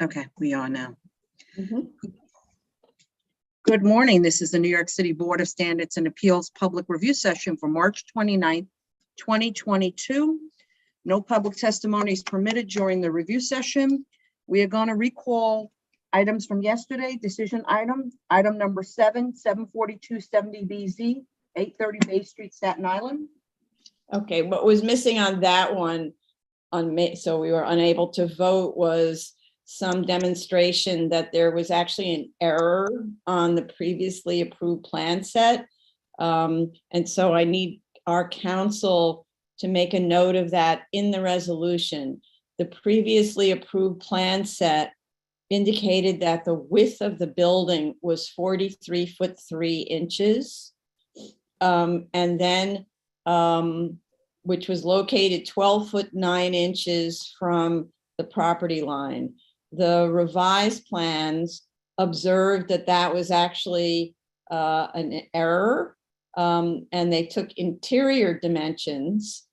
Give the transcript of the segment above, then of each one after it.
Okay, we are now. Mhm. Good morning. This is the New York City Board of Standards and Appeals Public Review Session for March 29th, 2022. No public testimony is permitted during the review session. We are going to recall items from yesterday. Decision item number 74270BZ, 830 Bay Street, Staten Island. Okay, what was missing on that one so we were unable to vote was some demonstration that there was actually an error on the previously approved plan set. And so I need our council to make a note of that in the resolution. The previously approved plan set indicated that the width of the building was 43 foot 3 inches. And then which was located 12 foot 9 inches from the property line. The revised plans observed that that was actually an error, and they took interior dimensions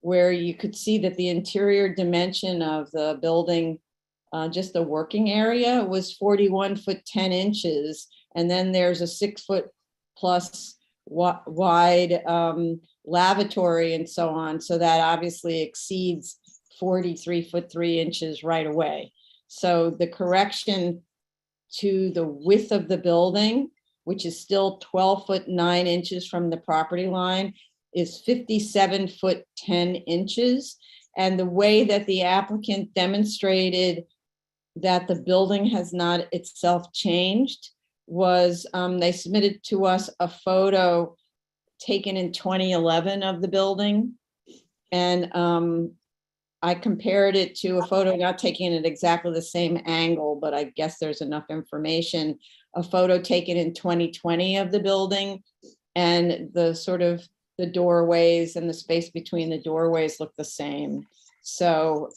where you could see that the interior dimension of the building, just the working area, was 41 foot 10 inches. And then there's a 6 foot plus wide lavatory and so on. So that obviously exceeds 43 foot 3 inches right away. So the correction to the width of the building, which is still 12 foot 9 inches from the property line, is 57 foot 10 inches. And the way that the applicant demonstrated that the building has not itself changed was they submitted to us a photo taken in 2011 of the building. And I compared it to a photo, not taken at exactly the same angle, but I guess there's enough information, a photo taken in 2020 of the building, and the sort of the doorways and the space between the doorways look the same. So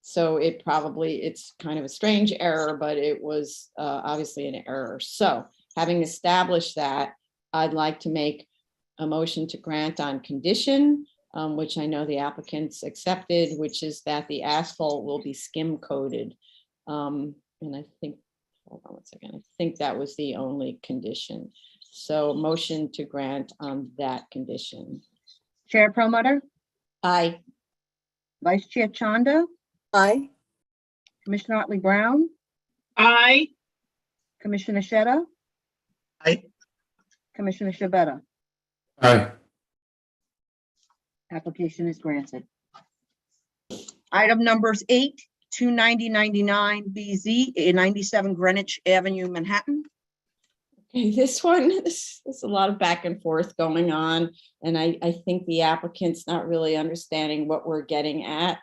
so it's kind of a strange error, but it was obviously an error. So having established that, I'd like to make a motion to grant on condition, which I know the applicants accepted, which is that the asphalt will be skim coated. And I think, hold on one second, I think that was the only condition. So motion to grant on that condition. Chair Perlmutter, Aye. Vice Chair Chanda, Aye. Commissioner Otley Brown, Aye. Commissioner Sheta, Aye. Commissioner Shabeta. Aye. Application is granted. Item numbers 8-29099BZ, 97 Greenwich Avenue, Manhattan. Okay, this one, there's a lot of back and forth going on, and I think the applicant's not really understanding what we're getting at.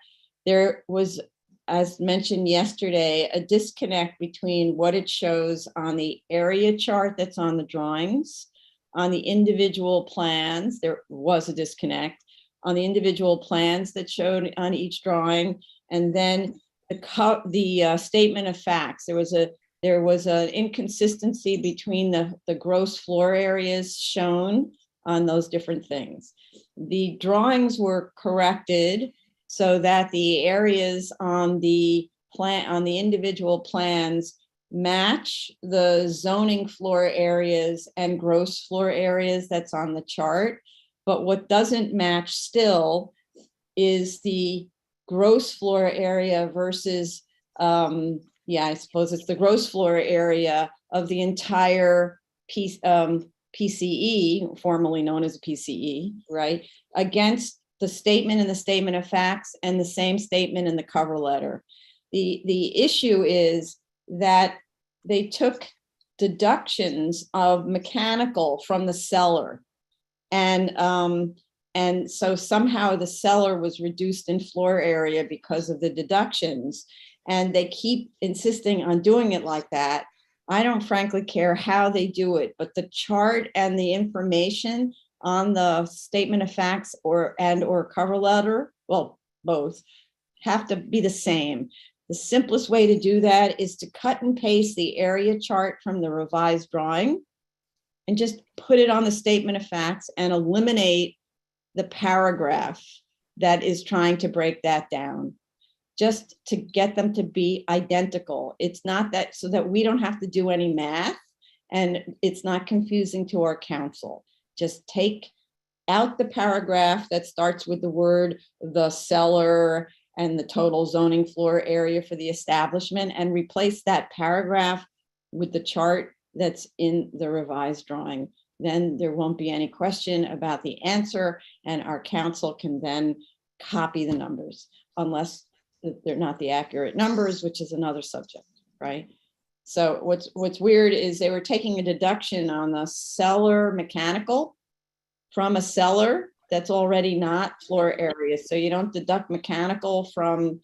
There was, as mentioned yesterday, a disconnect between what it shows on the area chart that's on the drawings. On the individual plans, there was a disconnect on the individual plans that showed on each drawing, and then the statement of facts. There was an inconsistency between the gross floor areas shown on those different things. The drawings were corrected so that the areas on the individual plans match the zoning floor areas and gross floor areas that's on the chart. But what doesn't match still is the gross floor area versus, yeah, I suppose it's the gross floor area of the entire PCE, formerly known as a PCE, right, against the statement in the statement of facts and the same statement in the cover letter. The issue is that they took deductions of mechanical from the cellar, and so somehow the cellar was reduced in floor area because of the deductions, and they keep insisting on doing it like that. I don't frankly care how they do it, but the chart and the information on the statement of facts or cover letter, well, both, have to be the same. The simplest way to do that is to cut and paste the area chart from the revised drawing and just put it on the statement of facts and eliminate the paragraph that is trying to break that down. just to get them to be identical. It's not that so that we don't have to do any math, and it's not confusing to our council. Just take out the paragraph that starts with the word "the cellar" and the total zoning floor area for the establishment, and replace that paragraph with the chart that's in the revised drawing. Then there won't be any question about the answer, and our council can then copy the numbers, unless they're not the accurate numbers, which is another subject, right? So what's weird is they were taking a deduction on the cellar mechanical from a cellar that's already not floor area. So you don't deduct mechanical from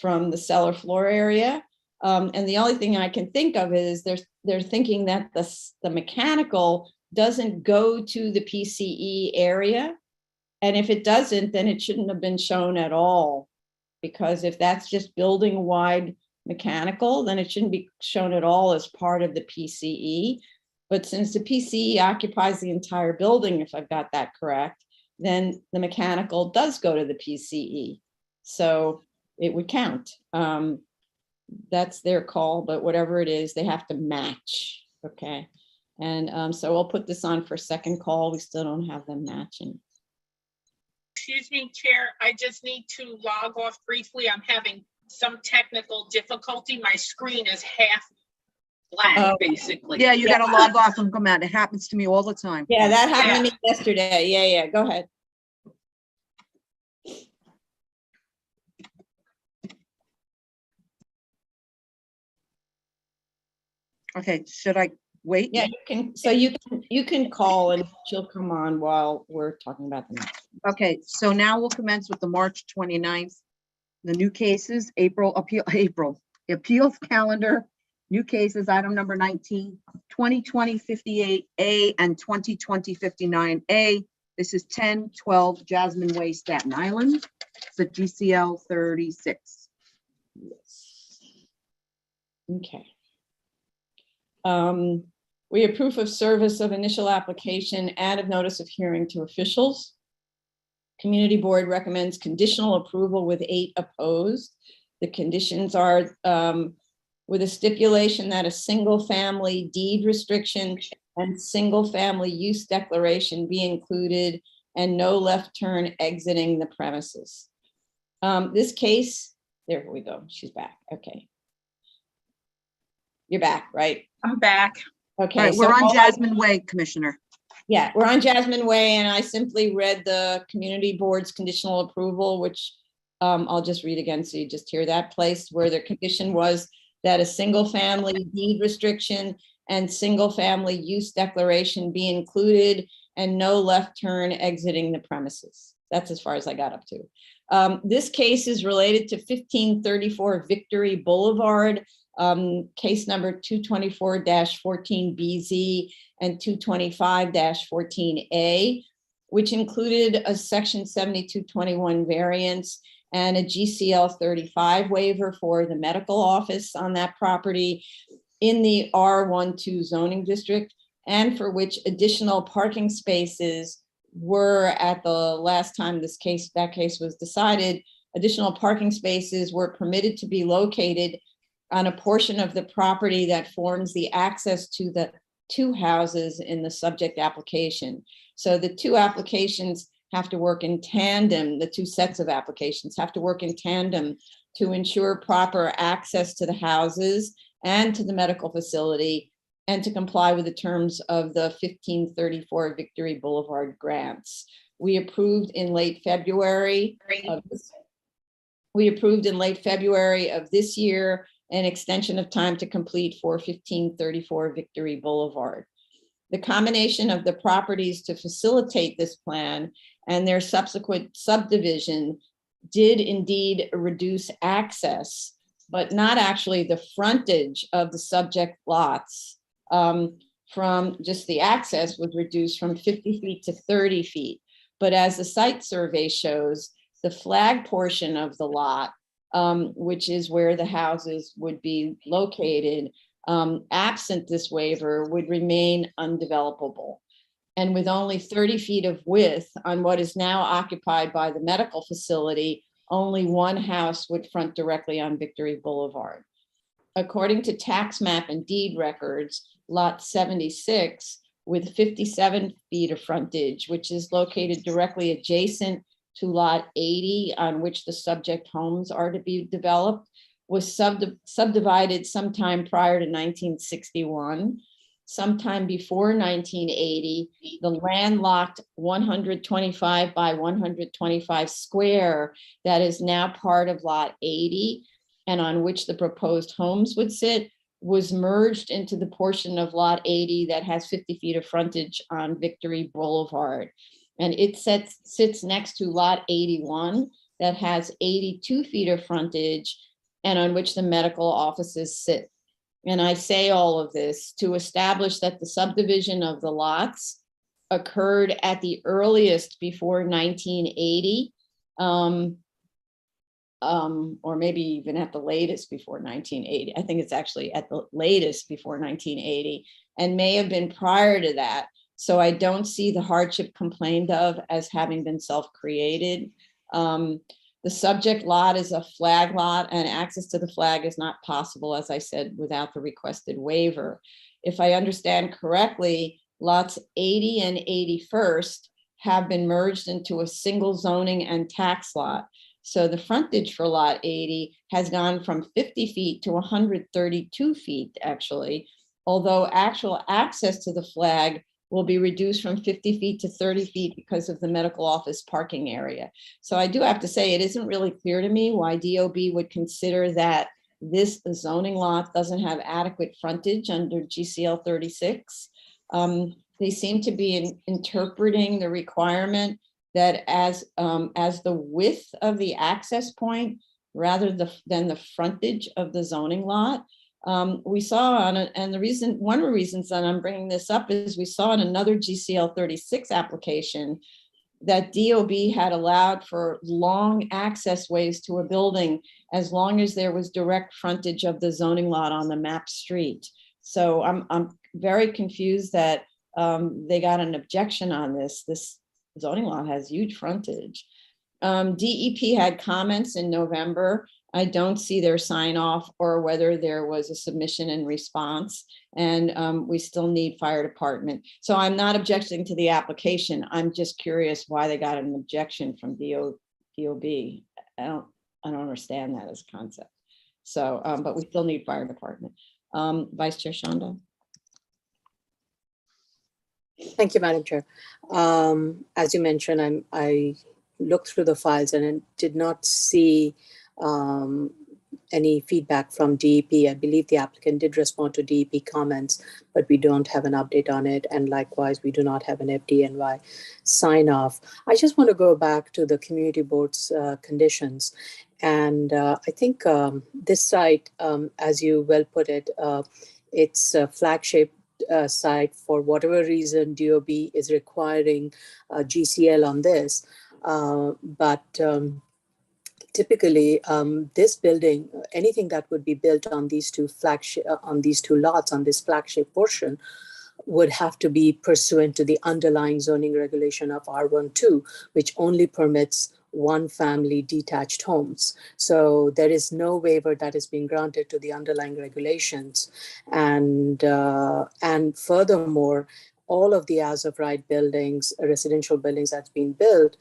the cellar floor area. And the only thing I can think of is they're thinking that the mechanical doesn't go to the PCE area. And if it doesn't, then it shouldn't have been shown at all. Because if that's just building wide mechanical, then it shouldn't be shown at all as part of the PCE. But since the PCE occupies the entire building, if I've got that correct, then the mechanical does go to the PCE. So it would count. That's their call, but whatever it is, they have to match, okay? And so we'll put this on for second call. We still don't have them matching. Excuse me, Chair, I just need to log off briefly. I'm having some technical difficulty. My screen is half black, basically. Yeah, you gotta log off and come out. It happens to me all the time. Yeah, that happened to me yesterday. Yeah, go ahead. Okay, should I wait? Yeah, you can. So you can call and she'll come on while we're talking about the next. Okay, so now we'll commence with the March 29th, the new cases, appeals calendar, new cases, item number 19, 2020 58A and 2020 59A. This is 1012 Jasmine Way, Staten Island. It's a GCL 36. Okay. We have proof of service of initial application and of notice of hearing to officials. Community board recommends conditional approval with 8 opposed. The conditions are with a stipulation that a single family deed restriction and single family use declaration be included and no left turn exiting the premises. This case, there we go, she's back, okay. You're back, right? I'm back. Okay. All right, we're on Jasmine Way, Commissioner. Yeah, we're on Jasmine Way, and I simply read the community board's conditional approval, which I'll just read again so you just hear that place where the condition was that a single family deed restriction and single family use declaration be included and no left turn exiting the premises. That's as far as I got up to. This case is related to 1534 Victory Boulevard, case number 224-14BZ and 225-14A, which included a section 7221 variance and a GCL 35 waiver for the medical office on that property in the R12 zoning district, and for which additional parking spaces were, at the last time that case was decided, additional parking spaces were permitted to be located on a portion of the property that forms the access to the 2 houses in the subject application. So the 2 applications have to work in tandem, the 2 sets of applications have to work in tandem to ensure proper access to the houses and to the medical facility and to comply with the terms of the 1534 Victory Boulevard grants. We approved in late February of this year an extension of time to complete for 1534 Victory Boulevard. The combination of the properties to facilitate this plan and their subsequent subdivision did indeed reduce access, but not actually the frontage of the subject lots. From just the access was reduced from 50 feet to 30 feet. But as the site survey shows, the flag portion of the lot, which is where the houses would be located, absent this waiver, would remain undevelopable. And with only 30 feet of width on what is now occupied by the medical facility, only one house would front directly on Victory Boulevard. According to tax map and deed records, lot 76 with 57 feet of frontage, which is located directly adjacent to lot 80 on which the subject homes are to be developed, was subdivided sometime prior to 1961. Sometime before 1980, the landlocked 125 by 125 square that is now part of lot 80 and on which the proposed homes would sit was merged into the portion of lot 80 that has 50 feet of frontage on Victory Boulevard. And it sits next to lot 81 that has 82 feet of frontage and on which the medical offices sit. And I say all of this to establish that the subdivision of the lots occurred at the earliest before 1980, or maybe even at the latest before 1980. I think it's actually at the latest before 1980 and may have been prior to that. So I don't see the hardship complained of as having been self-created. The subject lot is a flag lot and access to the flag is not possible, as I said, without the requested waiver. If I understand correctly, lots 80 and 81st have been merged into a single zoning and tax lot. So the frontage for lot 80 has gone from 50 feet to 132 feet, actually, although actual access to the flag will be reduced from 50 feet to 30 feet because of the medical office parking area. So I do have to say, it isn't really clear to me why DOB would consider that this zoning lot doesn't have adequate frontage under GCL 36. They seem to be interpreting the requirement that as the width of the access point rather than the frontage of the zoning lot. We saw on it, and one of the reasons that I'm bringing this up is we saw in another GCL 36 application that DOB had allowed for long access ways to a building as long as there was direct frontage of the zoning lot on the map street. So I'm very confused that they got an objection on this. This zoning lot has huge frontage. DEP had comments in November. I don't see their sign off or whether there was a submission and response, and we still need fire department. So I'm not objecting to the application. I'm just curious why they got an objection from DOB. I don't understand that as a concept. So, but we still need fire department. Vice Chair Shonda. Thank you, Madam Chair. As you mentioned, I looked through the files and did not see any feedback from DEP. I believe the applicant did respond to DEP comments, but we don't have an update on it. And likewise, we do not have an FDNY sign off. I just want to go back to the community board's conditions. And I think this site, as you well put it, it's a flagship site. For whatever reason, DOB is requiring GCL on this. Typically, this building, anything that would be built on these two lots, on this flagship portion, would have to be pursuant to the underlying zoning regulation of R12, which only permits one family detached homes. So there is no waiver that is being granted to the underlying regulations. And furthermore, all of the as of right buildings, residential buildings that's been built,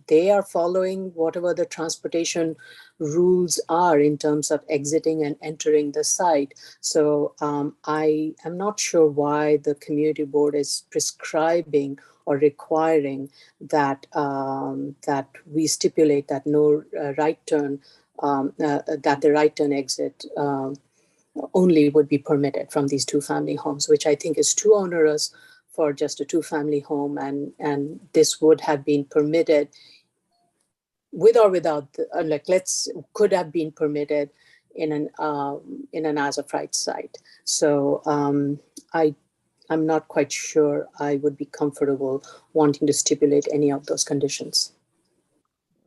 they are following whatever the transportation rules are in terms of exiting and entering the site. So I am not sure why the community board is prescribing or requiring that that we stipulate that no right turn, that the right turn exit only would be permitted from these two family homes, which I think is too onerous for just a two-family home, and this would have been permitted with or without could have been permitted in an as of right site. So I'm not quite sure I would be comfortable wanting to stipulate any of those conditions.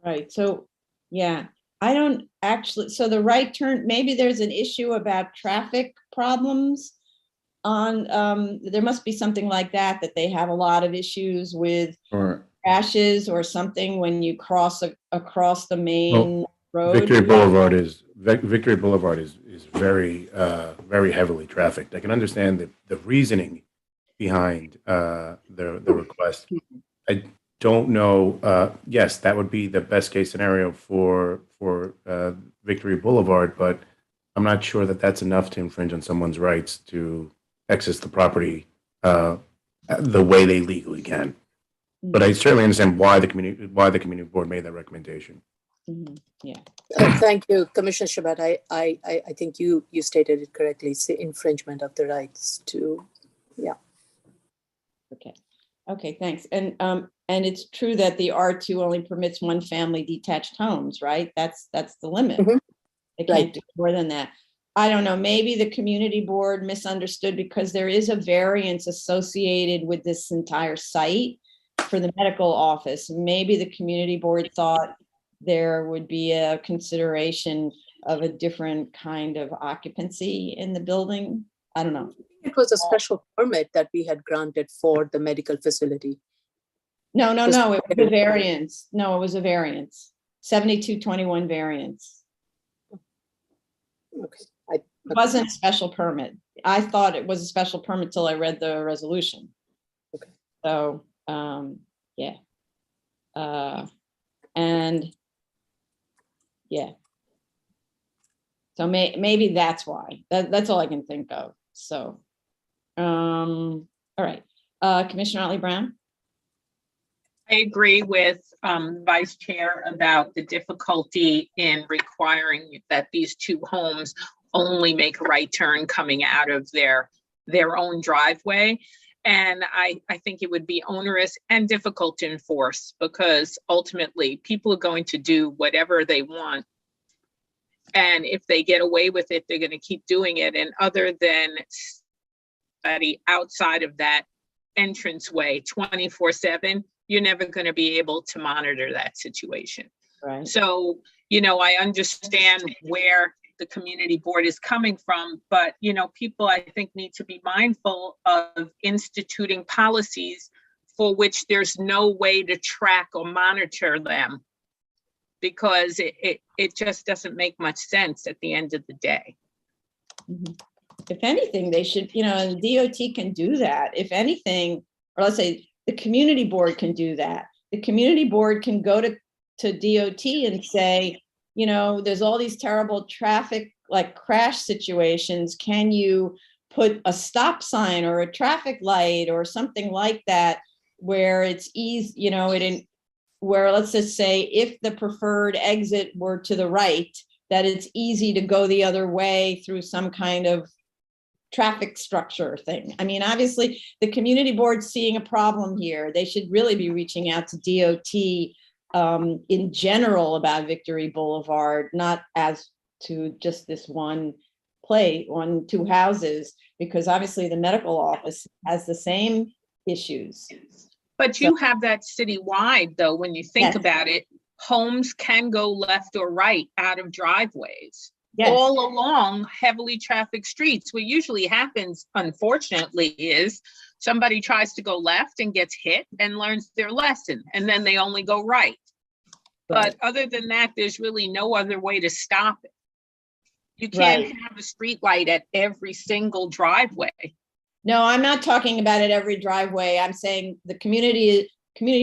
Right. So yeah, I don't actually. So the right turn, maybe there's an issue about traffic problems. On there must be something like that they have a lot of issues with Or crashes or something when you cross across the main road. Victory Boulevard is very very heavily trafficked. I can understand the reasoning behind the request. I don't know. Yes, that would be the best case scenario for Victory Boulevard, but I'm not sure that that's enough to infringe on someone's rights to access the property the way they legally can. But I certainly understand why the community board made that recommendation. Mhm. Yeah. Thank you, Commissioner Shabat. I think you stated it correctly. It's the infringement of the rights to, yeah. Okay, thanks. And it's true that the R2 only permits one family detached homes, right? That's the limit. Mhm. They can't Right. do more than that. I don't know, maybe the community board misunderstood because there is a variance associated with this entire site for the medical office. Maybe the community board thought there would be a consideration of a different kind of occupancy in the building. I don't know. It was a special permit that we had granted for the medical facility. No, it was a variance. No, it was a variance. 7221 variance. Okay. It wasn't a special permit. I thought it was a special permit till I read the resolution. Okay. So, yeah. And yeah. So maybe that's why. That's all I can think of. So, all right. Commissioner Otley Brown? I agree with Vice Chair about the difficulty in requiring that these two homes only make a right turn coming out of their own driveway. And I think it would be onerous and difficult to enforce because ultimately people are going to do whatever they want. And if they get away with it, they're going to keep doing it. And other than somebody outside of that entranceway 24/7, you're never going to be able to monitor that situation. Right. So, I understand where the community board is coming from, but, people I think need to be mindful of instituting policies for which there's no way to track or monitor them because it just doesn't make much sense at the end of the day. Mhm. If anything, they should, and the DOT can do that. If anything, or let's say the community board can do that. The community board can go to DOT and say, there's all these terrible traffic, like crash situations. Can you put a stop sign or a traffic light or something like that where it's easy, where let's just say if the preferred exit were to the right, that it's easy to go the other way through some kind of traffic structure thing. I mean, obviously the community board's seeing a problem here. They should really be reaching out to DOT in general about Victory Boulevard, not as to just this two houses, because obviously the medical office has the same issues. But you have that citywide though, when you think about it, homes can go left or right out of driveways. Yes. All along heavily trafficked streets. What usually happens, unfortunately, is somebody tries to go left and gets hit and learns their lesson, and then they only go right. But other than that, there's really no other way to stop it. You can't have a street light at every single driveway. No, I'm not talking about at every driveway. I'm saying the community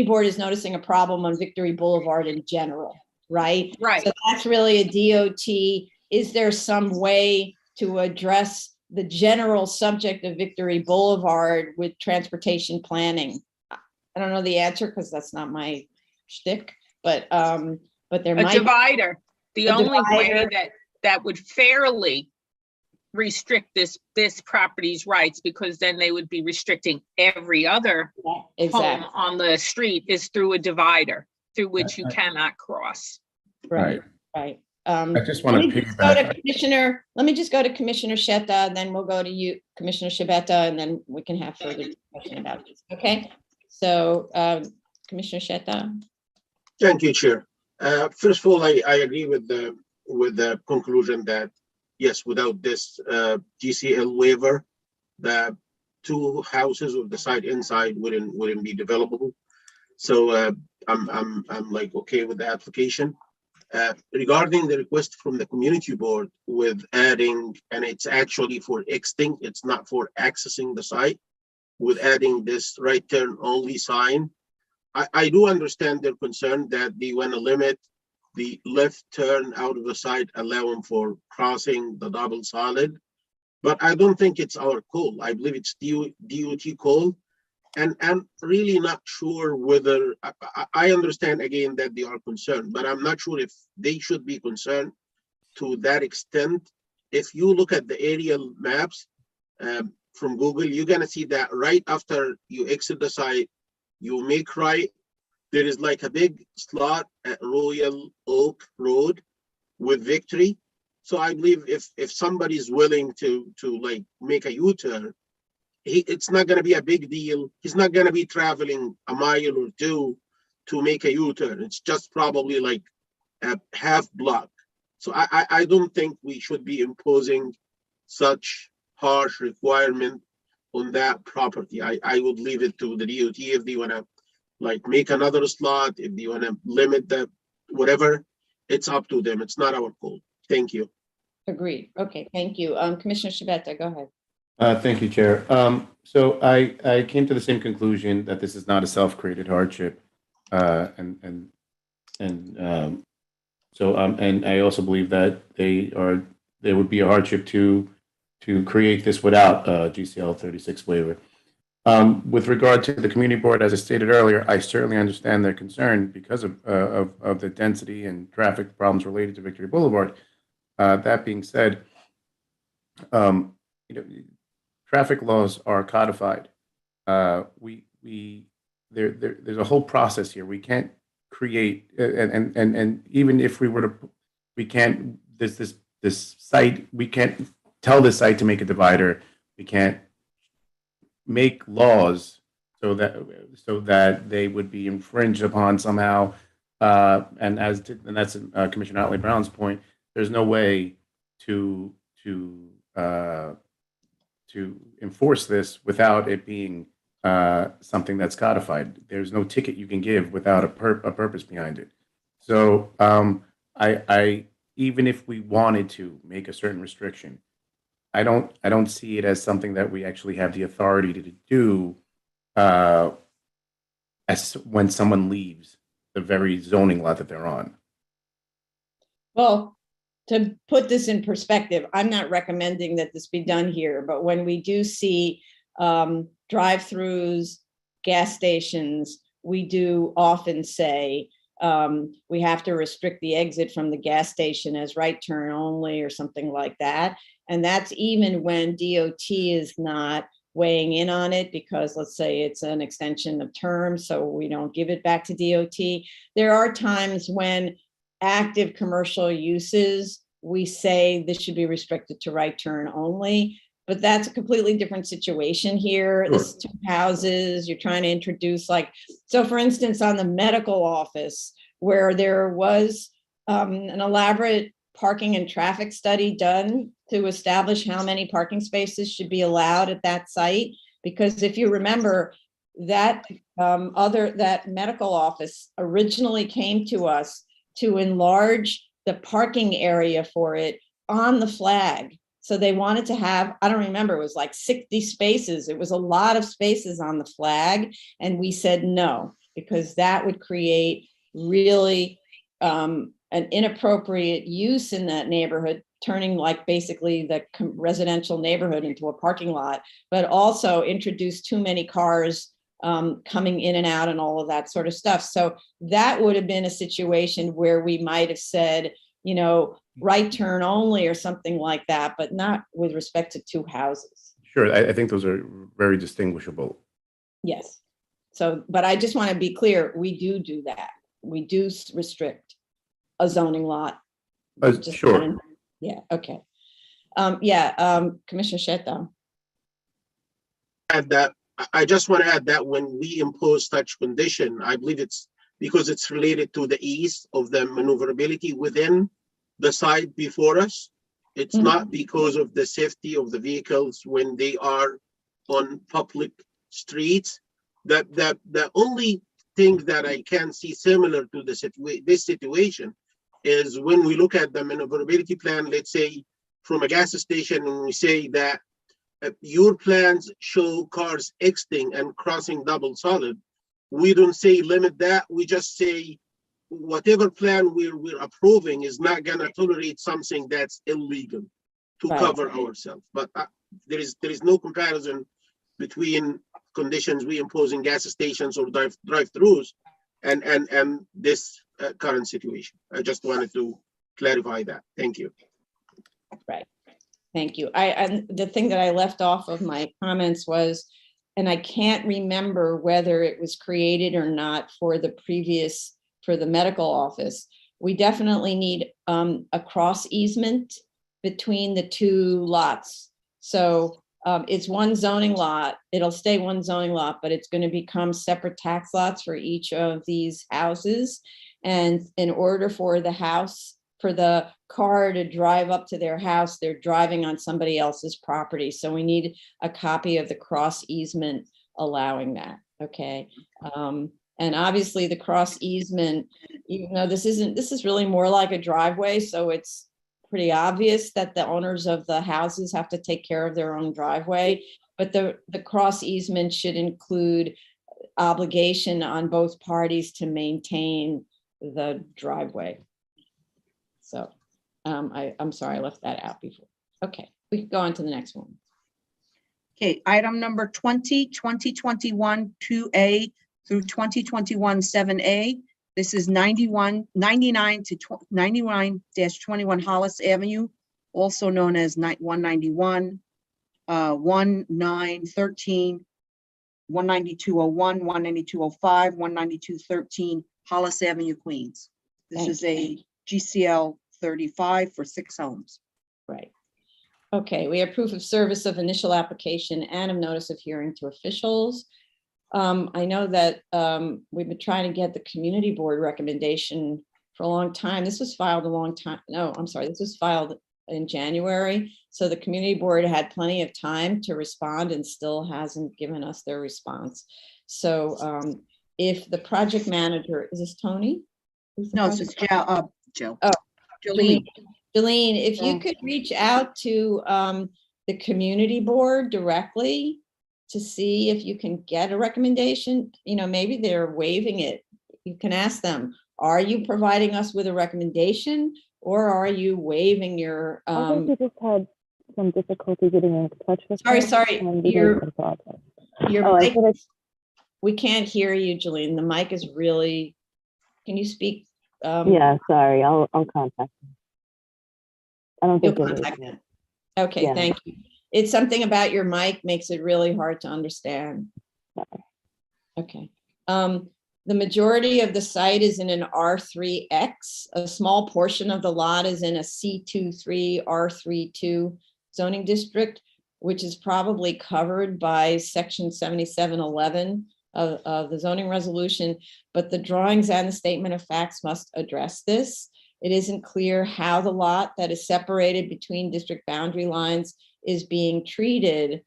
board is noticing a problem on Victory Boulevard in general, right? Right. So that's really a DOT. Is there some way to address the general subject of Victory Boulevard with transportation planning? I don't know the answer because that's not my shtick, but there might be a divider. The only way that would fairly restrict this property's rights, because then they would be restricting every other home on the street, is through a divider through which you cannot cross. Right. I just want to piggyback. Let me just go to Commissioner Shetta, and then we'll go to you, Commissioner Shabeta, and then we can have further discussion about this. Okay. So, Commissioner Shetta. Thank you, Chair. First of all, I agree with the conclusion that yes, without this TCL waiver, the two houses with the side inside wouldn't be developable. So I'm like, okay with the application. Regarding the request from the community board with adding, and it's actually for exiting, it's not for accessing the site, with adding this right turn only sign. I do understand their concern that they want to limit the left turn out of the site, allow them for crossing the double solid. But I don't think it's our call. I believe it's DOT call. And I'm really not sure whether, I understand again that they are concerned, but I'm not sure if they should be concerned to that extent. If you look at the aerial maps from Google, you're gonna see that right after you exit the site, you make right, there is like a big slot at Royal Oak Road with Victory. So I believe if somebody's willing to like make a U-turn, it's not going to be a big deal. He's not going to be traveling a mile or two to make a U-turn. It's just probably like a half block. So I don't think we should be imposing such harsh requirement on that property. I would leave it to the DOT if they want to like make another slot, if they want to limit the whatever, it's up to them. It's not our call. Thank you. Agreed. Okay, thank you. Commissioner Shabeta, go ahead. Thank you, Chair. So I came to the same conclusion that this is not a self-created hardship, and I also believe that there would be a hardship to create this without GCL 36 waiver. With regard to the community board, as I stated earlier, I certainly understand their concern because of the density and traffic problems related to Victory Boulevard. That being said, traffic laws are codified. There's a whole process here. We can't create, and even if we were to, we can't, this site, we can't tell this site to make a divider. We can't make laws so that they would be infringed upon somehow. And that's Commissioner Otley Brown's point. There's no way to enforce this without it being something that's codified. There's no ticket you can give without a purpose behind it. So I even if we wanted to make a certain restriction, I don't see it as something that we actually have the authority to do as when someone leaves the very zoning lot that they're on. Well, to put this in perspective, I'm not recommending that this be done here, but when we do see drive-throughs, gas stations, we do often say we have to restrict the exit from the gas station as right turn only or something like that. And that's even when DOT is not weighing in on it, because let's say it's an extension of term, so we don't give it back to DOT. There are times when active commercial uses, we say this should be restricted to right turn only, but that's a completely different situation here. Sure. This is 2 houses, you're trying to introduce so for instance, on the medical office, where there was an elaborate parking and traffic study done to establish how many parking spaces should be allowed at that site. Because if you remember, that that medical office originally came to us to enlarge the parking area for it on the flag. So they wanted to have, I don't remember, it was like 60 spaces. It was a lot of spaces on the flag. And we said no, because that would create really an inappropriate use in that neighborhood, turning basically the residential neighborhood into a parking lot, but also introduce too many cars coming in and out and all of that sort of stuff. So that would have been a situation where we might have said, right turn only or something like that, but not with respect to 2 houses. Sure, I think those are very distinguishable. Yes. So, but I just want to be clear, we do that. We do restrict a zoning lot. Sure. Yeah, okay. Commissioner Shetto. Add that, I just want to add that when we impose such condition, I believe it's because it's related to the ease of the maneuverability within the site before us. It's not because of the safety of the vehicles when they are on public streets. The only thing that I can see similar to this situation is when we look at the maneuverability plan, let's say from a gas station, and we say that your plans show cars exiting and crossing double solid. We don't say limit that. We just say whatever plan we're approving is not gonna tolerate something that's illegal to Right. cover ourselves. But there is no comparison between conditions we impose in gas stations or drive-throughs and this current situation. I just wanted to clarify that. Thank you. Right. Thank you. And the thing that I left off of my comments was, and I can't remember whether it was created or not for the medical office. We definitely need a cross easement between the two lots. So it's one zoning lot. It'll stay one zoning lot, but it's going to become separate tax lots for each of these houses. And in order for the car to drive up to their house, they're driving on somebody else's property. So we need a copy of the cross easement allowing that, okay? And obviously the cross easement, even though this is really more like a driveway, so it's pretty obvious that the owners of the houses have to take care of their own driveway, but the cross easement should include obligation on both parties to maintain the driveway. So I'm sorry, I left that out before. Okay, we can go on to the next one. Okay, item number 2021 2A through 2021 7A. This is 99 to 99-21 Hollis Avenue, also known as 191, 1913, 19201, 19205, 19213 Hollis Avenue, Queens. This Thank is you. a GCL 35 for 6 homes. Right. Okay, we have proof of service of initial application and of notice of hearing to officials. I know that we've been trying to get the community board recommendation for a long time. This was filed a long time. No, I'm sorry. This was filed in January. So the community board had plenty of time to respond and still hasn't given us their response. So if the project manager, is this Tony? Who's the No, project- it's Joe. Joe. Oh, Jolene. Jolene, if you could reach out to the community board directly to see if you can get a recommendation, maybe they're waiving it. You can ask them, are you providing us with a recommendation or are you waiving your, I think we just had some difficulty getting in touch with her, sorry, and we your didn't apologize. your I mic, said we can't hear you, Jolene. The mic is really, can you speak? yeah, sorry, I'll contact them. I don't You'll think it is. contact them. Okay, Yeah. thank you. It's something about your mic makes it really hard to understand. Sorry. Okay. The majority of the site is in an R3X. A small portion of the lot is in a C23, R32 zoning district, which is probably covered by section 7711 of the zoning resolution, but the drawings and the statement of facts must address this. It isn't clear how the lot that is separated between district boundary lines is being treated,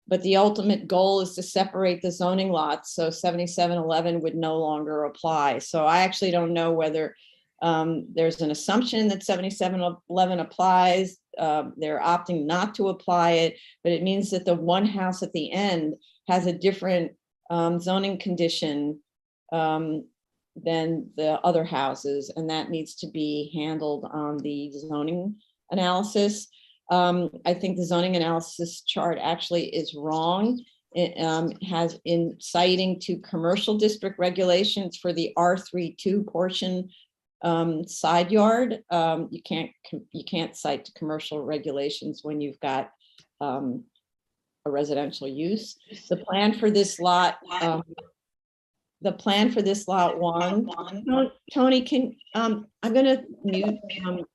but the ultimate goal is to separate the zoning lots, so 7711 would no longer apply. So I actually don't know whether there's an assumption that 7711 applies. They're opting not to apply it, but it means that the one house at the end has a different zoning condition than the other houses, and that needs to be handled on the zoning analysis. I think the zoning analysis chart actually is wrong. It has in citing to commercial district regulations for the R32 portion side yard. You can't cite to commercial regulations when you've got a residential use. The plan for this lot, one. Tony, I'm gonna mute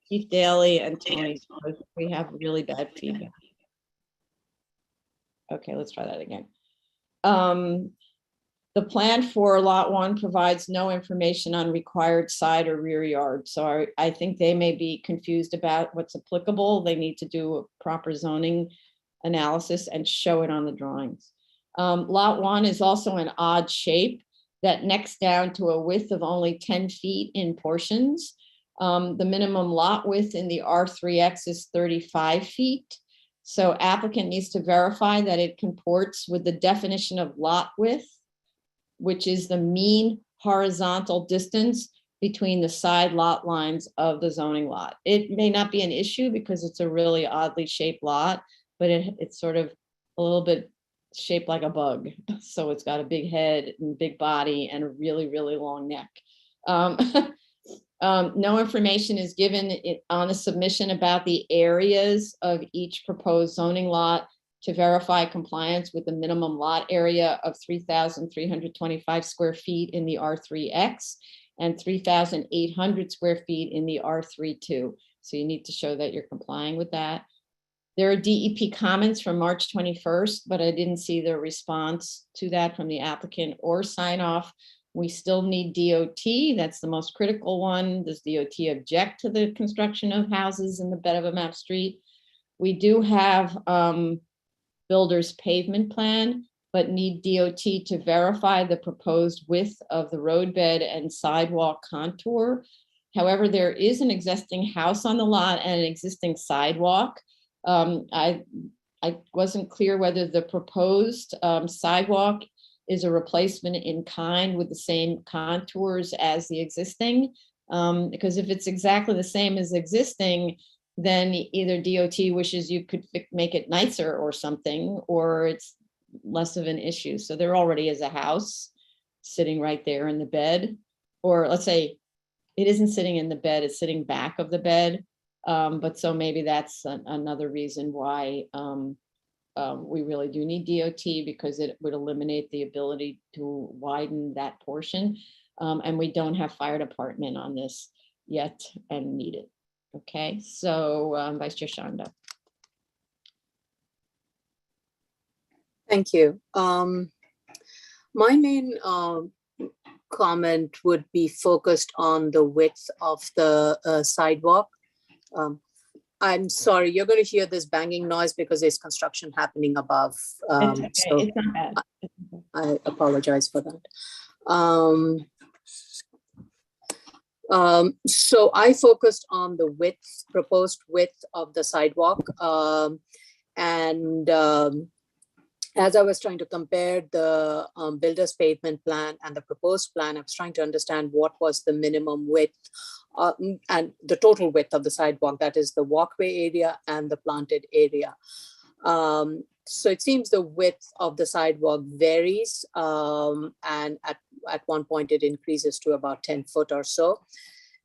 Chief Daly and Tony because we have really bad feedback. Okay, let's try that again. The plan for lot one provides no information on required side or rear yard. So I think they may be confused about what's applicable. They need to do a proper zoning analysis and show it on the drawings. Lot one is also an odd shape. that necks down to a width of only 10 feet in portions. The minimum lot width in the R3X is 35 feet. So applicant needs to verify that it comports with the definition of lot width, which is the mean horizontal distance between the side lot lines of the zoning lot. It may not be an issue because it's a really oddly shaped lot, but it's sort of a little bit shaped like a bug. So it's got a big head and big body and a really, really long neck. No information is given on the submission about the areas of each proposed zoning lot to verify compliance with the minimum lot area of 3,325 square feet in the R3X and 3,800 square feet in the R32. So you need to show that you're complying with that. There are DEP comments from March 21st, but I didn't see the response to that from the applicant or sign off. We still need DOT. That's the most critical one. Does DOT object to the construction of houses in the bed of a map street? We do have builder's pavement plan, but need DOT to verify the proposed width of the roadbed and sidewalk contour. However, there is an existing house on the lot and an existing sidewalk. I wasn't clear whether the proposed sidewalk is a replacement in kind with the same contours as the existing. Because if it's exactly the same as existing, then either DOT wishes you could make it nicer or something, or it's less of an issue. So there already is a house sitting right there in the bed, or let's say it isn't sitting in the bed, it's sitting back of the bed. But so maybe that's another reason why we really do need DOT, because it would eliminate the ability to widen that portion. And we don't have fire department on this yet and need it. Okay, so Vice Chair Shanda. Thank you. My main comment would be focused on the width of the sidewalk. I'm sorry, you're going to hear this banging noise because there's construction happening above. It's okay. So It's not bad. I apologize for that. So I focused on the width, proposed width of the sidewalk. As I was trying to compare the builder's pavement plan and the proposed plan, I was trying to understand what was the minimum width and the total width of the sidewalk, that is the walkway area and the planted area. So it seems the width of the sidewalk varies, and at one point it increases to about 10 foot or so.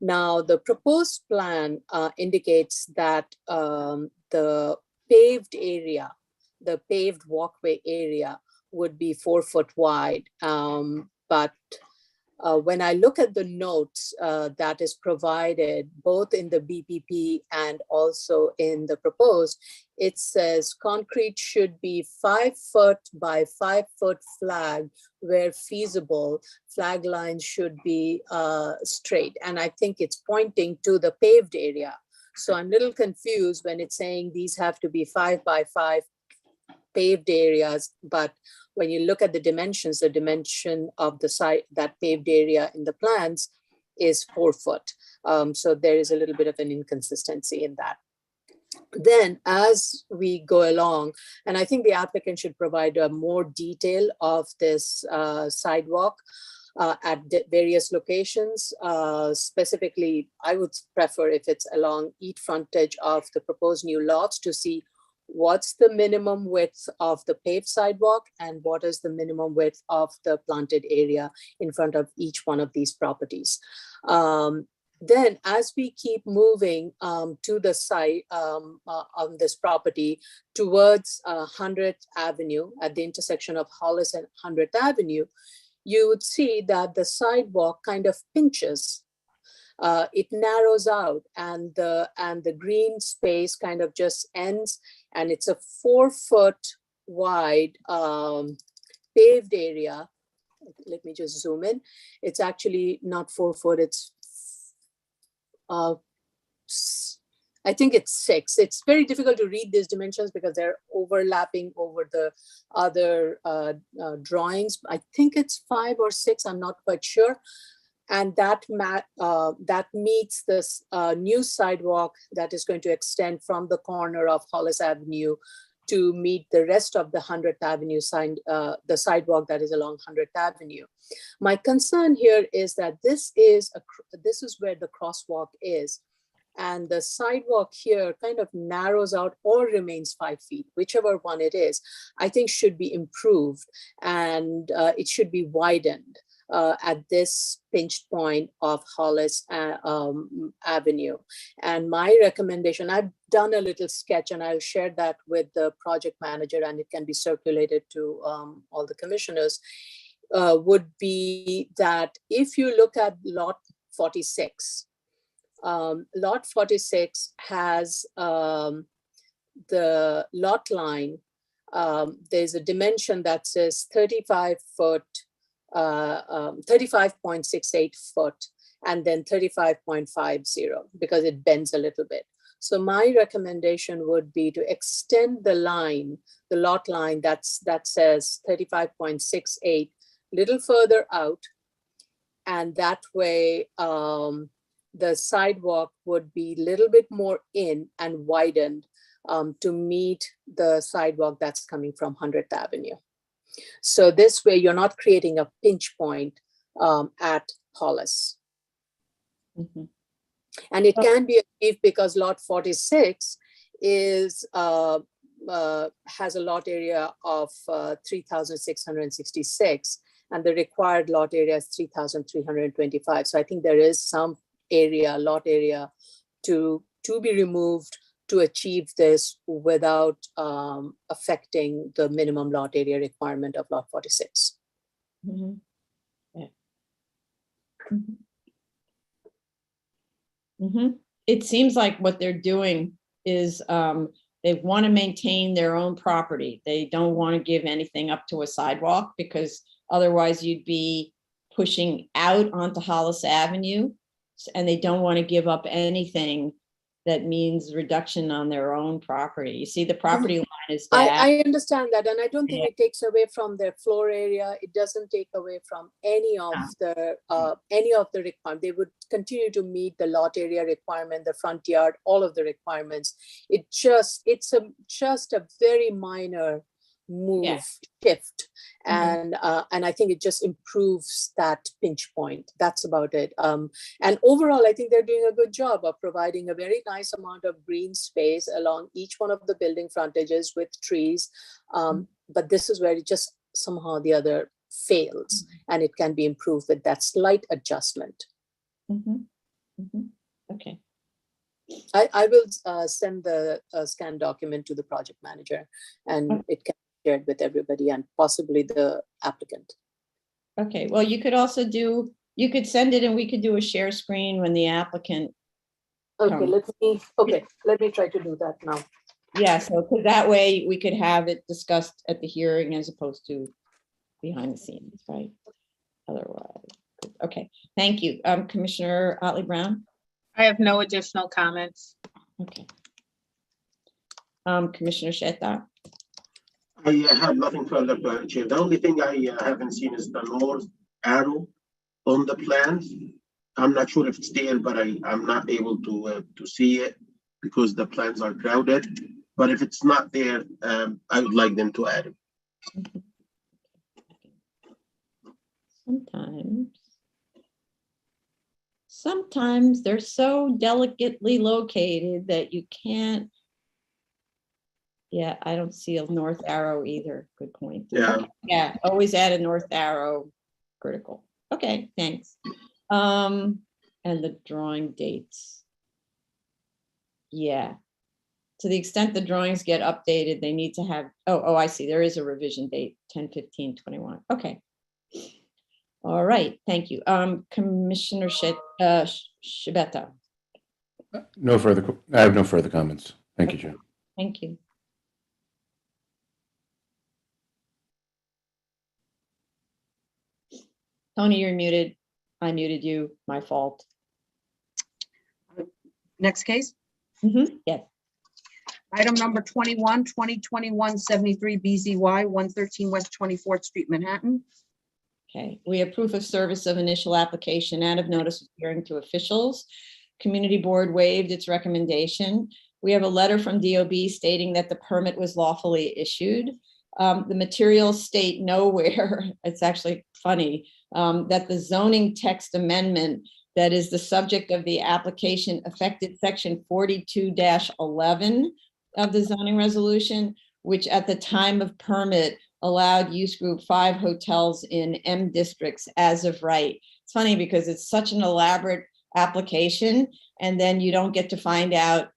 Now, the proposed plan indicates that the paved area, the paved walkway area would be 4 foot wide. But when I look at the notes that is provided both in the BPP and also in the proposed, it says concrete should be 5 foot by 5 foot flag where feasible. Flag lines should be straight. And I think it's pointing to the paved area. So I'm a little confused when it's saying these have to be 5 by 5 paved areas, but when you look at the dimensions, the dimension of the site, that paved area in the plans is 4 foot. So there is a little bit of an inconsistency in that. Then as we go along, and I think the applicant should provide more detail of this sidewalk at various locations. Specifically, I would prefer if it's along each frontage of the proposed new lots to see what's the minimum width of the paved sidewalk and what is the minimum width of the planted area in front of each one of these properties. Then as we keep moving to the site on this property towards 100th Avenue at the intersection of Hollis and 100th Avenue, you would see that the sidewalk kind of pinches. It narrows out and the green space kind of just ends, and it's a 4 foot wide paved area. Let me just zoom in. It's actually not 4 foot, it's I think it's 6. It's very difficult to read these dimensions because they're overlapping over the other drawings. I think it's 5 or 6. I'm not quite sure. And that meets this new sidewalk that is going to extend from the corner of Hollis Avenue to meet the rest of the 100th Avenue sign, the sidewalk that is along 100th Avenue. My concern here is that this is where the crosswalk is. And the sidewalk here kind of narrows out or remains 5 feet, whichever one it is, I think should be improved, and it should be widened at this pinch point of Hollis Avenue. And my recommendation, I've done a little sketch and I'll share that with the project manager, and it can be circulated to all the commissioners, would be that if you look at lot 46, lot 46 has the lot line. There's a dimension that says 35 foot, 35.68 foot, and then 35.50 because it bends a little bit. So my recommendation would be to extend the line, the lot line that says 35.68, little further out, and that way the sidewalk would be a little bit more in and widened to meet the sidewalk that's coming from 100th Avenue. So this way you're not creating a pinch point at Hollis. Mhm. And it can be achieved because lot 46 is has a lot area of 3,666, and the required lot area is 3,325. So I think there is some area, lot area to be removed to achieve this without affecting the minimum lot area requirement of lot 46. Mhm. Yeah. Mhm. Mhm. It seems like what they're doing is they want to maintain their own property. They don't want to give anything up to a sidewalk because otherwise you'd be pushing out onto Hollis Avenue, and they don't want to give up anything that means reduction on their own property. You see, the property line is that. I understand that, and I don't think Yeah. it takes away from their floor area. It doesn't take away from any of the requirements. They would continue to meet the lot area requirement, the front yard, all of the requirements. It's just a very minor move, shift, and I think it just improves that pinch point. That's about it. And overall, I think they're doing a good job of providing a very nice amount of green space along each one of the building frontages with trees. But this is where it just somehow the other fails, and it can be improved with that slight adjustment. Mhm. Mhm. Okay. I will send the scanned document to the project manager, and it can be shared with everybody and possibly the applicant. Okay, well, you could also you could send it and we could do a share screen when the applicant. Okay, let me try to do that now. Yeah, so 'cause that way we could have it discussed at the hearing as opposed to behind the scenes, right? Otherwise, okay, thank you. Commissioner Otley Brown? I have no additional comments. Okay. Commissioner Sheta? I have nothing further to Chair. The only thing I haven't seen is the north arrow on the plans. I'm not sure if it's there, but I'm not able to see it because the plans are crowded. But if it's not there, I would like them to add it. Sometimes they're so delicately located that you can't. Yeah, I don't see a north arrow either. Good point. Yeah. Okay, yeah, always add a north arrow, critical. Okay, thanks. And the drawing dates. Yeah. To the extent the drawings get updated, they need to have, oh, I see. There is a revision date, 10/15/21. Okay. All right, thank you. Commissioner Shibeta. I have no further comments. Thank you, Chair. Thank you. Tony, you're muted. I muted you, my fault. Next case, Yes. Item number 21, 2021-73 BZY, 113 West 24th Street, Manhattan. Okay, we have proof of service of initial application and of notice of hearing to officials. Community board waived its recommendation. We have a letter from DOB stating that the permit was lawfully issued. The materials state nowhere, it's actually funny, that the zoning text amendment that is the subject of the application affected section 42-11 of the zoning resolution, which at the time of permit allowed use group 5 hotels in M districts as of right. It's funny because it's such an elaborate application, and then you don't get to find out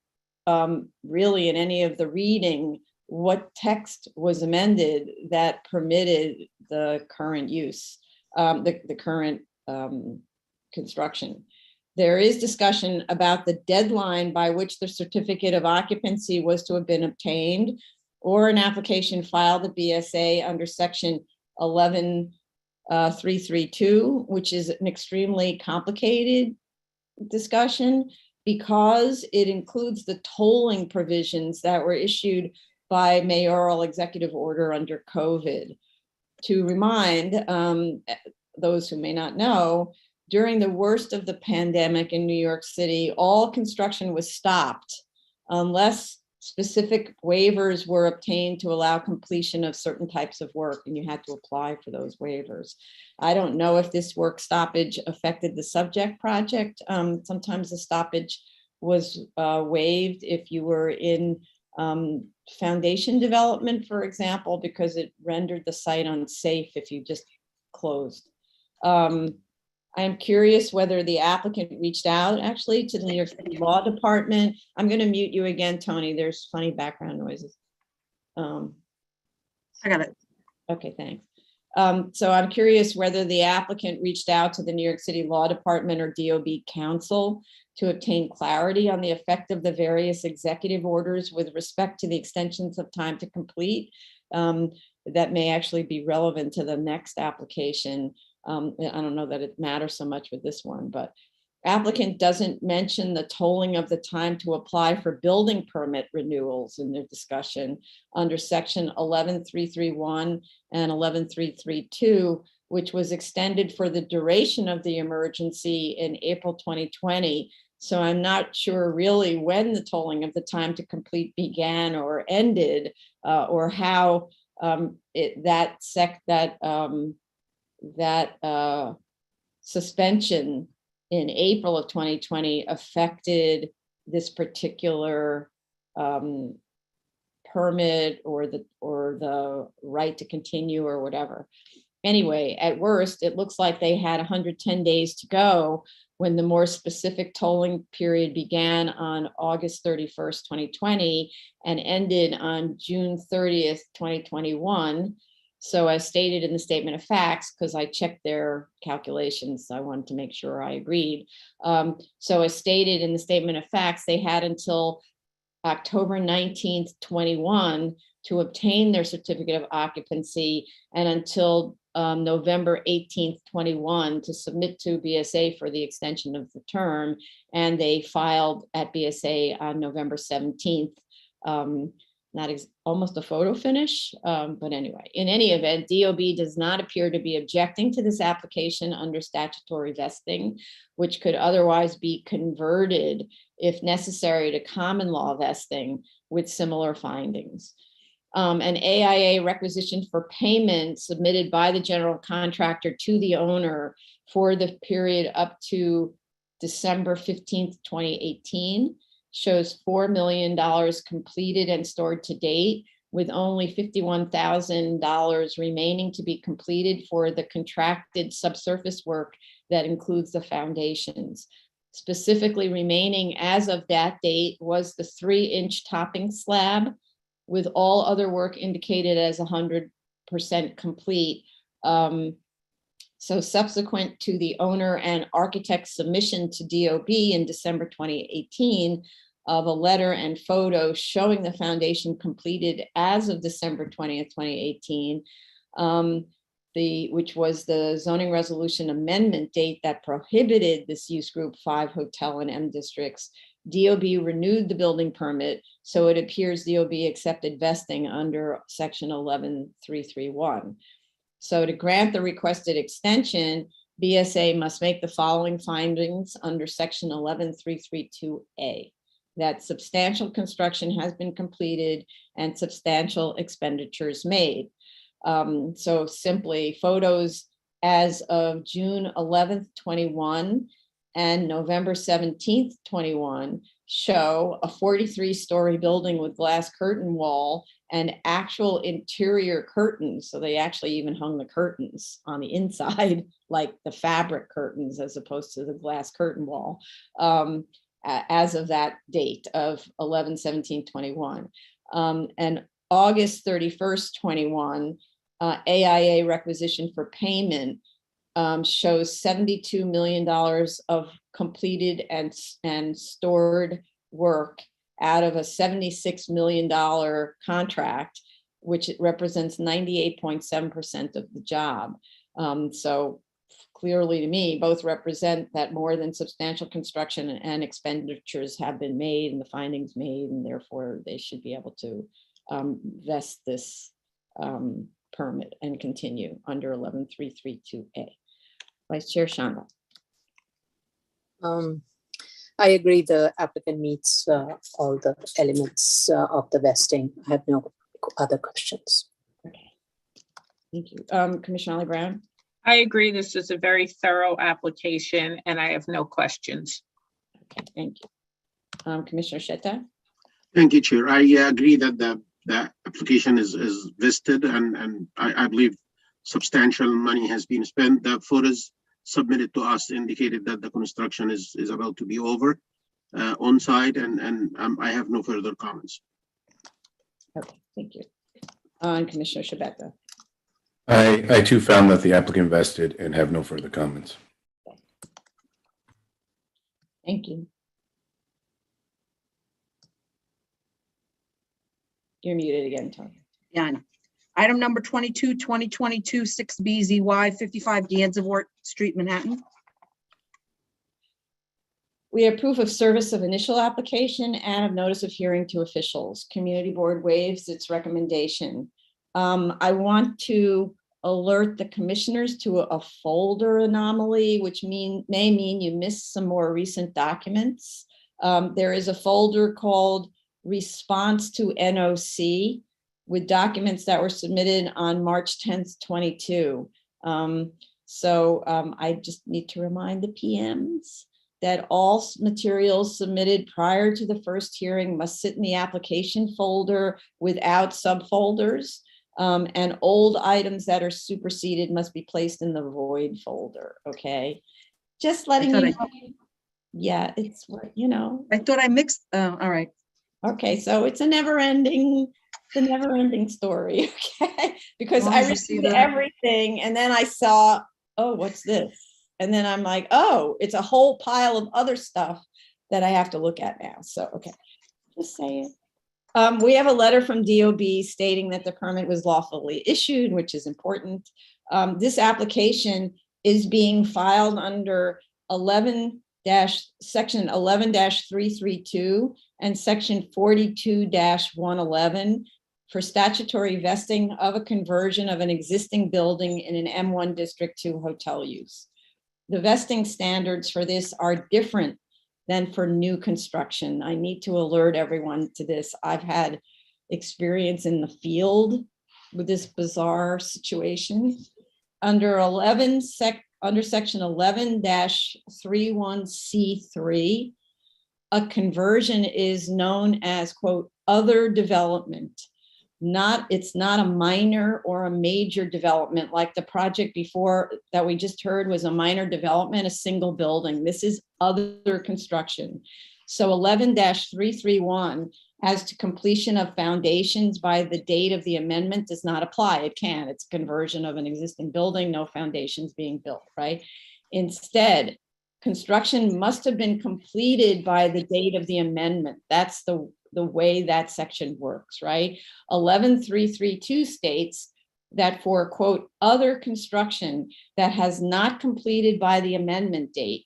really in any of the reading what text was amended that permitted the current use, the current construction. There is discussion about the deadline by which the certificate of occupancy was to have been obtained, or an application filed at BSA under section 11332, which is an extremely complicated discussion because it includes the tolling provisions that were issued by mayoral executive order under COVID. To remind those who may not know, during the worst of the pandemic in New York City, all construction was stopped unless specific waivers were obtained to allow completion of certain types of work, and you had to apply for those waivers. I don't know if this work stoppage affected the subject project. Sometimes the stoppage was waived if you were in foundation development, for example, because it rendered the site unsafe if you just closed. I'm curious whether the applicant reached out actually to the New York City Law Department. I'm going to mute you again, Tony. There's funny background noises. I got it. Okay, thanks. So I'm curious whether the applicant reached out to the New York City Law Department or DOB counsel to obtain clarity on the effect of the various executive orders with respect to the extensions of time to complete that may actually be relevant to the next application. I don't know that it matters so much with this one, but applicant doesn't mention the tolling of the time to apply for building permit renewals in their discussion under section 11331 and 11332, which was extended for the duration of the emergency in April 2020. So I'm not sure really when the tolling of the time to complete began or ended, or how that suspension in April of 2020 affected this particular permit or the right to continue or whatever. Anyway, at worst, it looks like they had 110 days to go when the more specific tolling period began on August 31st, 2020 and ended on June 30th, 2021. So as stated in the statement of facts, because I checked their calculations, I wanted to make sure I agreed. So as stated in the statement of facts, they had until October 19th, 21 to obtain their certificate of occupancy and until November 18th, 21 to submit to BSA for the extension of the term. And they filed at BSA on November 17th. Almost a photo finish, but anyway, in any event, DOB does not appear to be objecting to this application under statutory vesting, which could otherwise be converted if necessary to common law vesting with similar findings. An AIA requisition for payment submitted by the general contractor to the owner for the period up to December 15th, 2018 shows $4 million completed and stored to date, with only $51,000 remaining to be completed for the contracted subsurface work that includes the foundations. Specifically remaining as of that date was the 3-inch topping slab, with all other work indicated as 100% complete. So subsequent to the owner and architect's submission to DOB in December 2018 of a letter and photo showing the foundation completed as of December 20th, 2018, which was the zoning resolution amendment date that prohibited this use group 5 hotel and M districts, DOB renewed the building permit, so it appears DOB accepted vesting under section 11.331. So to grant the requested extension, BSA must make the following findings under section 11.332A. That substantial construction has been completed and substantial expenditures made. So simply photos as of June 11th, 21 and November 17th, 21 show a 43-story building with glass curtain wall and actual interior curtains. So they actually even hung the curtains on the inside, like the fabric curtains as opposed to the glass curtain wall, as of that date of 11/17/21. And August 31st, 21, AIA requisition for payment shows $72 million of completed and stored work out of a $76 million contract, which represents 98.7% of the job. So clearly to me, both represent that more than substantial construction and expenditures have been made and the findings made, and therefore they should be able to vest this permit and continue under 11.332A. Vice Chair Shanda. I agree the applicant meets all the elements of the vesting. I have no other questions. Okay. Thank you. Commissioner Ollie Brown. I agree. This is a very thorough application and I have no questions. Okay, thank you. Commissioner Shetta. Thank you, Chair. I agree that the application is vested and I believe substantial money has been spent. The photos submitted to us indicated that the construction is about to be over on site and I have no further comments. Okay, thank you. Commissioner Shabeta. I too found that the applicant vested and have no further comments. Thank you. You're muted again, Tony. Yeah, I know. Item number 22, 2022 6BZY 55 Gansevoort Street, Manhattan. We have proof of service of initial application and of notice of hearing to officials. Community Board waives its recommendation. I want to alert the commissioners to a folder anomaly, which may mean you missed some more recent documents. There is a folder called Response to NOC with documents that were submitted on March 10th, 22. I just need to remind the PMs that all materials submitted prior to the first hearing must sit in the application folder without subfolders. And old items that are superseded must be placed in the void folder, okay? Just letting you know. Yeah, it's what, you know. I thought I mixed, all right. Okay, so it's a never-ending story, okay? Because I received everything and then I saw, oh, what's this? And then I'm like, oh, it's a whole pile of other stuff that I have to look at now. So, okay, just saying. We have a letter from DOB stating that the permit was lawfully issued, which is important. This application is being filed under section 11-332 and section 42-111 for statutory vesting of a conversion of an existing building in an M1 district to hotel use. The vesting standards for this are different than for new construction. I need to alert everyone to this. I've had experience in the field with this bizarre situation. Under section 11-31C3, a conversion is known as, quote, other development. It's not a minor or a major development like the project before that we just heard was a minor development, a single building. This is other construction. So 11-331 as to completion of foundations by the date of the amendment does not apply. It can. It's conversion of an existing building, no foundations being built, right? Instead, construction must have been completed by the date of the amendment. That's the way that section works, right? 11-332 states that for, quote, other construction that has not completed by the amendment date,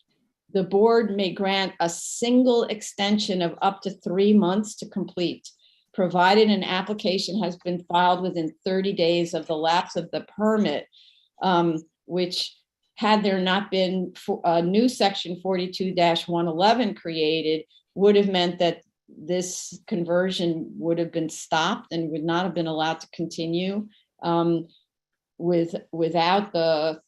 the board may grant a single extension of up to 3 months to complete, provided an application has been filed within 30 days of the lapse of the permit, which, had there not been a new section 42-111 created, would have meant that this conversion would have been stopped and would not have been allowed to continue without the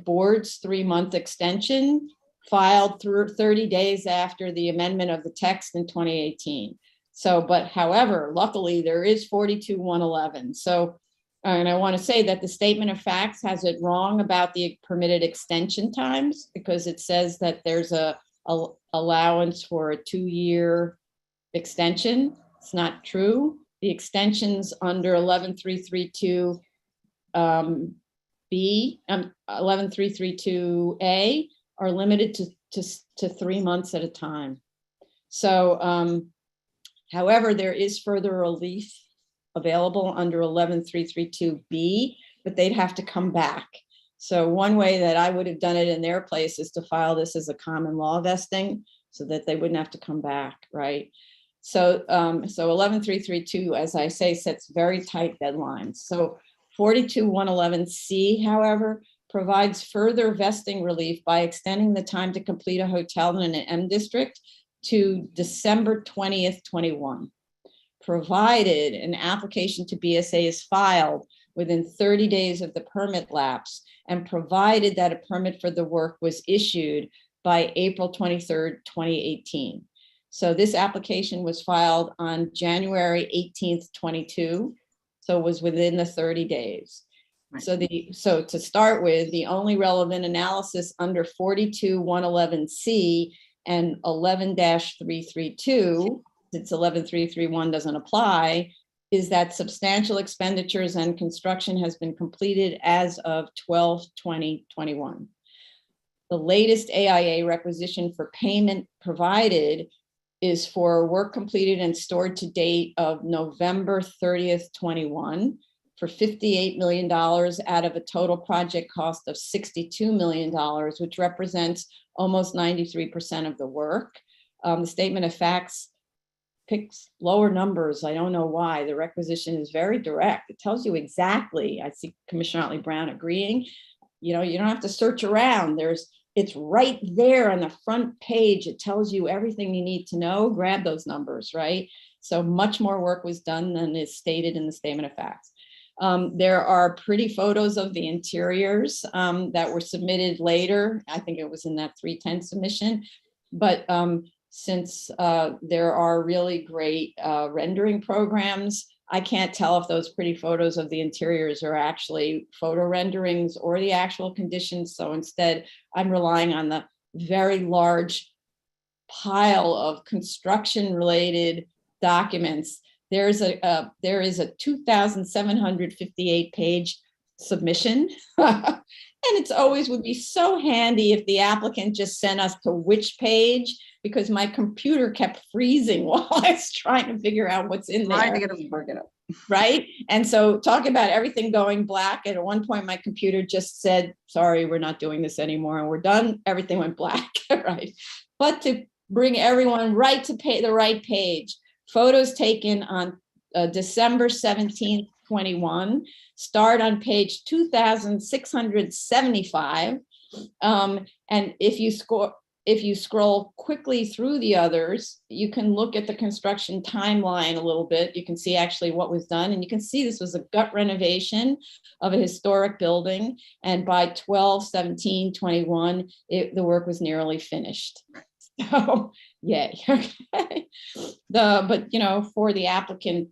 board's 3-month extension filed through 30 days after the amendment of the text in 2018. So, but however, luckily there is 42-111. So, and I want to say that the statement of facts has it wrong about the permitted extension times, because it says that there's a allowance for a 2-year extension. It's not true. The extensions under 11332 B, 11332A are limited to 3 months at a time. So, however, there is further relief available under 11332B, but they'd have to come back. So one way that I would have done it in their place is to file this as a common law vesting so that they wouldn't have to come back, right? So, 11332, as I say, sets very tight deadlines. So 42-111C, however, provides further vesting relief by extending the time to complete a hotel in an M district to December 20th, 21, provided an application to BSA is filed within 30 days of the permit lapse, and provided that a permit for the work was issued by April 23rd, 2018. So this application was filed on January 18th, 22. So it was within the 30 days. Right. So to start with, the only relevant analysis under 42-111C and 11-332, since 11331 doesn't apply, is that substantial expenditures and construction has been completed as of 12/20/21. The latest AIA requisition for payment provided is for work completed and stored to date of November 30th, 21 for $58 million out of a total project cost of $62 million, which represents almost 93% of the work. The statement of facts picks lower numbers. I don't know why. The requisition is very direct. It tells you exactly. I see Commissioner Otley Brown agreeing. You know, you don't have to search around. It's right there on the front page. It tells you everything you need to know. Grab those numbers, right? So much more work was done than is stated in the statement of facts. There are pretty photos of the interiors that were submitted later. I think it was in that 310 submission, but since there are really great rendering programs, I can't tell if those pretty photos of the interiors are actually photo renderings or the actual conditions. So instead, I'm relying on the very large pile of construction related documents. There is a 2,758 page submission. And it's always would be so handy if the applicant just sent us to which page, because my computer kept freezing while I was trying to figure out what's in there. Trying to get it to work it out. Right. And so talk about everything going black. And at one point, my computer just said, sorry, we're not doing this anymore. And we're done. Everything went black. Right. But to bring everyone right to the right page, photos taken on December 17th, 21, start on page 2,675. And if you scroll quickly through the others, you can look at the construction timeline a little bit. You can see actually what was done, and you can see this was a gut renovation of a historic building. And by 12/17/21, the work was nearly finished. So, yay. Okay. But for the applicant's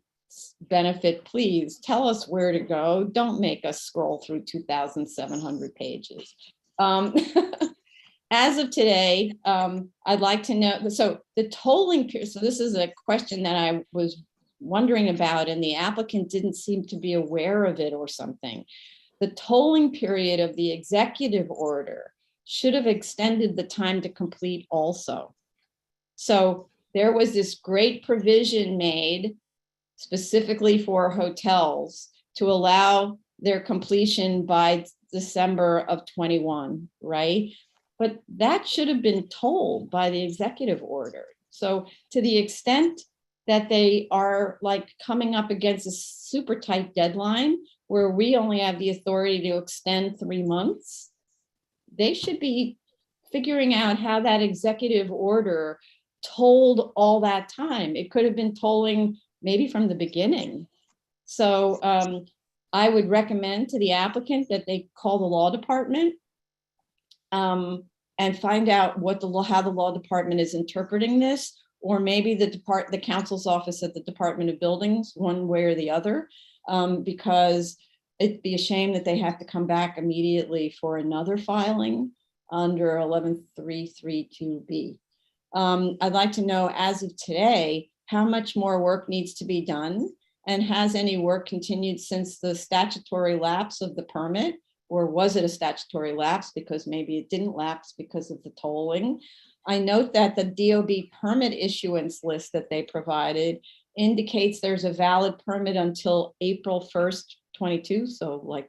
benefit, please tell us where to go. Don't make us scroll through 2,700 pages. As of today, I'd like to know, so the tolling period, so this is a question that I was wondering about, and the applicant didn't seem to be aware of it or something. The tolling period of the executive order should have extended the time to complete also. So there was this great provision made specifically for hotels to allow their completion by December of 21, right? but that should have been told by the executive order. So to the extent that they are like coming up against a super tight deadline where we only have the authority to extend 3 months, they should be figuring out how that executive order told all that time. It could have been tolling maybe from the beginning. So I would recommend to the applicant that they call the law department and find out what how the law department is interpreting this, or maybe the counsel's office at the Department of Buildings, one way or the other, because it'd be a shame that they have to come back immediately for another filing under 11332B. I'd like to know, as of today, how much more work needs to be done, and has any work continued since the statutory lapse of the permit, or was it a statutory lapse because maybe it didn't lapse because of the tolling? I note that the DOB permit issuance list that they provided indicates there's a valid permit until April 1st, 22, so like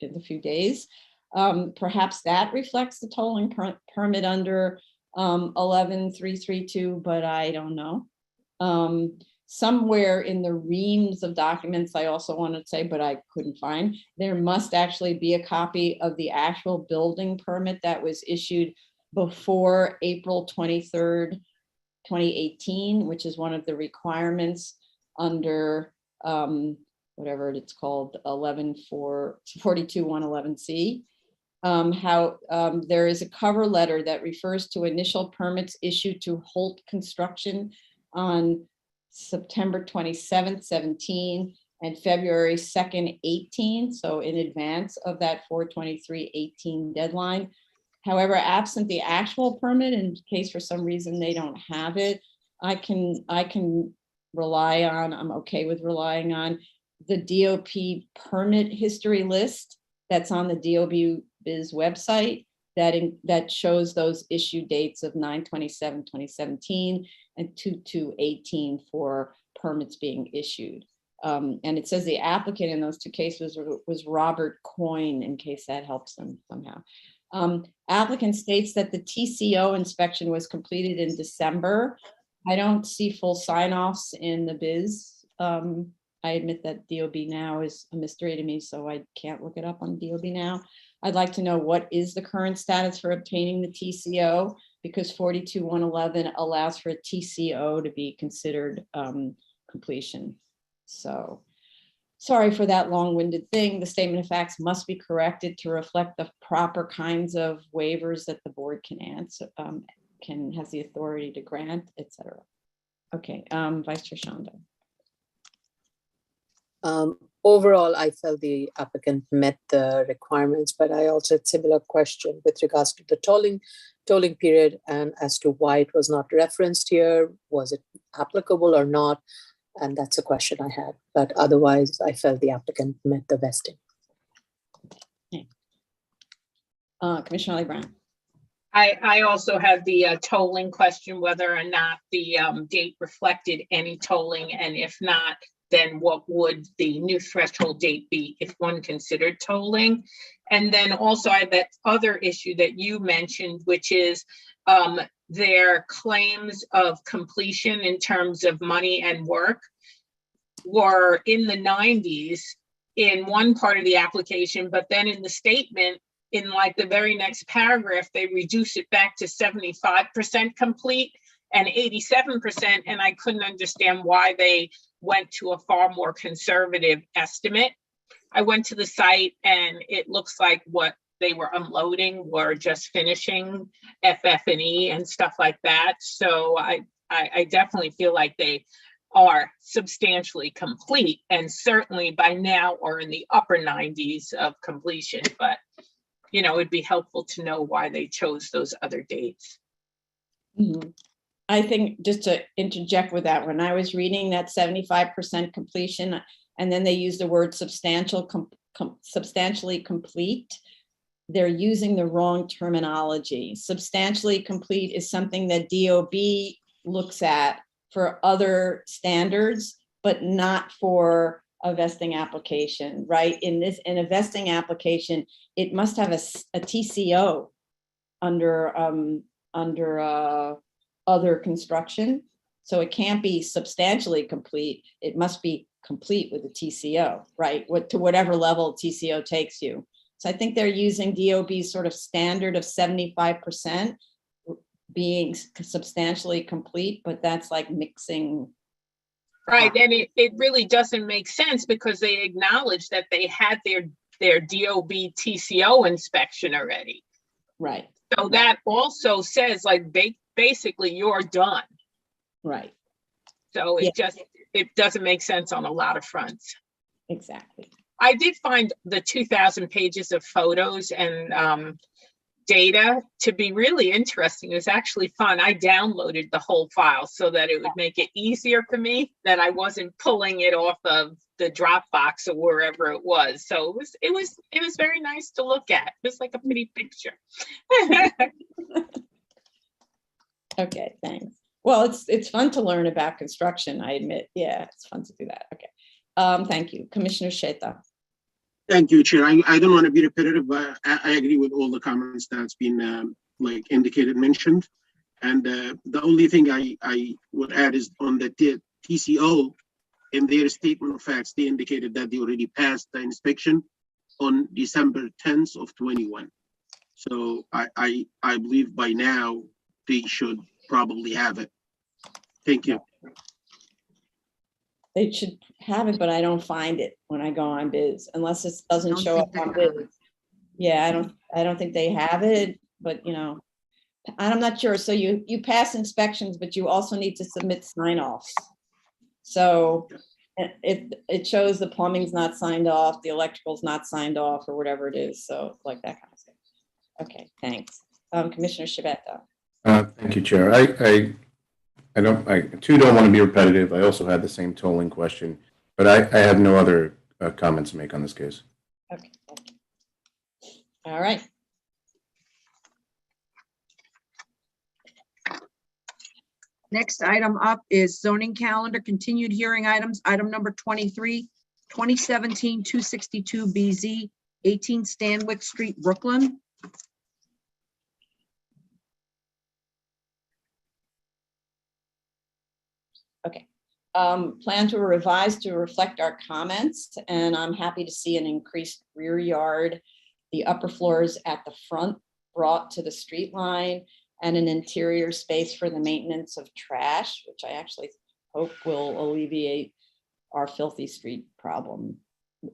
in a few days. Perhaps that reflects the tolling permit under 11332, but I don't know. Somewhere in the reams of documents, I also want to say, but I couldn't find, there must actually be a copy of the actual building permit that was issued before April 23rd, 2018, which is one of the requirements under whatever it's called, 42111C. There is a cover letter that refers to initial permits issued to Holt Construction on September 27th, 17, and February 2nd, 18, so in advance of that 4/23/18 deadline. However, absent the actual permit, in case for some reason they don't have it, I can rely on, I'm okay with relying on the DOP permit history list that's on the DOB Biz website that shows those issue dates of 9/27/2017 and 2/2/18 for permits being issued. And it says the applicant in those two cases was Robert Coyne, in case that helps them somehow. Applicant states that the TCO inspection was completed in December. I don't see full sign-offs in the Biz. I admit that DOB Now is a mystery to me, so I can't look it up on DOB Now. I'd like to know what is the current status for obtaining the TCO, because 42111 allows for a TCO to be considered completion. So sorry for that long-winded thing. The statement of facts must be corrected to reflect the proper kinds of waivers that the board can answer, has the authority to grant, etc. Okay, Vice Chair Shanda. Overall, I felt the applicant met the requirements, but I also had similar question with regards to the tolling period and as to why it was not referenced here. Was it applicable or not? And that's a question I had. But otherwise, I felt the applicant met the vesting. Okay. Commissioner Brown. I also have the tolling question, whether or not the date reflected any tolling, and if not, then what would the new threshold date be if one considered tolling? And then also I have that other issue that you mentioned, which is their claims of completion in terms of money and work were in the 90s in one part of the application, but then in the statement, in like the very next paragraph, they reduce it back to 75% complete and 87%, and I couldn't understand why they went to a far more conservative estimate. I went to the site and it looks like what they were unloading were just finishing FF&E and stuff like that. So I definitely feel like they are substantially complete, and certainly by now are in the upper 90s of completion, but you know, it'd be helpful to know why they chose those other dates. Mm-hmm. I think, just to interject with that, when I was reading that 75% completion, and then they use the word substantially complete, they're using the wrong terminology. Substantially complete is something that DOB looks at for other standards, but not for a vesting application, right? In a vesting application, it must have a TCO. other construction. So it can't be substantially complete. It must be complete with a TCO, right? To whatever level TCO takes you. So I think they're using DOB's sort of standard of 75% being substantially complete, but that's like mixing. Right, and it really doesn't make sense because they acknowledge that they had their DOB TCO inspection already. Right. So that also says like basically you're done. Right. So it doesn't make sense on a lot of fronts. Exactly. I did find the 2,000 pages of photos and data to be really interesting. It was actually fun. I downloaded the whole file so that it would make it easier for me, that I wasn't pulling it off of the Dropbox or wherever it was. So it was very nice to look at. It was like a pretty picture. Okay, thanks. Well, it's fun to learn about construction, I admit. Yeah, it's fun to do that. Okay. Thank you. Commissioner Sheta. Thank you, Chair. I don't want to be repetitive, but I agree with all the comments that's been like indicated, mentioned. And the only thing I would add is on the TCO, in their statement of facts, they indicated that they already passed the inspection on December 10th of 21. So I believe by now they should probably have it. Thank you. They should have it, but I don't find it when I go on Biz, unless it doesn't Don't show up think on they have Biz. Yeah, I don't think they have it, but you know, I'm not sure. So you pass inspections, but you also need to submit sign-offs. So it shows the plumbing's not signed off, the electrical's not signed off, or whatever it is. So like that kind of stuff. Okay, thanks. Commissioner Shibeta. Thank you, Chair. I don't want to be repetitive. I also had the same tolling question, but I have no other comments to make on this case. Okay. All right. Next item up is zoning calendar, continued hearing items. Item number 23, 2017-262 BZ, 18 Stanwyck Street, Brooklyn. Okay. Plan to revise to reflect our comments, and I'm happy to see an increased rear yard, the upper floors at the front brought to the street line, and an interior space for the maintenance of trash, which I actually hope will alleviate our filthy street problem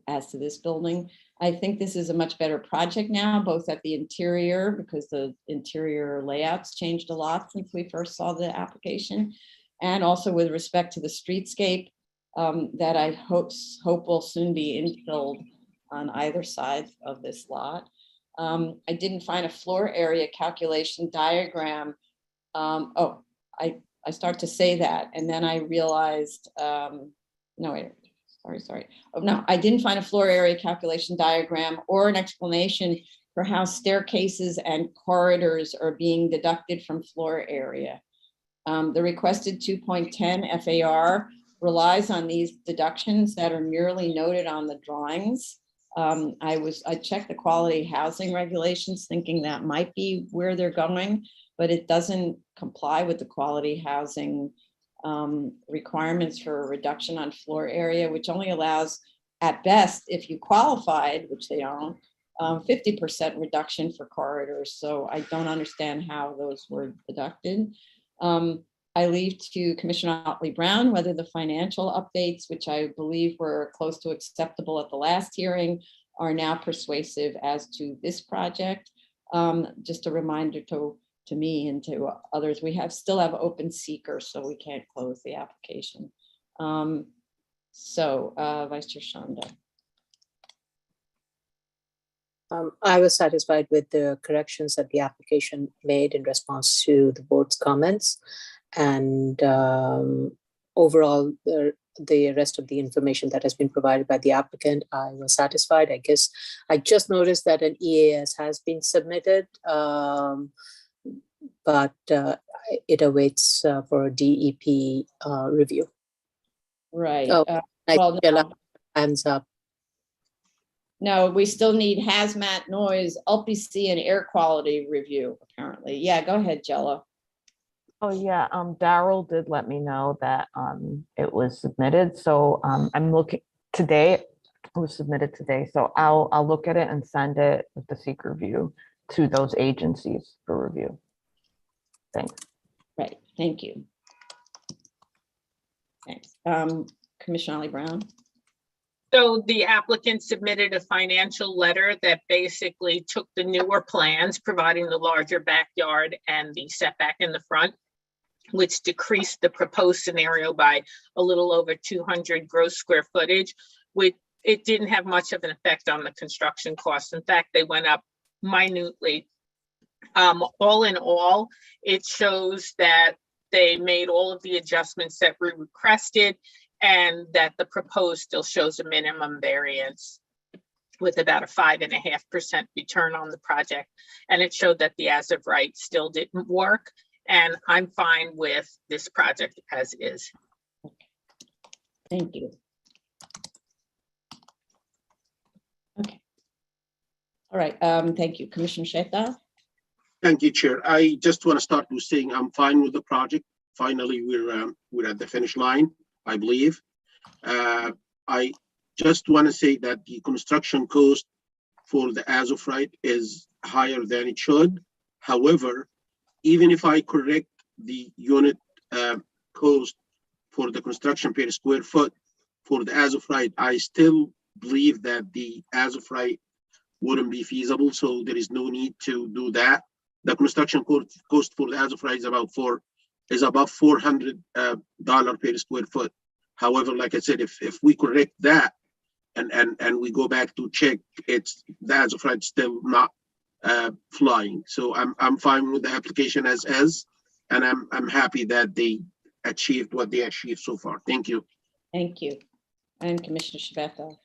as to this building. I think this is a much better project now, both at the interior, because the interior layouts changed a lot since we first saw the application, and also with respect to the streetscape that I hope will soon be infilled on either side of this lot. I didn't find a floor area calculation diagram. I start to say that, and then I realized, no, wait, sorry. Oh, no, I didn't find a floor area calculation diagram or an explanation for how staircases and corridors are being deducted from floor area. The requested 2.10 FAR relies on these deductions that are merely noted on the drawings. I checked the quality housing regulations thinking that might be where they're going, but it doesn't comply with the quality housing requirements for a reduction on floor area, which only allows, at best, if you qualified, which they don't, 50% reduction for corridors. So I don't understand how those were deducted. I leave to Commissioner Otley Brown whether the financial updates, which I believe were close to acceptable at the last hearing, are now persuasive as to this project. Just a reminder to me and to others, we still have open seeker, so we can't close the application. Vice Chair Shanda. I was satisfied with the corrections that the application made in response to the board's comments. And overall, the rest of the information that has been provided by the applicant, I was satisfied. I guess I just noticed that an EAS has been submitted, but it awaits for a DEP review. Right. Oh, hands up. No, we still need hazmat, noise, LPC, and air quality review, apparently. Yeah, go ahead, Jella. Oh, yeah, Daryl did let me know that it was submitted, so I'm looking today, it was submitted today, so I'll look at it and send it with the secret review to those agencies for review. Thanks. Right, thank you. Thanks. Commissioner Ollie Brown. So the applicant submitted a financial letter that basically took the newer plans, providing the larger backyard and the setback in the front, which decreased the proposed scenario by a little over 200 gross square footage, which it didn't have much of an effect on the construction costs. In fact, they went up minutely. All in all, it shows that they made all of the adjustments that we requested, and that the proposed still shows a minimum variance with about a 5.5% return on the project. And it showed that the as of right still didn't work. And I'm fine with this project as is. Thank you. Okay. All right, thank you. Commissioner Sheta. Thank you, Chair. I just want to start with saying I'm fine with the project. Finally, we're at the finish line, I believe. I just want to say that the construction cost for the as of right is higher than it should. However, even if I correct the unit cost for the construction per square foot for the as of right, I still believe that the as of right wouldn't be feasible. So there is no need to do that. The construction cost for the as of right is above $400 per square foot. However, like I said, if we correct that and we go back to check, it's the as of right still not flying. So I'm fine with the application as is, and I'm happy that they achieved what they achieved so far. Thank you. Thank you. And Commissioner Shibeta.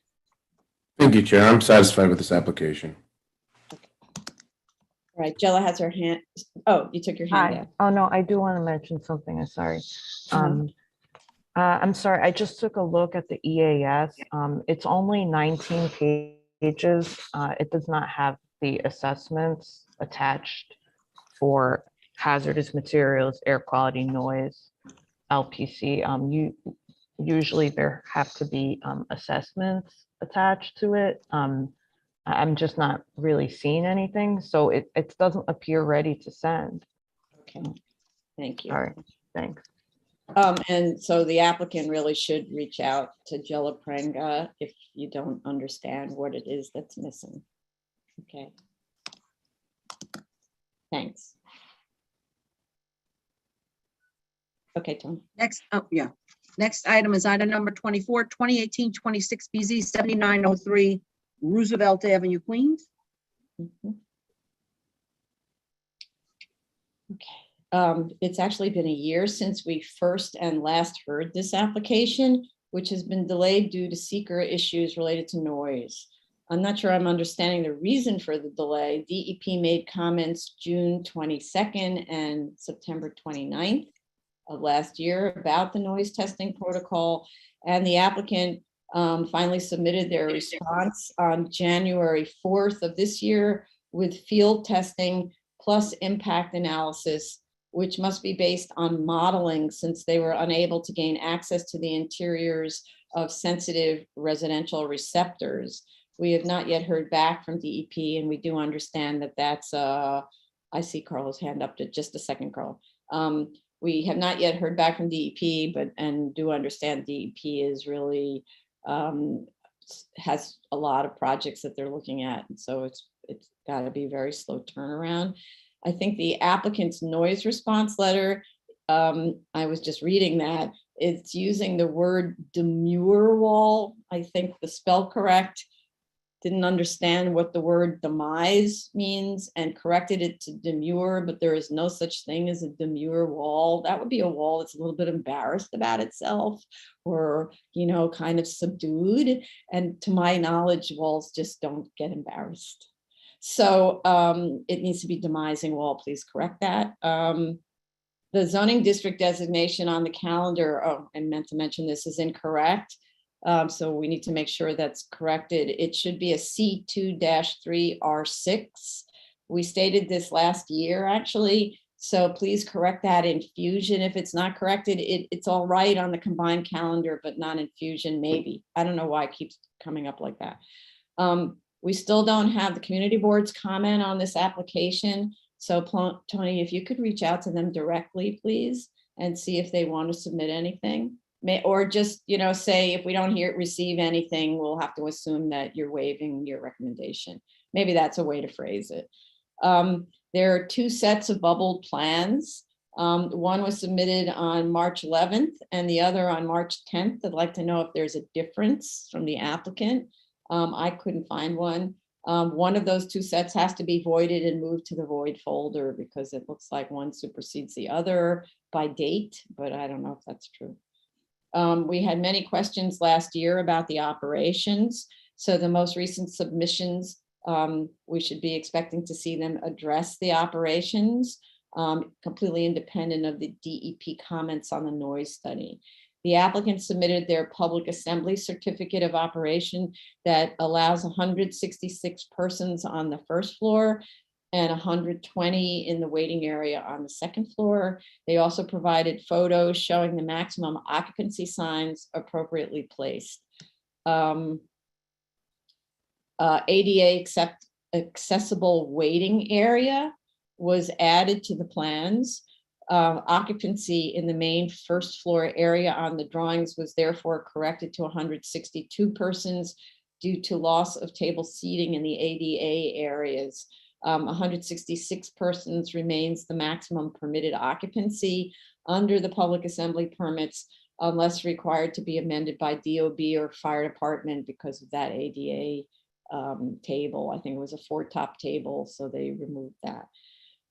Thank you, Chair. I'm satisfied with this application. All right, Jella has her hand. Oh, you took your hand Hi. down. Oh, no, I do want to mention something. I'm sorry. I'm sorry. I just took a look at the EAS. It's only 19 pages. It does not have the assessments attached for hazardous materials, air quality, noise, LPC. Usually there have to be assessments attached to it. I'm just not really seeing anything, so it doesn't appear ready to send. Okay, thank you. All right, thanks. And so the applicant really should reach out to Jella Prenga if you don't understand what it is that's missing. Okay. Thanks. Okay, Tom. Next, next item is item number 24, 2018-26 BZ 7903 Roosevelt Avenue, Queens. Mhm. Okay. It's actually been a year since we first and last heard this application, which has been delayed due to seeker issues related to noise. I'm not sure I'm understanding the reason for the delay. DEP made comments June 22nd and September 29th of last year about the noise testing protocol, and the applicant finally submitted their response on January 4th of this year with field testing plus impact analysis, which must be based on modeling since they were unable to gain access to the interiors of sensitive residential receptors. We have not yet heard back from DEP, and we do understand that that's, I see Carl's hand up. To just a second, Carl. We have not yet heard back from DEP, and do understand DEP is really, has a lot of projects that they're looking at. And so it's got to be very slow turnaround. I think the applicant's noise response letter, I was just reading that, it's using the word demure wall. I think the spell correct didn't understand what the word demise means and corrected it to demure, but there is no such thing as a demure wall. That would be a wall that's a little bit embarrassed about itself, or, you know, kind of subdued. And to my knowledge, walls just don't get embarrassed. So it needs to be demising wall. Please correct that. The zoning district designation on the calendar, oh, I meant to mention this, is incorrect. So we need to make sure that's corrected. It should be a C2-3R6. We stated this last year, actually. So please correct that in Fusion. If it's not corrected, it's all right on the combined calendar, but not in Fusion, maybe. I don't know why it keeps coming up like that. We still don't have the community board's comment on this application. So Tony, if you could reach out to them directly, please, and see if they want to submit anything. Or just, say if we don't receive anything, we'll have to assume that you're waiving your recommendation. Maybe that's a way to phrase it. There are 2 sets of bubbled plans. One was submitted on March 11th and the other on March 10th. I'd like to know if there's a difference from the applicant. I couldn't find one. One of those 2 sets has to be voided and moved to the void folder because it looks like one supersedes the other by date, but I don't know if that's true. We had many questions last year about the operations. So the most recent submissions, we should be expecting to see them address the operations, completely independent of the DEP comments on the noise study. The applicant submitted their public assembly certificate of operation that allows 166 persons on the first floor and 120 in the waiting area on the second floor. They also provided photos showing the maximum occupancy signs appropriately placed. ADA accessible waiting area was added to the plans. Occupancy in the main first floor area on the drawings was therefore corrected to 162 persons due to loss of table seating in the ADA areas. 166 persons remains the maximum permitted occupancy under the public assembly permits unless required to be amended by DOB or fire department because of that ADA table. I think it was a 4-top table, so they removed that.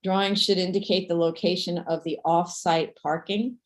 Drawings should indicate the location of the off-site parking,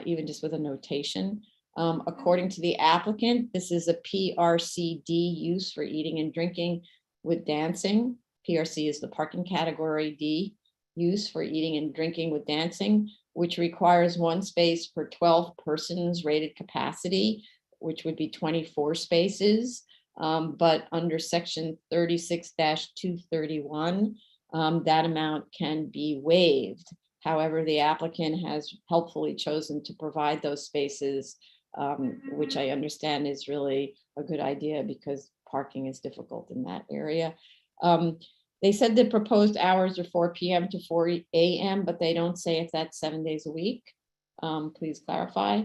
even just with a notation. According to the applicant, this is a PRCD use for eating and drinking with dancing. PRC is the parking category D use for eating and drinking with dancing, which requires 1 space per 12 persons rated capacity, which would be 24 spaces. But under section 36-231, that amount can be waived. However, the applicant has helpfully chosen to provide those spaces, which I understand is really a good idea because parking is difficult in that area. They said the proposed hours are 4 p.m. to 4 a.m., but they don't say if that's 7 days a week. Please clarify.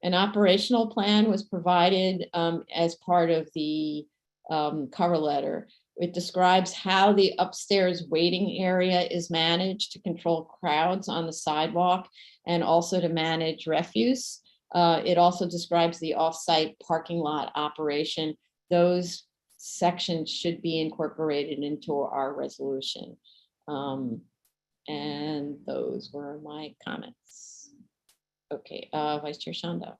An operational plan was provided as part of the cover letter. It describes how the upstairs waiting area is managed to control crowds on the sidewalk and also to manage refuse. It also describes the off-site parking lot operation. Those sections should be incorporated into our resolution. And those were my comments. Okay, Vice Chair Shanda.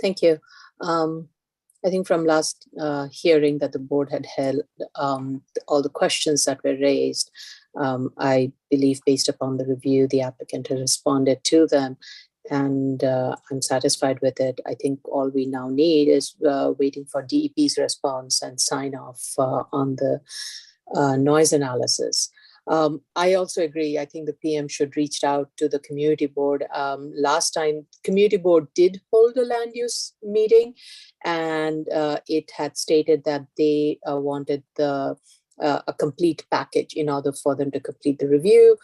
Thank you. I think from last hearing that the board had held, all the questions that were raised, I believe based upon the review, the applicant has responded to them, and I'm satisfied with it. I think all we now need is waiting for DEP's response and sign off on the noise analysis. I also agree. I think the PM should reach out to the community board. Last time, community board did hold a land use meeting, and it had stated that they wanted a complete package in order for them to complete the review.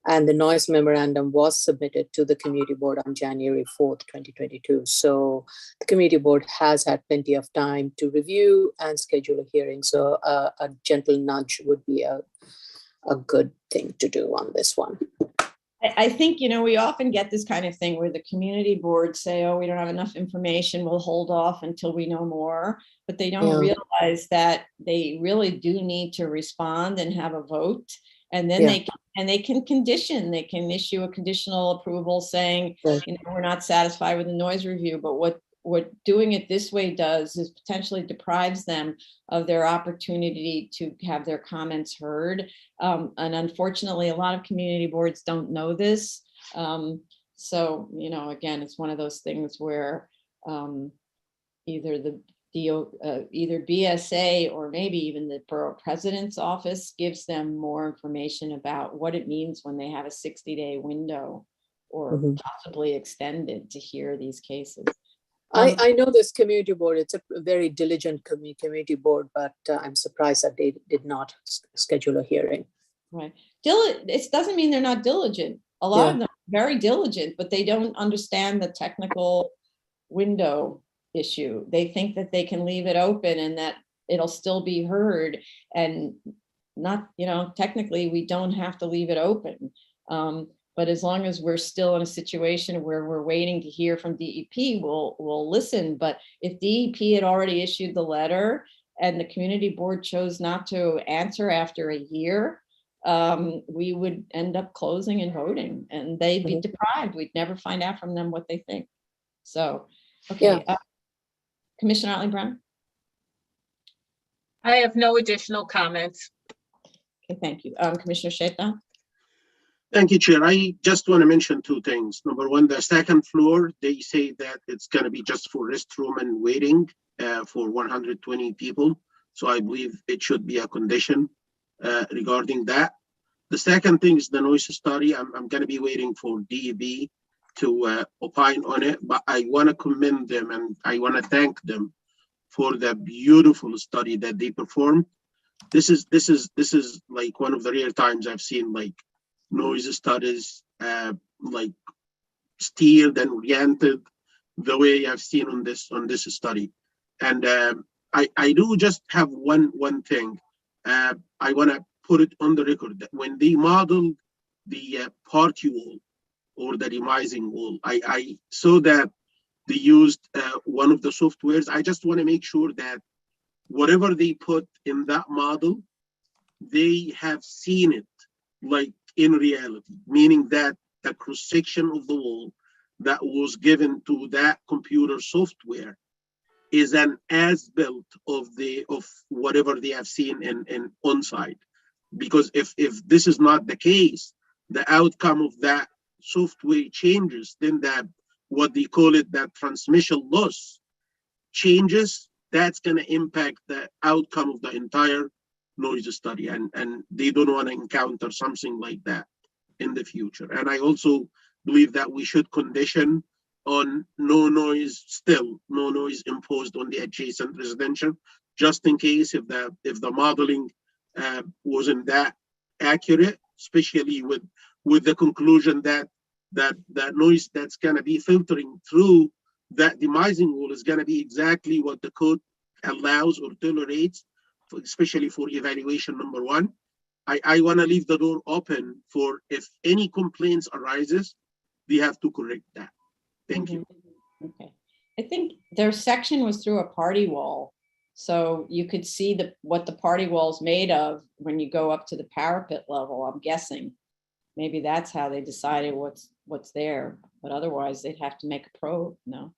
And the noise memorandum was submitted to the community board on January 4th, 2022. So the community board has had plenty of time to review and schedule a hearing. So a gentle nudge would be a good thing to do on this one. I think, we often get this kind of thing where the community boards say, oh, we don't have enough information, we'll hold off until we know more. But they don't realize that they really do need to respond and have a vote. And then they can condition, they can issue a conditional approval saying, we're not satisfied with the noise review. But what doing it this way does is potentially deprives them of their opportunity to have their comments heard. And unfortunately, a lot of community boards don't know this. So, again, it's one of those things where, either the either BSA or maybe even the borough president's office gives them more information about what it means when they have a 60-day window or Mhm. possibly extended to hear these cases. I know this community board, it's a very diligent community board, but I'm surprised that they did not schedule a hearing. Right. It doesn't mean they're not diligent. A lot of them are very diligent, but they don't understand the technical window issue. They think that they can leave it open and that it'll still be heard, and not, technically we don't have to leave it open. But as long as we're still in a situation where we're waiting to hear from DEP, we'll listen. But if DEP had already issued the letter and the community board chose not to answer after a year, we would end up closing and voting, and they'd be deprived. We'd never find out from them what they think. So, okay. Commissioner Otley Brown? I have no additional comments. Okay, thank you. Commissioner Shaitan? Thank you, Chair. I just want to mention two things. Number one, the second floor, they say that it's going to be just for restroom and waiting for 120 people. So I believe it should be a condition regarding that. The second thing is the noise study. I'm going to be waiting for DEB to opine on it, but I want to commend them and I want to thank them for the beautiful study that they performed. This is like one of the rare times I've seen like noise studies like steered and oriented the way I've seen on this study. And I do just have one thing. I want to put it on the record that when they modeled the party wall or the demising wall, I saw that they used one of the softwares. I just want to make sure that whatever they put in that model, they have seen it like in reality, meaning that the cross-section of the wall that was given to that computer software is an as-built of whatever they have seen in on-site. Because if this is not the case, the outcome of that software changes, then that what they call it, that transmission loss changes, that's going to impact the outcome of the entire noise study, and they don't want to encounter something like that in the future. And I also believe that we should condition on no noise imposed on the adjacent residential, just in case if the modeling wasn't that accurate, especially with the conclusion that noise that's going to be filtering through that demising wall is going to be exactly what the code allows or tolerates, especially for evaluation number one. I want to leave the door open for if any complaints arises, they have to correct that. Thank you. Okay. I think their section was through a party wall. So you could see what the party wall is made of when you go up to the parapet level, I'm guessing. Maybe that's how they decided what's there, but otherwise they'd have to make a probe, no?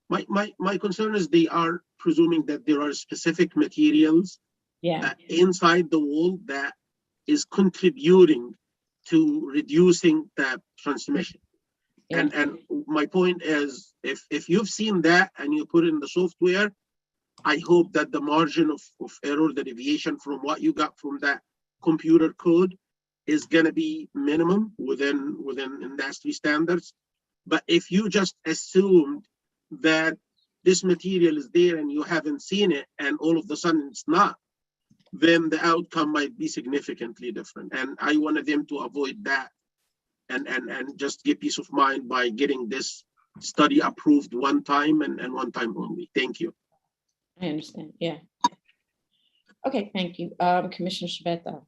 My concern is they are presuming that there are specific materials inside the wall that is contributing to reducing that transmission. Yeah. And my point is, if you've seen that and you put it in the software, I hope that the margin of error, the deviation from what you got from that computer code is going to be minimum within industry standards. But if you just assumed that this material is there and you haven't seen it and all of a sudden it's not, then the outcome might be significantly different. And I wanted them to avoid that and just get peace of mind by getting this study approved one time and one time only. Thank you. I understand, yeah. Okay, thank you. Commissioner Shabeta.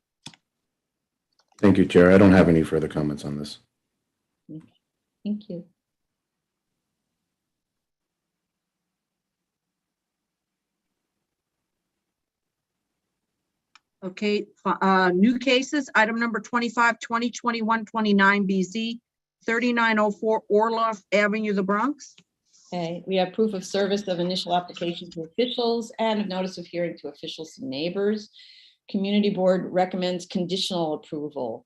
Thank you, Chair. I don't have any further comments on this. Thank you. Okay, new cases, item number 25, 2021, 29 BZ, 3904 Orloff Avenue, the Bronx. Okay, we have proof of service of initial application to officials and of notice of hearing to officials and neighbors. Community Board recommends conditional approval,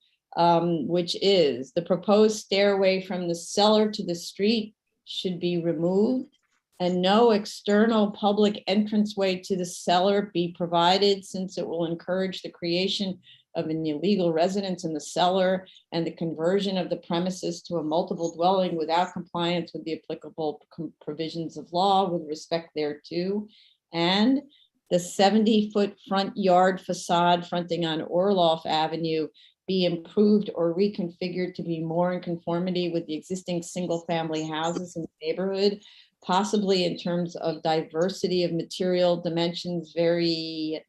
which is the proposed stairway from the cellar to the street should be removed and no external public entranceway to the cellar be provided, since it will encourage the creation of an illegal residence in the cellar and the conversion of the premises to a multiple dwelling without compliance with the applicable provisions of law with respect thereto. And the 70-foot front yard facade fronting on Orloff Avenue be improved or reconfigured to be more in conformity with the existing single-family houses in the neighborhood, possibly in terms of diversity of material, dimensions, variegation,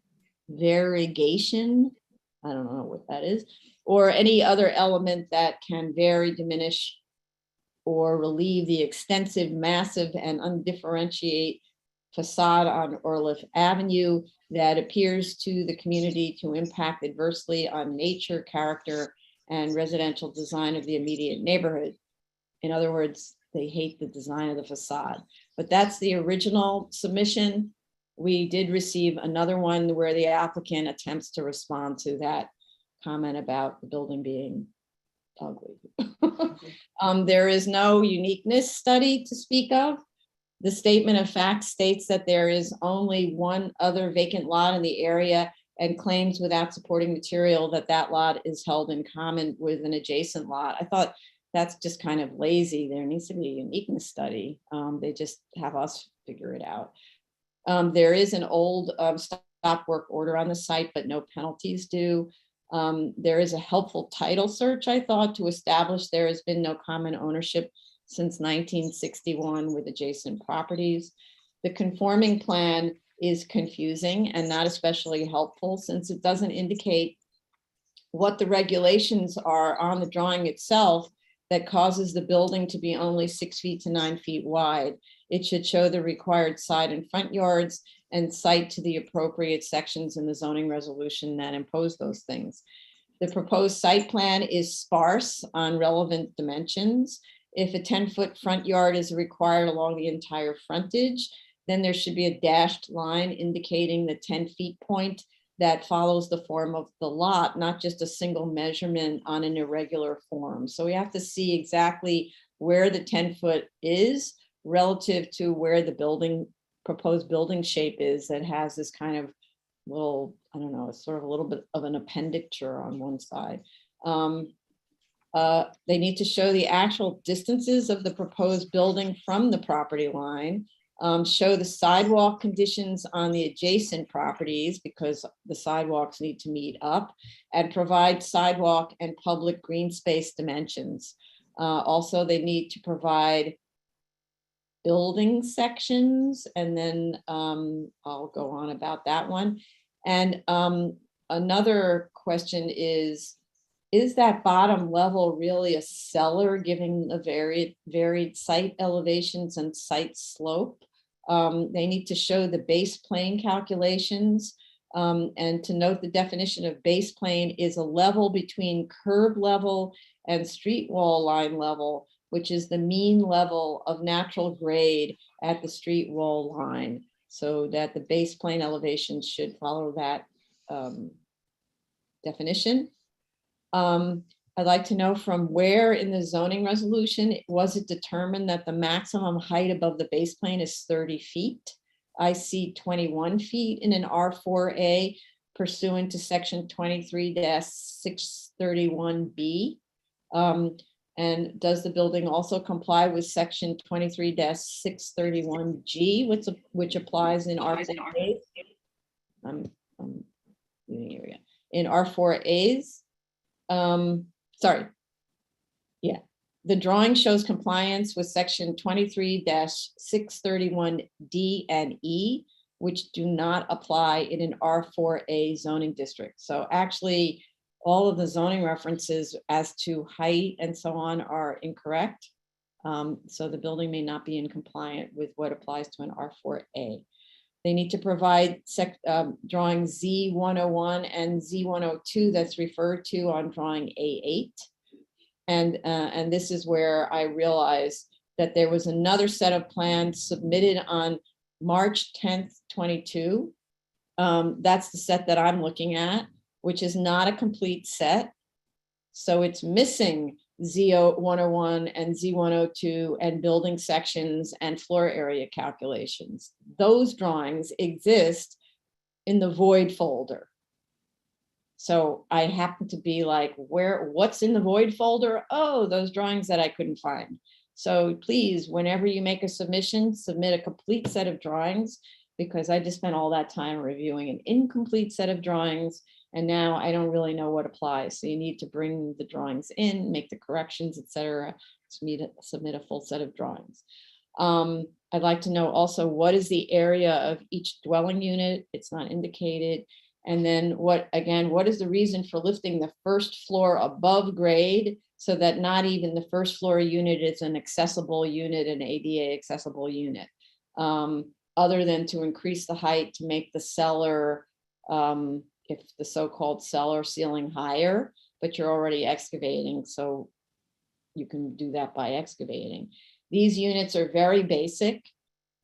I don't know what that is, or any other element that can vary, diminish, or relieve the extensive, massive, and undifferentiate facade on Orloff Avenue that appears to the community to impact adversely on nature, character, and residential design of the immediate neighborhood. In other words, they hate the design of the facade. But that's the original submission. We did receive another one where the applicant attempts to respond to that comment about the building being ugly. There is no uniqueness study to speak of. The statement of fact states that there is only one other vacant lot in the area and claims without supporting material that that lot is held in common with an adjacent lot. I thought that's just kind of lazy. There needs to be a uniqueness study. They just have us figure it out. There is an old stop work order on the site, but no penalties due. There is a helpful title search, I thought, to establish there has been no common ownership since 1961 with adjacent properties. The conforming plan is confusing and not especially helpful, since it doesn't indicate what the regulations are on the drawing itself that causes the building to be only 6 feet to 9 feet wide. It should show the required side and front yards and cite to the appropriate sections in the zoning resolution that impose those things. The proposed site plan is sparse on relevant dimensions. If a 10-foot front yard is required along the entire frontage, then there should be a dashed line indicating the 10 feet point that follows the form of the lot, not just a single measurement on an irregular form. So we have to see exactly where the 10-foot is relative to where the proposed building shape is that has this kind of little, I don't know, it's sort of a little bit of an appendicture on one side. They need to show the actual distances of the proposed building from the property line, show the sidewalk conditions on the adjacent properties because the sidewalks need to meet up, and provide sidewalk and public green space dimensions. Also, they need to provide building sections, and then I'll go on about that one. And another question is that bottom level really a cellar, given the varied site elevations and site slope? They need to show the base plane calculations, and to note the definition of base plane is a level between curb level and street wall line level, which is the mean level of natural grade at the street wall line, so that the base plane elevation should follow that definition. I'd like to know from where in the zoning resolution was it determined that the maximum height above the base plane is 30 feet? I see 21 feet in an R4A pursuant to section 23-631B. And does the building also comply with section 23-631G, which applies in R4A? In R4As. The drawing shows compliance with section 23-631D and E, which do not apply in an R4A zoning district. So actually, all of the zoning references as to height and so on are incorrect. So the building may not be in compliant with what applies to an R4A. They need to provide drawing Z101 and Z102 that's referred to on drawing A8. And this is where I realized that there was another set of plans submitted on March 10th, 22. That's the set that I'm looking at, which is not a complete set. So it's missing Z101 and Z102 and building sections and floor area calculations. Those drawings exist in the void folder. So I happen to be like, what's in the void folder? Oh, those drawings that I couldn't find. So please, whenever you make a submission, submit a complete set of drawings, because I just spent all that time reviewing an incomplete set of drawings, and now I don't really know what applies. So you need to bring the drawings in, make the corrections, etc. Submit a full set of drawings. I'd like to know also, what is the area of each dwelling unit? It's not indicated. And then what is the reason for lifting the first floor above grade so that not even the first floor unit is an accessible unit, an ADA accessible unit, other than to increase the height to make the cellar, if the so-called cellar ceiling higher, but you're already excavating, so you can do that by excavating. These units are very basic,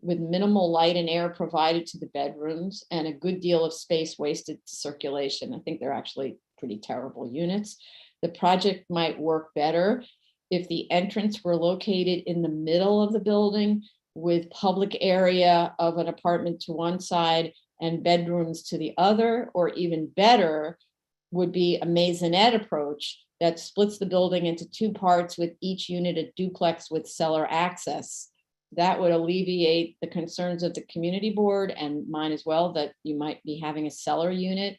with minimal light and air provided to the bedrooms and a good deal of space wasted to circulation. I think they're actually pretty terrible units. The project might work better if the entrance were located in the middle of the building, with public area of an apartment to one side and bedrooms to the other, or even better would be a maisonette approach that splits the building into two parts, with each unit a duplex with cellar access. That would alleviate the concerns of the community board and mine as well, that you might be having a cellar unit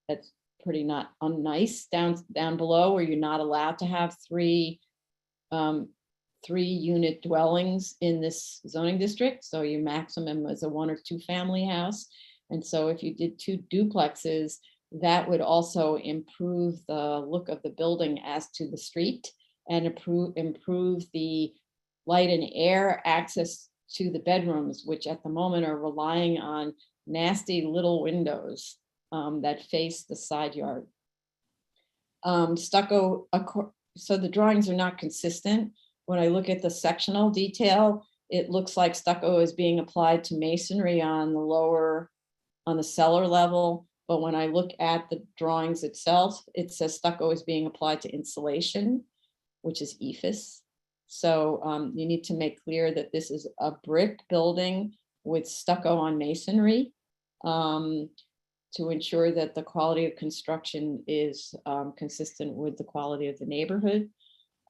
that's pretty not unnice down below, where you're not allowed to have three unit dwellings in this zoning district. So your maximum is a 1 or 2 family house. And so if you did 2 duplexes, that would also improve the look of the building as to the street, and improve the light and air access to the bedrooms, which at the moment are relying on nasty little windows that face the side yard. Stucco, so the drawings are not consistent. When I look at the sectional detail, it looks like stucco is being applied to masonry on the cellar level. But when I look at the drawings itself, it says stucco is being applied to insulation, which is EIFS. So you need to make clear that this is a brick building with stucco on masonry, to ensure that the quality of construction is consistent with the quality of the neighborhood.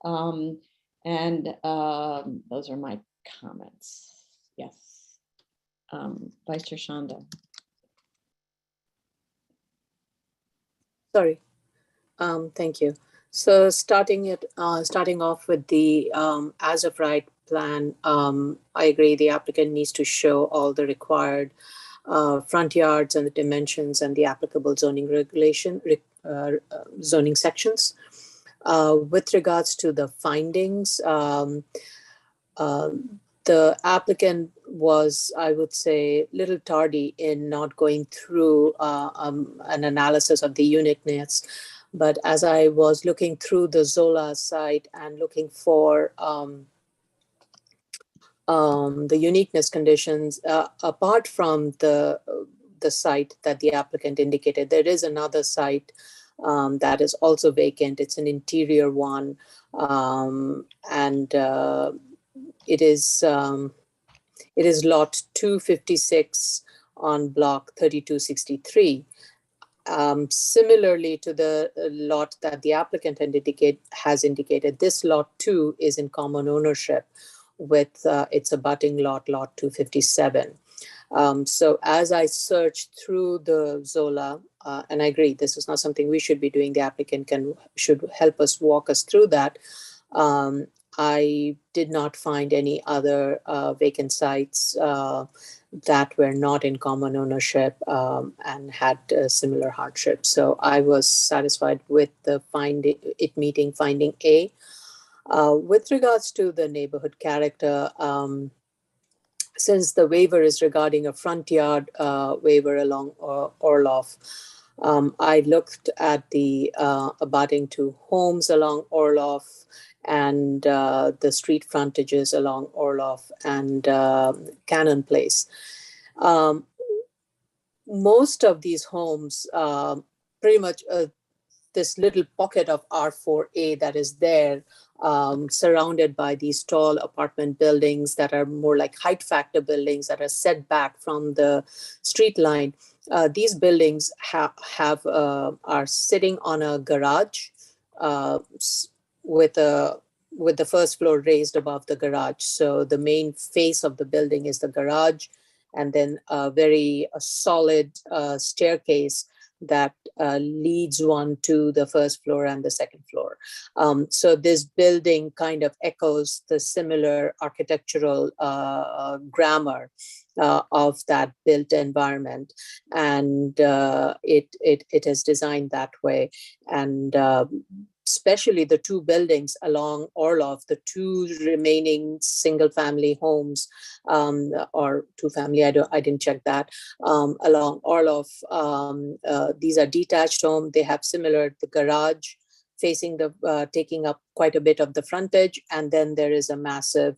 Those are my comments. Yes. Vice Chair Shanda. Sorry. Thank you. So starting off with the as of right plan, I agree the applicant needs to show all the required front yards and the dimensions and the applicable zoning zoning sections. With regards to the findings, the applicant was, I would say, a little tardy in not going through an analysis of the uniqueness. But as I was looking through the Zola site and looking for the uniqueness conditions, apart from the site that the applicant indicated, there is another site that is also vacant. It's an interior one, and it is lot 256 on block 3263. Similarly to the lot that the applicant has indicated, this lot 2 is in common ownership with its abutting lot 257. So as I searched through the Zola, and I agree this is not something we should be doing, the applicant should help us walk us through that. I did not find any other vacant sites that were not in common ownership and had similar hardship. So I was satisfied with the meeting finding A. With regards to the neighborhood character, since the waiver is regarding a front yard waiver along Orloff, I looked at the abutting to homes along Orloff and the street frontages along Orloff and Cannon Place. Most of these homes, pretty much this little pocket of R4A that is there, surrounded by these tall apartment buildings that are more like height factor buildings that are set back from the street line. These buildings are sitting on a garage with the first floor raised above the garage. So the main face of the building is the garage, and then a very solid staircase that leads one to the first floor and the second floor. So this building kind of echoes the similar architectural grammar of that built environment, and it is designed that way. And especially the two buildings along Orloff, the two remaining single-family homes, or two-family, I didn't check that, along Orloff. These are detached homes. They have similar, the garage facing taking up quite a bit of the frontage, and then there is a massive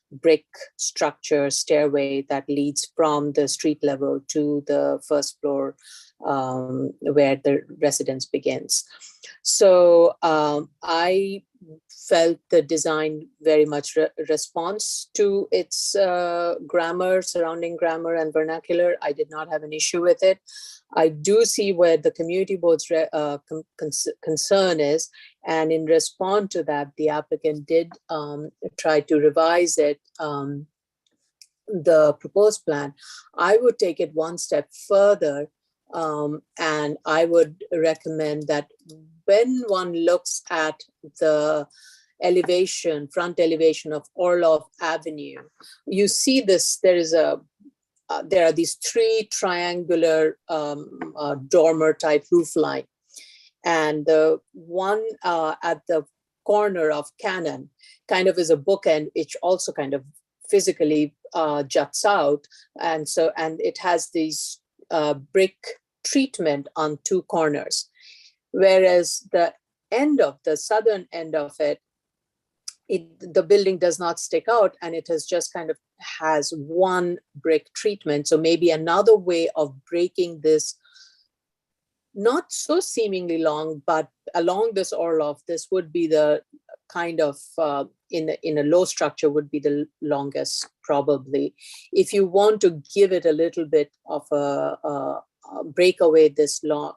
brick structure stairway that leads from the street level to the first floor, where the residence begins. So I felt the design very much response to its surrounding grammar and vernacular. I did not have an issue with it. I do see where the community board's concern is, and in response to that, the applicant did try to revise it, the proposed plan. I would take it one step further, and I would recommend that when one looks at the front elevation of Orloff Avenue, you see this, there are these three triangular dormer type roof line. And the one at the corner of Cannon kind of is a bookend, which also kind of physically juts out. And it has these brick treatment on two corners. Whereas the southern end of it, the building does not stick out, and it has one brick treatment. So maybe another way of breaking this, not so seemingly long, but along this Orloff, this would be the kind of, in a low structure, would be the longest probably. If you want to give it a little bit of a break away this long,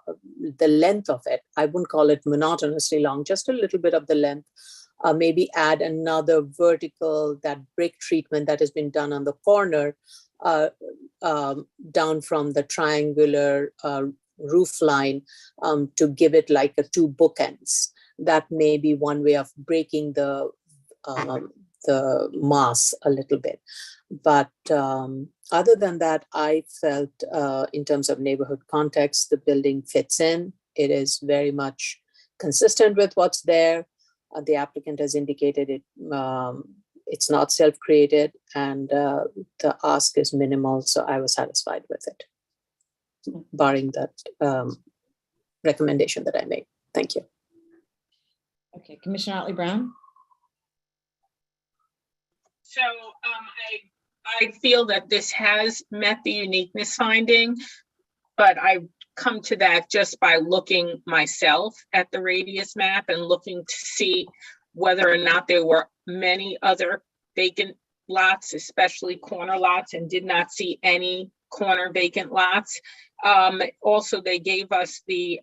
the length of it, I wouldn't call it monotonously long, just a little bit of the length. Maybe add another vertical, that brick treatment that has been done on the corner, down from the triangular roof line, to give it like two bookends. That may be one way of breaking the mass a little bit. But other than that, I felt in terms of neighborhood context, the building fits in. It is very much consistent with what's there. The applicant has indicated it's not self-created, and the ask is minimal, so I was satisfied with it, barring that recommendation that I made. Thank you. Okay, Commissioner Otley Brown. So I feel that this has met the uniqueness finding, but I come to that just by looking myself at the radius map and looking to see whether or not there were many other vacant lots, especially corner lots, and did not see any corner vacant lots. Also, they gave us the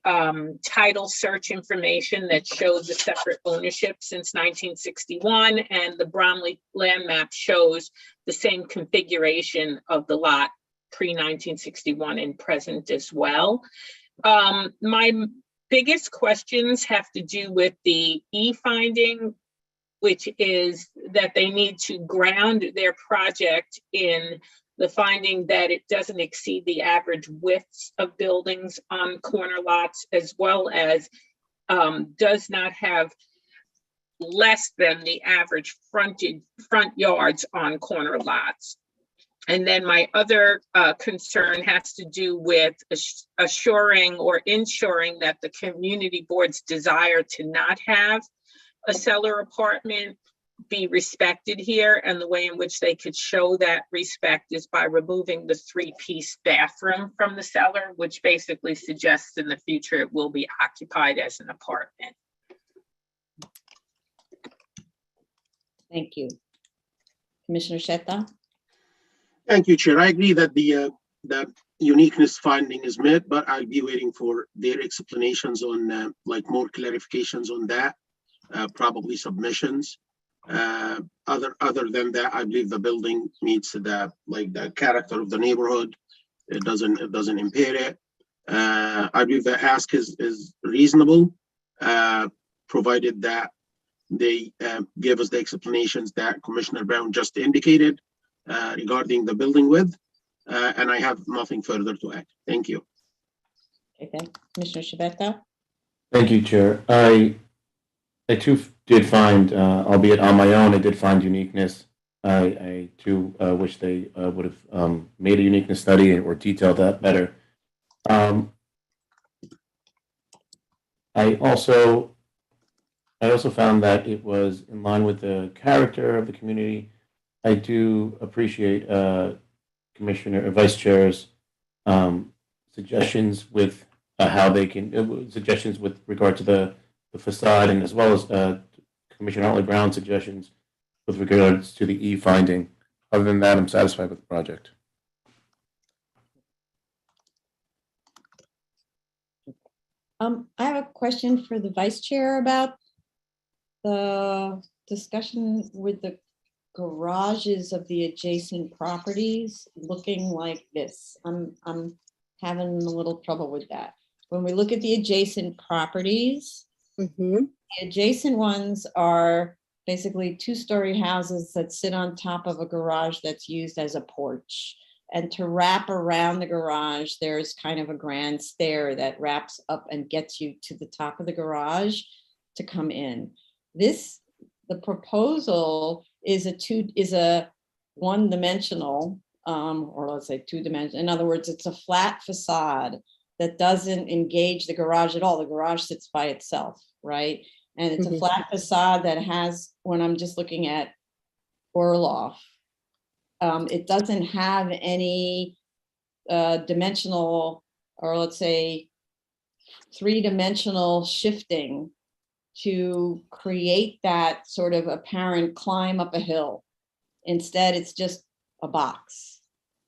title search information that shows the separate ownership since 1961, and the Bromley land map shows the same configuration of the lot pre-1961 and present as well. My biggest questions have to do with the E finding, which is that they need to ground their project in the finding that it doesn't exceed the average widths of buildings on corner lots, as well as does not have less than the average front yards on corner lots. And then my other concern has to do with assuring or ensuring that the community board's desire to not have a cellar apartment be respected here, and the way in which they could show that respect is by removing the 3-piece bathroom from the cellar, which basically suggests in the future it will be occupied as an apartment. Thank you. Commissioner Shetta? Thank you, Chair. I agree that the uniqueness finding is met, but I'll be waiting for their explanations on like more clarifications on that, probably submissions. Other than that, I believe the building meets the character of the neighborhood. It doesn't impair it. I believe the ask is reasonable, provided that they give us the explanations that Commissioner Brown just indicated regarding the building width, and I have nothing further to add. Thank you. Okay, Commissioner Shabeta? Thank you, Chair. I too did find, albeit on my own, I did find uniqueness. I too wish they would have made a uniqueness study or detailed that better. I also found that it was in line with the character of the community. I do appreciate Commissioner or Vice Chair's suggestions with how they can suggestions with regard to the facade, and as well as Commissioner Hartley Brown's suggestions with regards to the E finding. Other than that, I'm satisfied with the project. I have a question for the Vice Chair about the discussion with the garages of the adjacent properties looking like this. I'm having a little trouble with that. When we look at the adjacent properties, the adjacent ones are basically 2-story houses that sit on top of a garage that's used as a porch. And to wrap around the garage, there's kind of a grand stair that wraps up and gets you to the top of the garage to come in. The proposal is a one-dimensional, or let's say 2-dimensional. In other words, it's a flat facade that doesn't engage the garage at all. The garage sits by itself, right? And it's a flat facade that has, when I'm just looking at Orloff, it doesn't have any dimensional, or let's say 3-dimensional shifting to create that sort of apparent climb up a hill. Instead, it's just a box.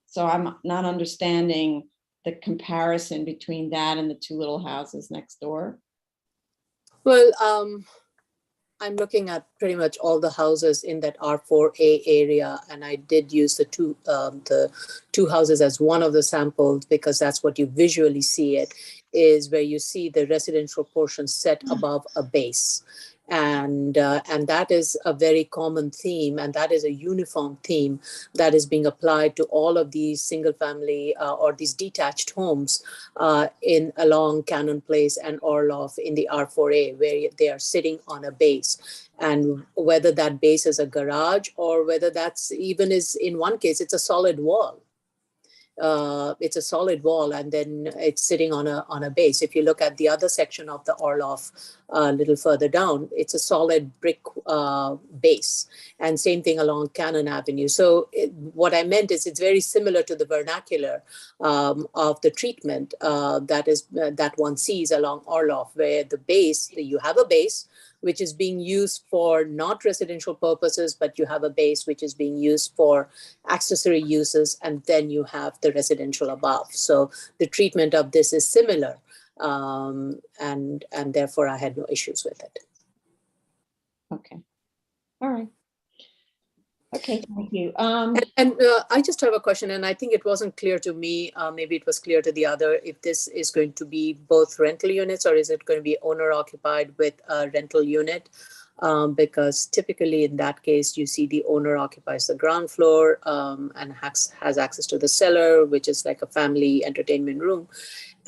So I'm not understanding the comparison between that and the 2 little houses next door. Well, I'm looking at pretty much all the houses in that R4A area, and I did use the two houses as one of the samples because that's what you visually see it, is where you see the residential portion set above a base. And that is a very common theme, and that is a uniform theme that is being applied to all of these single family or these detached homes in along Cannon Place and Orloff in the R4A, where they are sitting on a base. And whether that base is a garage or whether that's even is, in one case, it's a solid wall. It's a solid wall, and then it's sitting on a base. If you look at the other section of the Orloff a little further down, it's a solid brick base, and same thing along Cannon Avenue. So what I meant is it's very similar to the vernacular of the treatment that one sees along Orloff, where the base, you have a base which is being used for not residential purposes, but you have a base which is being used for accessory uses, and then you have the residential above. So the treatment of this is similar, and therefore I had no issues with it. Okay, all right. Okay, thank you. And I just have a question, and I think it wasn't clear to me, maybe it was clear to the other, if this is going to be both rental units or is it going to be owner occupied with a rental unit? Because typically in that case, you see the owner occupies the ground floor and has access to the cellar, which is like a family entertainment room.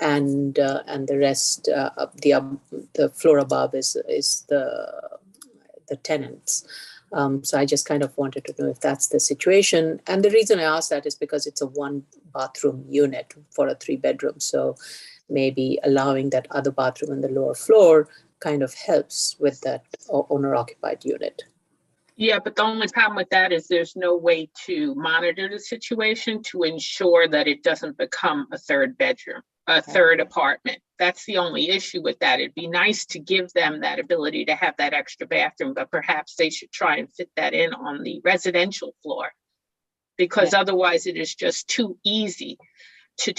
And the rest of the floor above is the tenants. So I just kind of wanted to know if that's the situation. And the reason I asked that is because it's a 1-bathroom unit for a 3-bedroom. So maybe allowing that other bathroom on the lower floor kind of helps with that owner-occupied unit. Yeah, but the only problem with that is there's no way to monitor the situation to ensure that it doesn't become a third bedroom, a third apartment. That's the only issue with that. It'd be nice to give them that ability to have that extra bathroom, but perhaps they should try and fit that in on the residential floor. Because otherwise it is just too easy to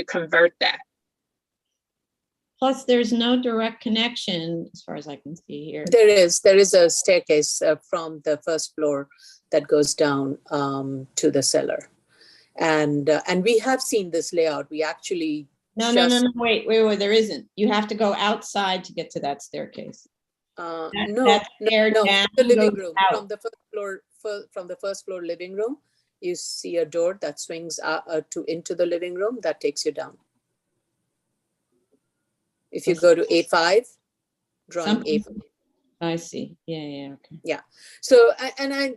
convert that. Plus, there's no direct connection, as far as I can see here. There is a staircase from the first floor that goes down to the cellar. And we have seen this layout. We actually No, wait, there isn't. You have to go outside to get to that staircase. no, that stair no, down the living goes room, out. from the first floor, from the first floor living room, you see a door that swings into the living room that takes you down. If you go to A5, drawing A5. I see. Yeah, okay. Yeah. So,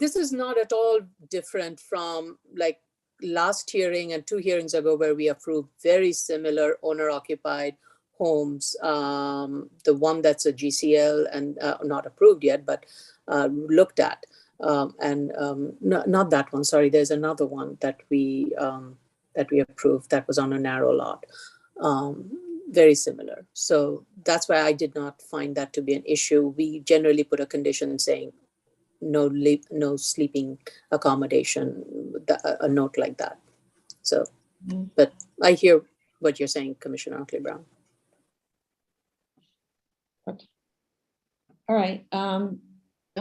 this is not at all different from like last hearing and 2 hearings ago where we approved very similar owner occupied homes. The one that's a GCL and not approved yet, but looked at. Not that one, sorry, there's another one that we approved that was on a narrow lot. Very similar. So that's why I did not find that to be an issue. We generally put a condition saying no sleeping accommodation, a note like that. So, but I hear what you're saying, Commissioner Oakley Brown. Okay. All right. I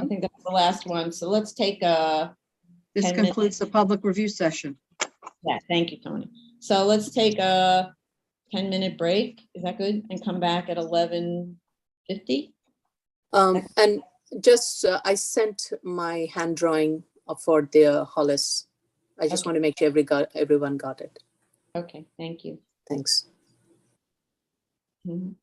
think that's the last one. So let's take a. This 10 minutes. concludes the public review session. Yeah, thank you, Tony. So let's take a 10-minute break. Is that good? And come back at 11:50. And just I sent my hand drawing for the Hollis. I just want to make sure everyone got it. Okay, thank you. Thanks. Mhm.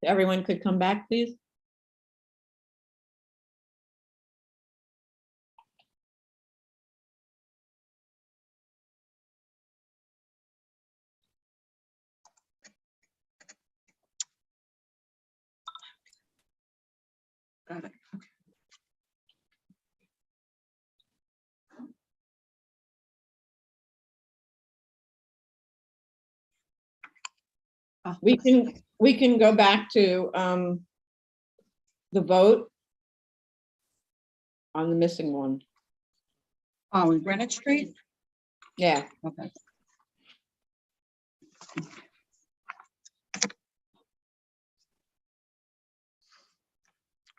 everyone could come back, please. Got it. Okay. We can go back to the vote on the missing one. Oh, in Greenwich Street? Yeah, Okay.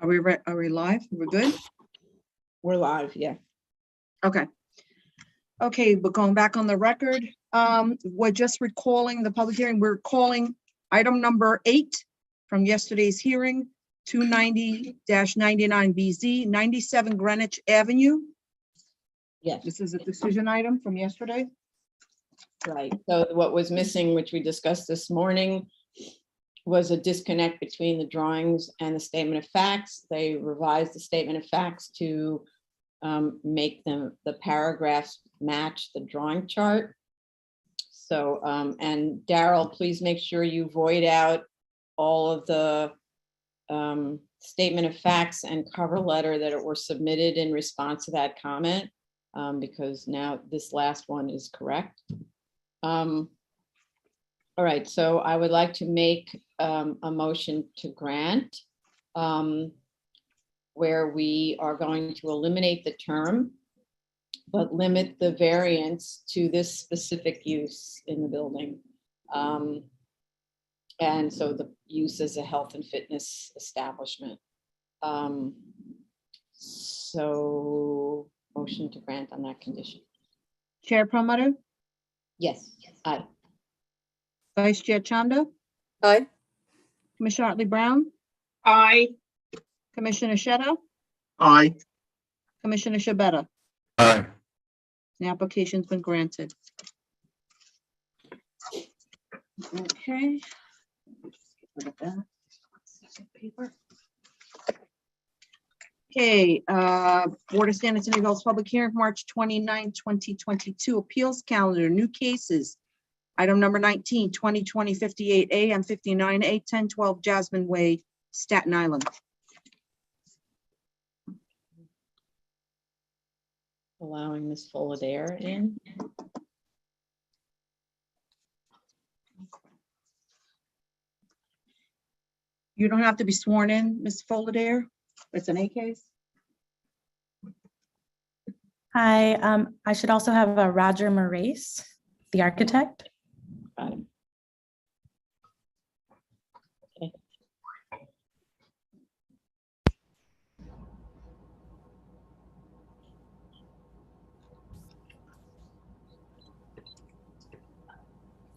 Are we live? We're good? we're live, yeah. Okay. Okay, but going back on the record, we're just recalling the public hearing. We're calling item number 8 from yesterday's hearing, 290-99BZ, 97 Greenwich Avenue. Yes, This is a decision item from yesterday. right. So what was missing, which we discussed this morning, was a disconnect between the drawings and the statement of facts. They revised the statement of facts to make them, the paragraphs match the drawing chart. So, and Daryl, please make sure you void out all of the statement of facts and cover letter that were submitted in response to that comment, because now this last one is correct. All right, so I would like to make a motion to grant, where we are going to eliminate the term, but limit the variance to this specific use in the building. And so the use as a health and fitness establishment. So motion to grant on that condition. Chair Promoter, Yes, aye. Vice Chair Chanda, Aye. Commissioner Otley Brown, Aye. Commissioner Sheta, Aye. Commissioner Shabeta. Aye. The application's been granted. Okay. Just get rid of that. Paper. Okay, Board of Standards and Revolves Public Hearing, March 29, 2022, Appeals Calendar, new cases. Item number 19, 2020 58A and 59A, 1012 Jasmine Way, Staten Island. Allowing Ms. Fullader in. You don't have to be sworn in, Ms. Fullader. It's an A case. Hi, I should also have Roger Moraes, the architect. Got him. Okay.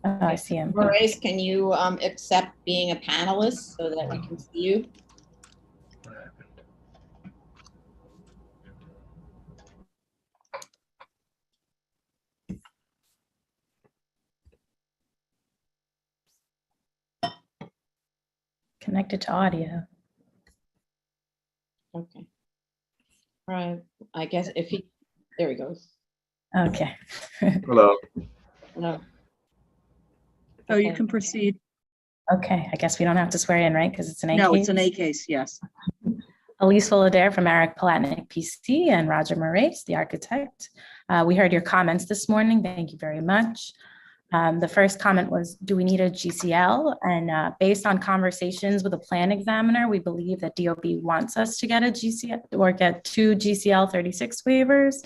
Oh, I see him. Maurice, can you accept being a panelist so that we can see you? Connected to audio. Okay. All right, I guess if he, there he goes. Okay. Hello. No. So you Okay. can proceed. Okay, I guess we don't have to swear in, right? Because it's an A No, case. it's an A case, yes. Elise Fullader from Eric Palatnik PC and Roger Moraes, the architect. We heard your comments this morning. Thank you very much. The first comment was, do we need a GCL? And based on conversations with the plan examiner, we believe that DOB wants us to get a GCL or get 2 GCL 36 waivers.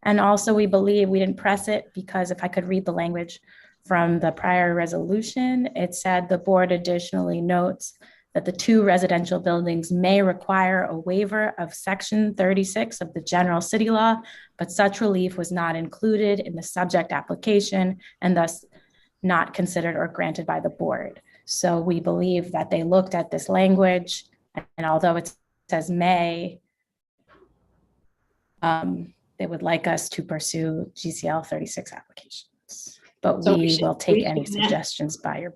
And also we believe we didn't press it because if I could read the language from the prior resolution, it said the board additionally notes that the 2 residential buildings may require a waiver of section 36 of the general city law, but such relief was not included in the subject application and thus not considered or granted by the board. So we believe that they looked at this language, and although it says may, they would like us to pursue GCL 36 applications, but So we will take we any should- suggestions by your.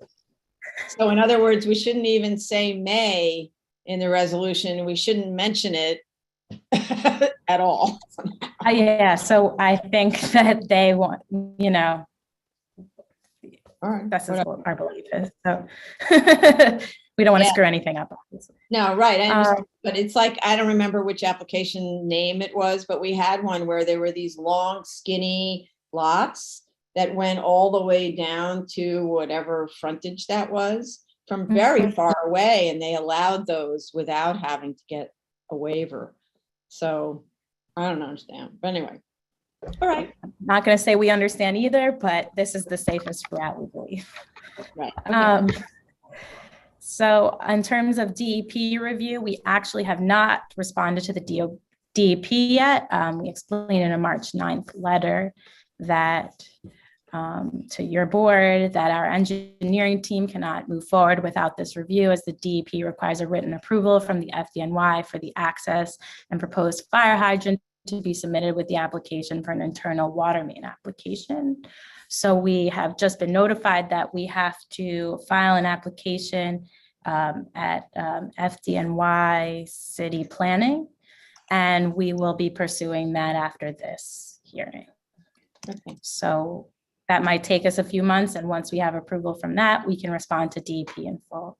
So in other words, we shouldn't even say may in the resolution. We shouldn't mention it at all. Yeah, so I think that they want, you know, All right. that's just whatever. what our belief is, so. We don't want to Yeah. screw anything up, obviously. No, right. I understand. But it's like, I don't remember which application name it was, but we had one where there were these long skinny lots that went all the way down to whatever frontage that was from very far away, and they allowed those without having to get a waiver. So I don't understand, but anyway. All right. Not going to say we understand either, but this is the safest route, we believe. Right. Okay. So in terms of DEP review, we actually have not responded to the DEP yet. We explained in a March 9th letter that to your board that our engineering team cannot move forward without this review, as the DEP requires a written approval from the FDNY for the access and proposed fire hydrant to be submitted with the application for an internal water main application. So we have just been notified that we have to file an application at FDNY City Planning, and we will be pursuing that after this hearing. Okay. So that might take us a few months, and once we have approval from that, we can respond to DEP in full.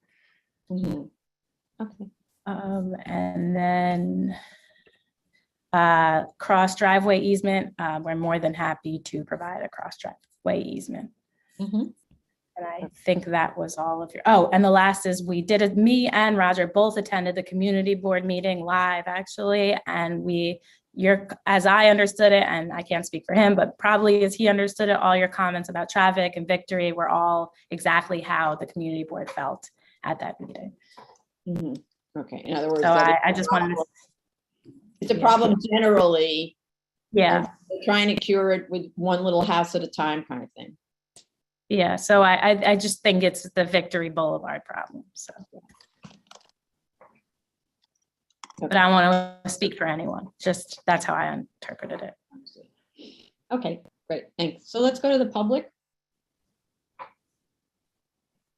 Mhm. Okay. And then cross driveway easement, we're more than happy to provide a cross driveway easement. Mhm. And I think that was all of your, oh, and the last is we did it, me and Roger both attended the community board meeting live, actually, and as I understood it, and I can't speak for him, but probably as he understood it, all your comments about traffic and Victory were all exactly how the community board felt at that meeting. Mhm. Okay. In other words, So I just wanted to, it's a problem generally. yeah. And they're trying to cure it with one little house at a time kind of thing. Yeah, so I just think it's the Victory Boulevard problem, so. But I don't want to speak for anyone, just that's how I interpreted it. Okay, great, thanks. So let's go to the public.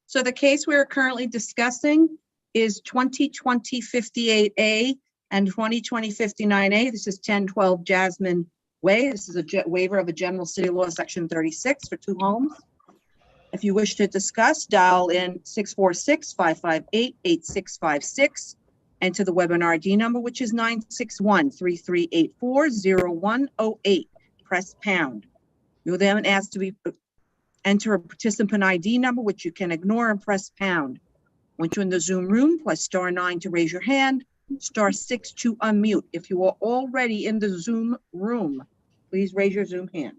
So the case we are currently discussing is 2020-58A and 2020-59A. This is 1012 Jasmine Way. This is a waiver of a general city law, section 36 for 2 homes. If you wish to discuss, dial in 646-558-8656, enter the webinar ID number, which is 961-3384-0108. Press pound. You'll then ask to enter a participant ID number, which you can ignore, and press pound. Once you're in the Zoom room, press *9 to raise your hand, *6 to unmute. If you are already in the Zoom room, please raise your Zoom hand.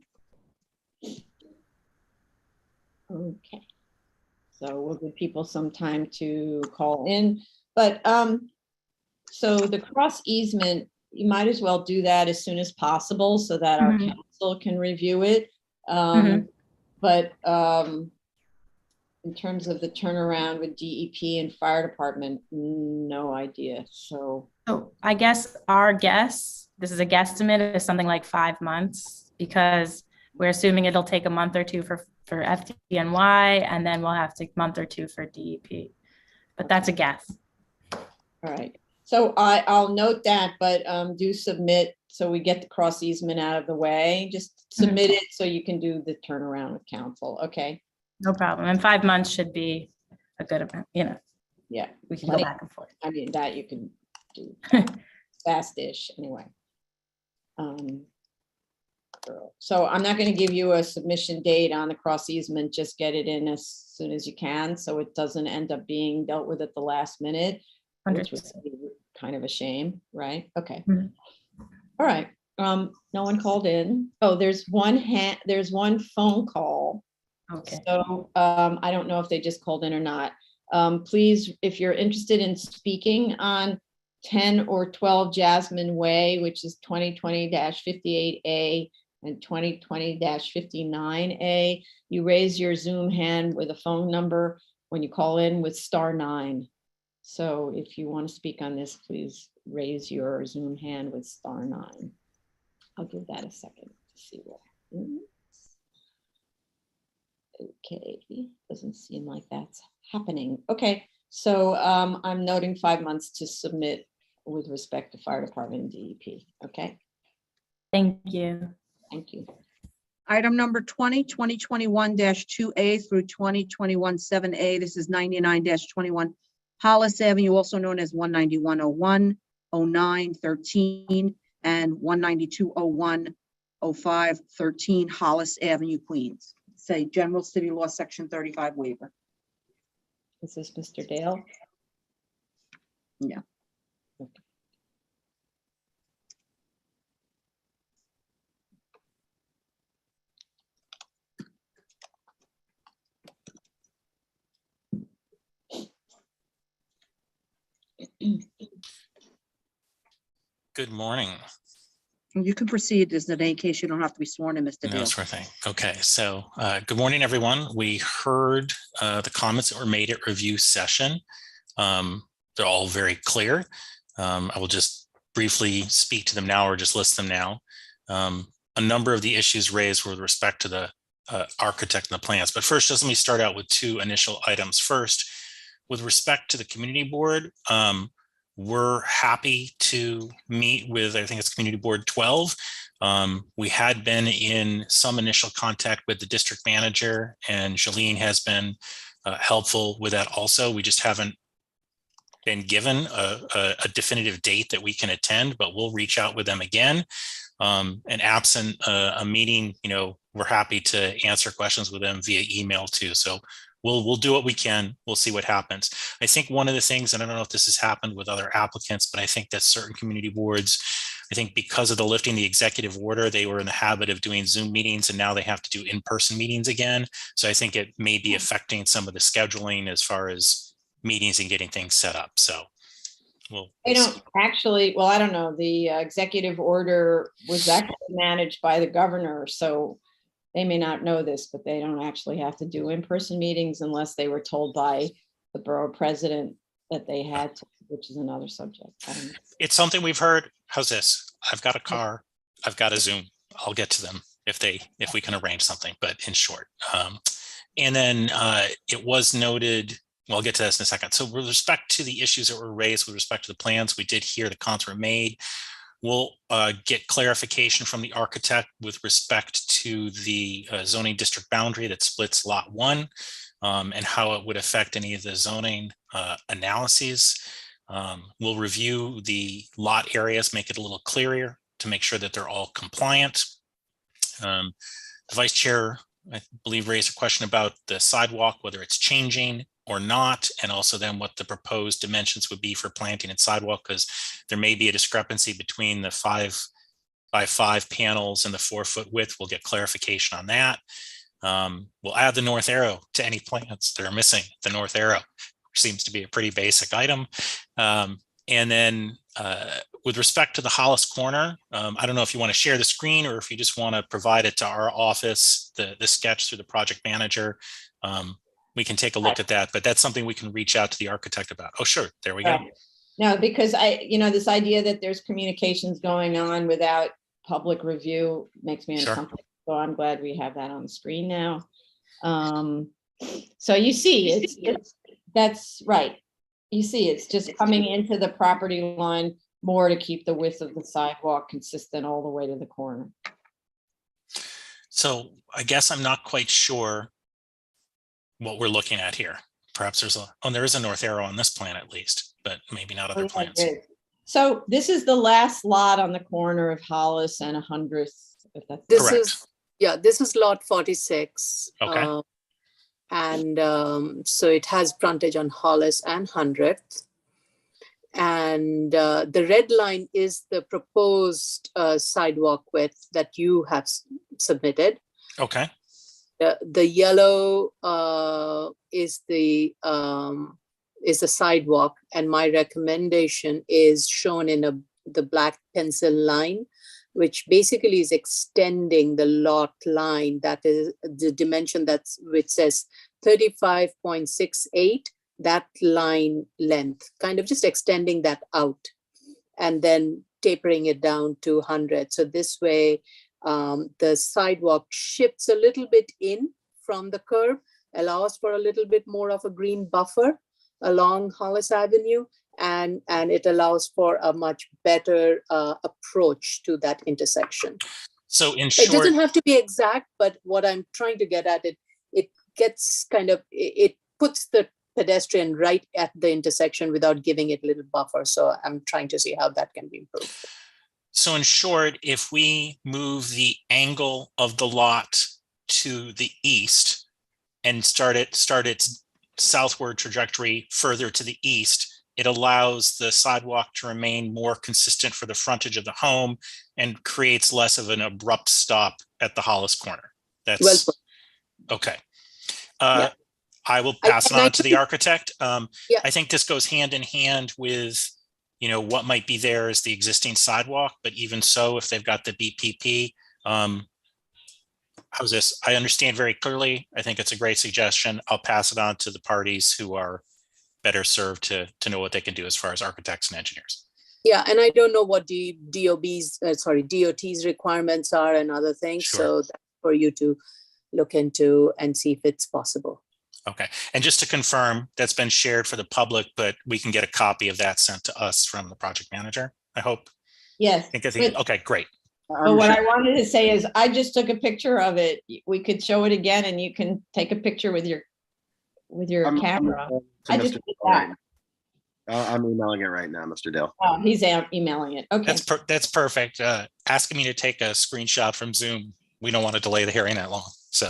Okay, so we'll give people some time to call in, but so the cross easement, you might as well do that as soon as possible so that our council can review it. But in terms of the turnaround with DEP and fire department, no idea. So I guess our guess, this is a guesstimate, is something like 5 months, because we're assuming it'll take a month or two for FDNY, and then we'll have to take a month or two for DEP. But that's a guess. All right. So I'll note that, but do submit so we get the cross easement out of the way. Just submit it so you can do the turnaround with council. Okay. No problem. And 5 months should be a good amount, you know. Yeah. We can go back and forth. I mean, that you can do fast-ish anyway. So I'm not going to give you a submission date on the cross easement. Just get it in as soon as you can, so it doesn't end up being dealt with at the last minute, which would be kind of a shame, right? Okay. All right. No one called in. Oh, there's one phone call. Okay. So I don't know if they just called in or not. Please, if you're interested in speaking on 10 or 12 Jasmine Way, which is 2020-58A and 2020-59A, you raise your Zoom hand with a phone number when you call in with *9. So if you want to speak on this, please raise your Zoom hand with *9. I'll give that a second to see what happens. Okay, doesn't seem like that's happening. Okay, so I'm noting 5 months to submit with respect to fire department and DEP. Okay, Thank you. thank you. Item number 2021-2A through 2021-7A. This is 99-21 Hollis Avenue, also known as 19101, 09, 13, and 19201, 05, 13 Hollis Avenue, Queens. Say General City Law, Section 35 waiver. This is Mr. Dale. Yeah. Okay. Good morning. You can proceed. There's in any case you don't have to be sworn in, Mr. No Dale. sort of thing. Okay, so good morning, everyone. We heard the comments that were made at review session. They're all very clear. I will just briefly speak to them now or just list them now. A number of the issues raised were with respect to the architect and the plans. But first, just let me start out with two initial items. First, with respect to the community board, we're happy to meet with, I think it's Community Board 12. We had been in some initial contact with the district manager, and Jolene has been helpful with that also. We just haven't been given a definitive date that we can attend, but we'll reach out with them again. And absent a meeting, we're happy to answer questions with them via email too. So we'll do what we can. We'll see what happens. I think one of the things, and I don't know if this has happened with other applicants, but I think that certain community boards, I think because of the lifting the executive order, they were in the habit of doing Zoom meetings and now they have to do in-person meetings again. So I think it may be affecting some of the scheduling as far as meetings and getting things set up. So They don't actually, well, I don't know. The executive order was actually managed by the governor. So they may not know this, but they don't actually have to do in-person meetings unless they were told by the borough president that they had to, which is another subject. It's something we've heard. How's this? I've got a car. I've got a Zoom. I'll get to them if we can arrange something, but in short. And then it was noted, well, I'll get to this in a second. So with respect to the issues that were raised with respect to the plans, we did hear the comments were made. We'll get clarification from the architect with respect to the zoning district boundary that splits lot 1 and how it would affect any of the zoning analyses. We'll review the lot areas, make it a little clearer to make sure that they're all compliant. The vice chair, I believe, raised a question about the sidewalk, whether it's changing or not, and also then what the proposed dimensions would be for planting and sidewalk, because there may be a discrepancy between the 5x5 panels and the 4-foot width. We'll get clarification on that. We'll add the north arrow to any plans that are missing. The north arrow seems to be a pretty basic item. And then with respect to the Hollis corner, I don't know if you want to share the screen or if you just want to provide it to our office, the sketch through the project manager. We can take a look at that, but that's something we can reach out to the architect about. Oh, sure. There we go. No, because this idea that there's communications going on without public review makes me uncomfortable. So I'm glad we have that on the screen now. So you see, that's right. You see, it's just coming into the property line more to keep the width of the sidewalk consistent all the way to the corner. So I guess I'm not quite sure what we're looking at here. Perhaps there is a north arrow on this plan at least, but maybe not other plans. So this is the last lot on the corner of Hollis and 100th. If that's This is lot 46. Okay. So it has frontage on Hollis and 100th. And the red line is the proposed sidewalk width that you have submitted. Okay. The yellow is the sidewalk, and my recommendation is shown in the black pencil line, which basically is extending the lot line. That is the dimension which says 35.68. That line length, kind of just extending that out, and then tapering it down to 100. So this way, the sidewalk shifts a little bit in from the curb, allows for a little bit more of a green buffer along Hollis Avenue, and it allows for a much better approach to that intersection. So in It short, doesn't have to be exact, but what I'm trying to get at, it gets kind of, it puts the pedestrian right at the intersection without giving it a little buffer. So I'm trying to see how that can be improved. so in short, if we move the angle of the lot to the east and start its southward trajectory further to the east, it allows the sidewalk to remain more consistent for the frontage of the home and creates less of an abrupt stop at the Hollis corner. That's Well put. okay. Yeah. I will I- pass it and I on to the think- architect. Yeah. I think this goes hand in hand with, what might be there as the existing sidewalk, but even so, if they've got the BPP, how's this? I understand very clearly. I think it's a great suggestion. I'll pass it on to the parties who are better served to know what they can do as far as architects and engineers. Yeah, and I don't know what DOT's requirements are and other things. Sure. So that's for you to look into and see if it's possible. Okay. And just to confirm, that's been shared for the public, but we can get a copy of that sent to us from the project manager, I hope. Yes. Okay, great. But what I wanted to say is I just took a picture of it. We could show it again and you can take a picture with your camera. I just did that. I'm emailing it right now, Mr. Dale. Oh, he's emailing it. Okay. That's perfect. Asking me to take a screenshot from Zoom. We don't want to delay the hearing that long. So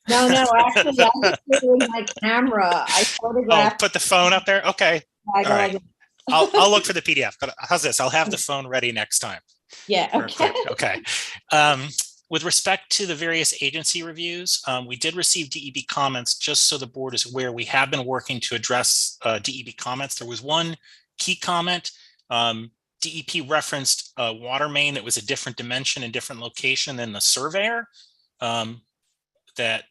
No, actually, I just did it with my camera. I oh, photographed. put the phone up there. Okay. I All go right. like- I'll look for the PDF, but how's this? I'll have the phone ready next time. Yeah, okay. Okay. With respect to the various agency reviews, we did receive DEB comments. Just so the board is aware, we have been working to address DEB comments. There was one key comment. DEP referenced a water main that was a different dimension and different location than the surveyor that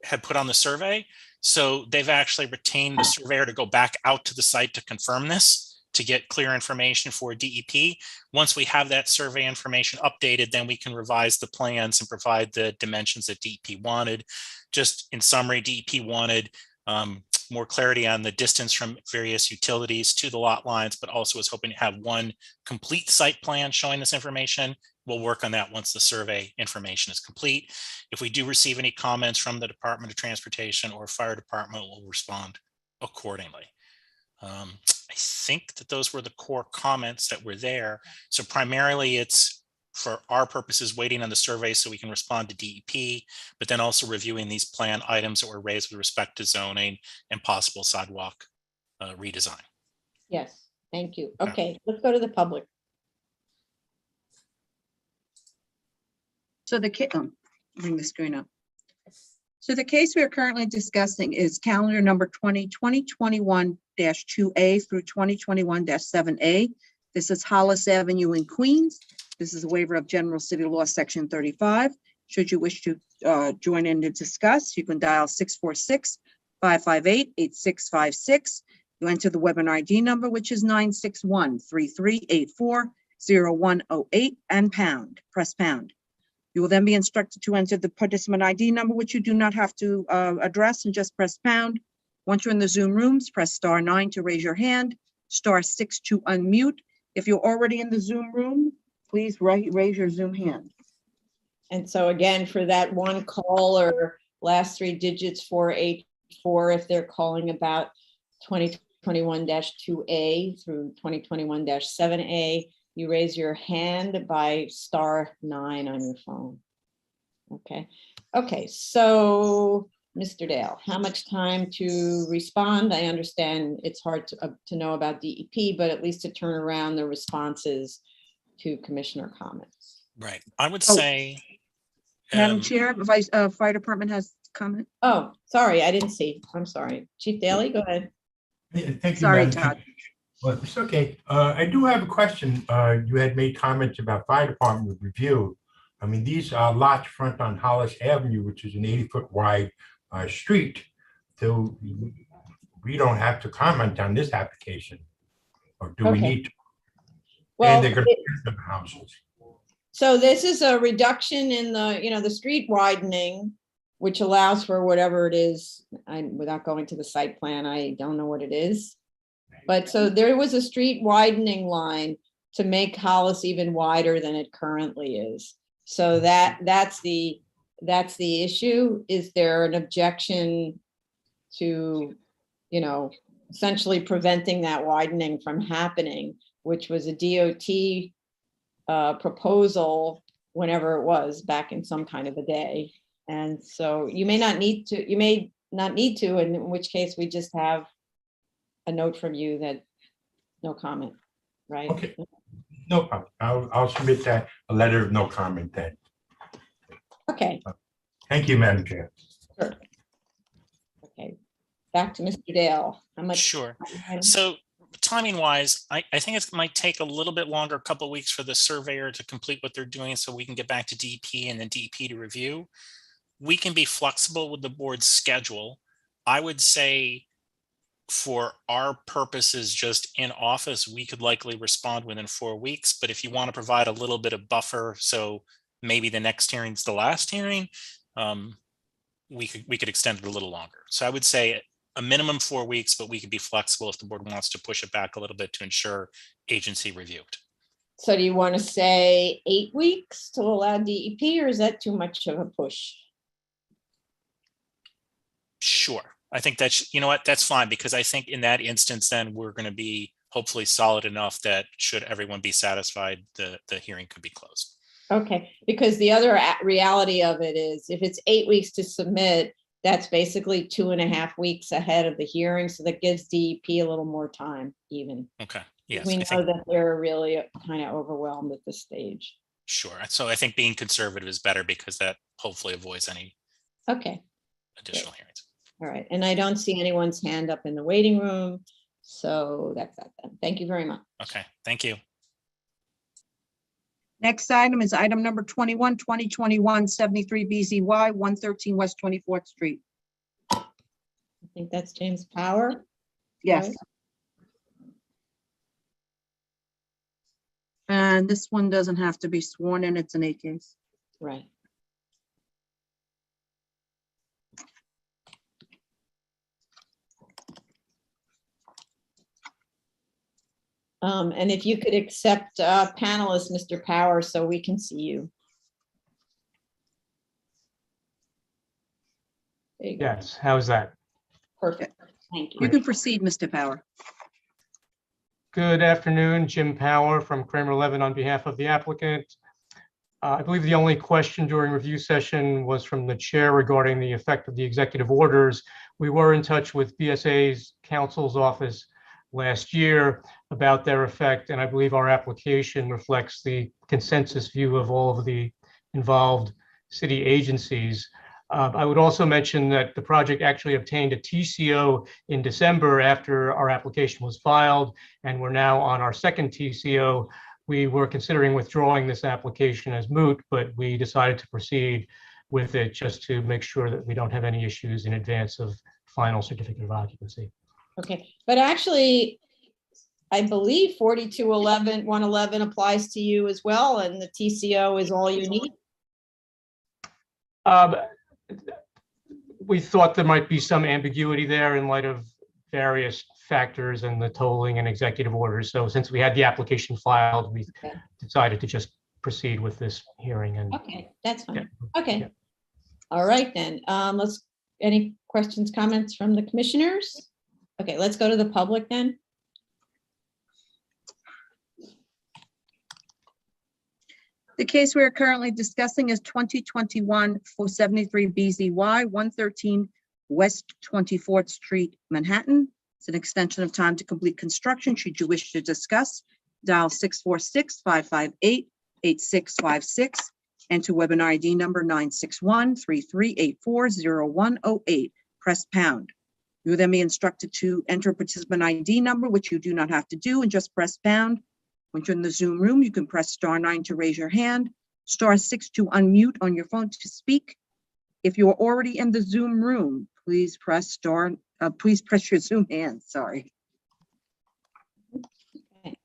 had put on the survey. So they've actually retained the surveyor to go back out to the site to confirm this, to get clear information for DEP. Once we have that survey information updated, then we can revise the plans and provide the dimensions that DEP wanted. Just in summary, DEP wanted more clarity on the distance from various utilities to the lot lines, but also was hoping to have one complete site plan showing this information. We'll work on that once the survey information is complete. If we do receive any comments from the Department of Transportation or Fire Department, we'll respond accordingly. I think that those were the core comments that were there. So primarily it's for our purposes, waiting on the survey so we can respond to DEP, but then also reviewing these plan items that were raised with respect to zoning and possible sidewalk redesign. Yes, thank you. Okay, let's go to the public. So bring the screen up. So the case we are currently discussing is calendar number 2021-2A through 2021-7A. This is Hollis Avenue in Queens. This is a waiver of General City Law, Section 35. Should you wish to join in to discuss, you can dial 646-558-8656. You enter the webinar ID number, which is 961-3384-0108, and press pound. You will then be instructed to enter the participant ID number, which you do not have to address, and just press pound. Once you're in the Zoom rooms, press *9 to raise your hand, *6 to unmute. If you're already in the Zoom room, please raise your Zoom hand. And so again, for that one call or last three digits, 484, if they're calling about 2021-2A through 2021-7A, you raise your hand by *9 on your phone. Okay, so Mr. Dale, how much time to respond? I understand it's hard to know about DEP, but at least to turn around the responses to commissioner comments. Right. I would Oh. say. Madam Chair, Fire Department has comment. Oh, sorry, I didn't see. I'm sorry. Chief Daly, go ahead. Yeah, thank you. Sorry, Madam Todd. Chair. Well, it's okay. I do have a question. You had made comments about fire department review. I mean, these are lots front on Hollis Avenue, which is an 80-foot wide street. So we don't have to comment on this application, or do we Okay. need to? Well, And they're going to build the houses. so this is a reduction in the, the street widening. which allows for whatever it is. Without going to the site plan, I don't know what it is. But so there was a street widening line to make Hollis even wider than it currently is. So that's the issue. Is there an objection to, you know, essentially preventing that widening from happening, which was a DOT proposal whenever it was back in some kind of a day. And so you may not need to, and in which case we just have a note from you that no comment, right? Okay, no problem. I'll submit that, a letter of no comment then. Okay, Thank you, Madam Chair. sure. Okay, back to Mr. Dale. How much? Sure. So timing wise, I think it might take a little bit longer, a couple of weeks for the surveyor to complete what they're doing so we can get back to DP and then DP to review. We can be flexible with the board's schedule. I would say for our purposes, just in office, we could likely respond within 4 weeks. But if you want to provide a little bit of buffer, so maybe the next hearing's the last hearing, we could extend it a little longer. So I would say a minimum 4 weeks, but we could be flexible if the board wants to push it back a little bit to ensure agency review. So do you want to say 8 weeks to allow DEP, or is that too much of a push? Sure. I think that's, you know what, that's fine, because I think in that instance, then we're going to be hopefully solid enough that should everyone be satisfied, the hearing could be closed. Okay, because the other reality of it is if it's 8 weeks to submit, that's basically 2.5 weeks ahead of the hearing. So that gives DEP a little more time even. Okay. Yes. We know that they're really kind of overwhelmed at this stage. Sure. So I think being conservative is better because that hopefully avoids any additional hearings. All right. And I don't see anyone's hand up in the waiting room. So that's that then. Thank you very much. Okay. Thank you. Next item is item number 21, 2021 73 BZY 113 West 24th Street. I think that's James Power. Yes. Right. And this one doesn't have to be sworn in. It's an A case. Right. And if you could accept panelist, Mr. Power, so we can see you. There you go. Yes, how's that? Perfect. Thank you. You can proceed, Mr. Power. Good afternoon, Jim Power from Kramer Levin on behalf of the applicant. I believe the only question during review session was from the chair regarding the effect of the executive orders. We were in touch with BSA's counsel's office last year about their effect, and I believe our application reflects the consensus view of all of the involved city agencies. I would also mention that the project actually obtained a TCO in December after our application was filed, and we're now on our second TCO. We were considering withdrawing this application as moot, but we decided to proceed with it just to make sure that we don't have any issues in advance of final certificate of occupancy. Okay, but actually, I believe 4211 applies to you as well, and the TCO is all you need. We thought there might be some ambiguity there in light of various factors and the tolling and executive orders. So since we had the application filed, we decided to just proceed with this hearing. And okay, that's fine. Yeah. Okay. Yeah. All right then. Any questions, comments from the commissioners? Okay, let's go to the public then. The case we are currently discussing is 2021 473 BZY 113 West 24th Street, Manhattan. It's an extension of time to complete construction. Should you wish to discuss, dial 646-558-8656, enter webinar ID number 961-3384-0108. Press pound. You will then be instructed to enter a participant ID number, which you do not have to do, and just press pound. Once you're in the Zoom room, you can press *9 to raise your hand, *6 to unmute on your phone to speak. If you are already in the Zoom room, please press your Zoom hand. Sorry. Okay.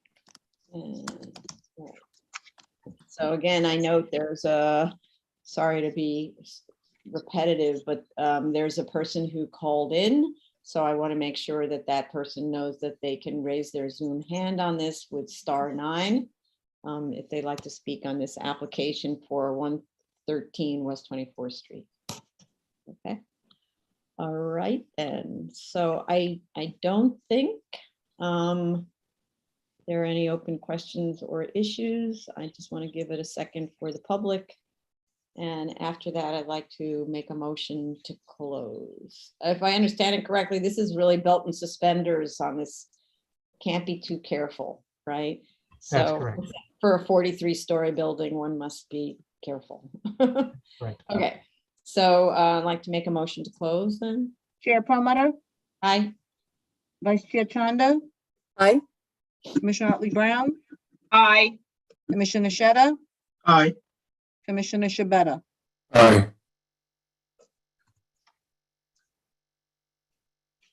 So again, I note there's a, sorry to be repetitive, but there's a person who called in. So I want to make sure that that person knows that they can raise their Zoom hand on this with *9 if they'd like to speak on this application for 113 West 24th Street. Okay. All right, then. So I don't think there are any open questions or issues. I just want to give it a second for the public. And after that, I'd like to make a motion to close. If I understand it correctly, this is really belt and suspenders on this. Can't be too careful, right? That's So correct. for a 43-story building, one must be careful. Right. Okay, so I'd like to make a motion to close then. Chair Promoter, Aye. Vice Chair Chanda, Aye. Commissioner Otley Brown, Aye. Commissioner Sheta, Aye. Commissioner Shabeta. Aye.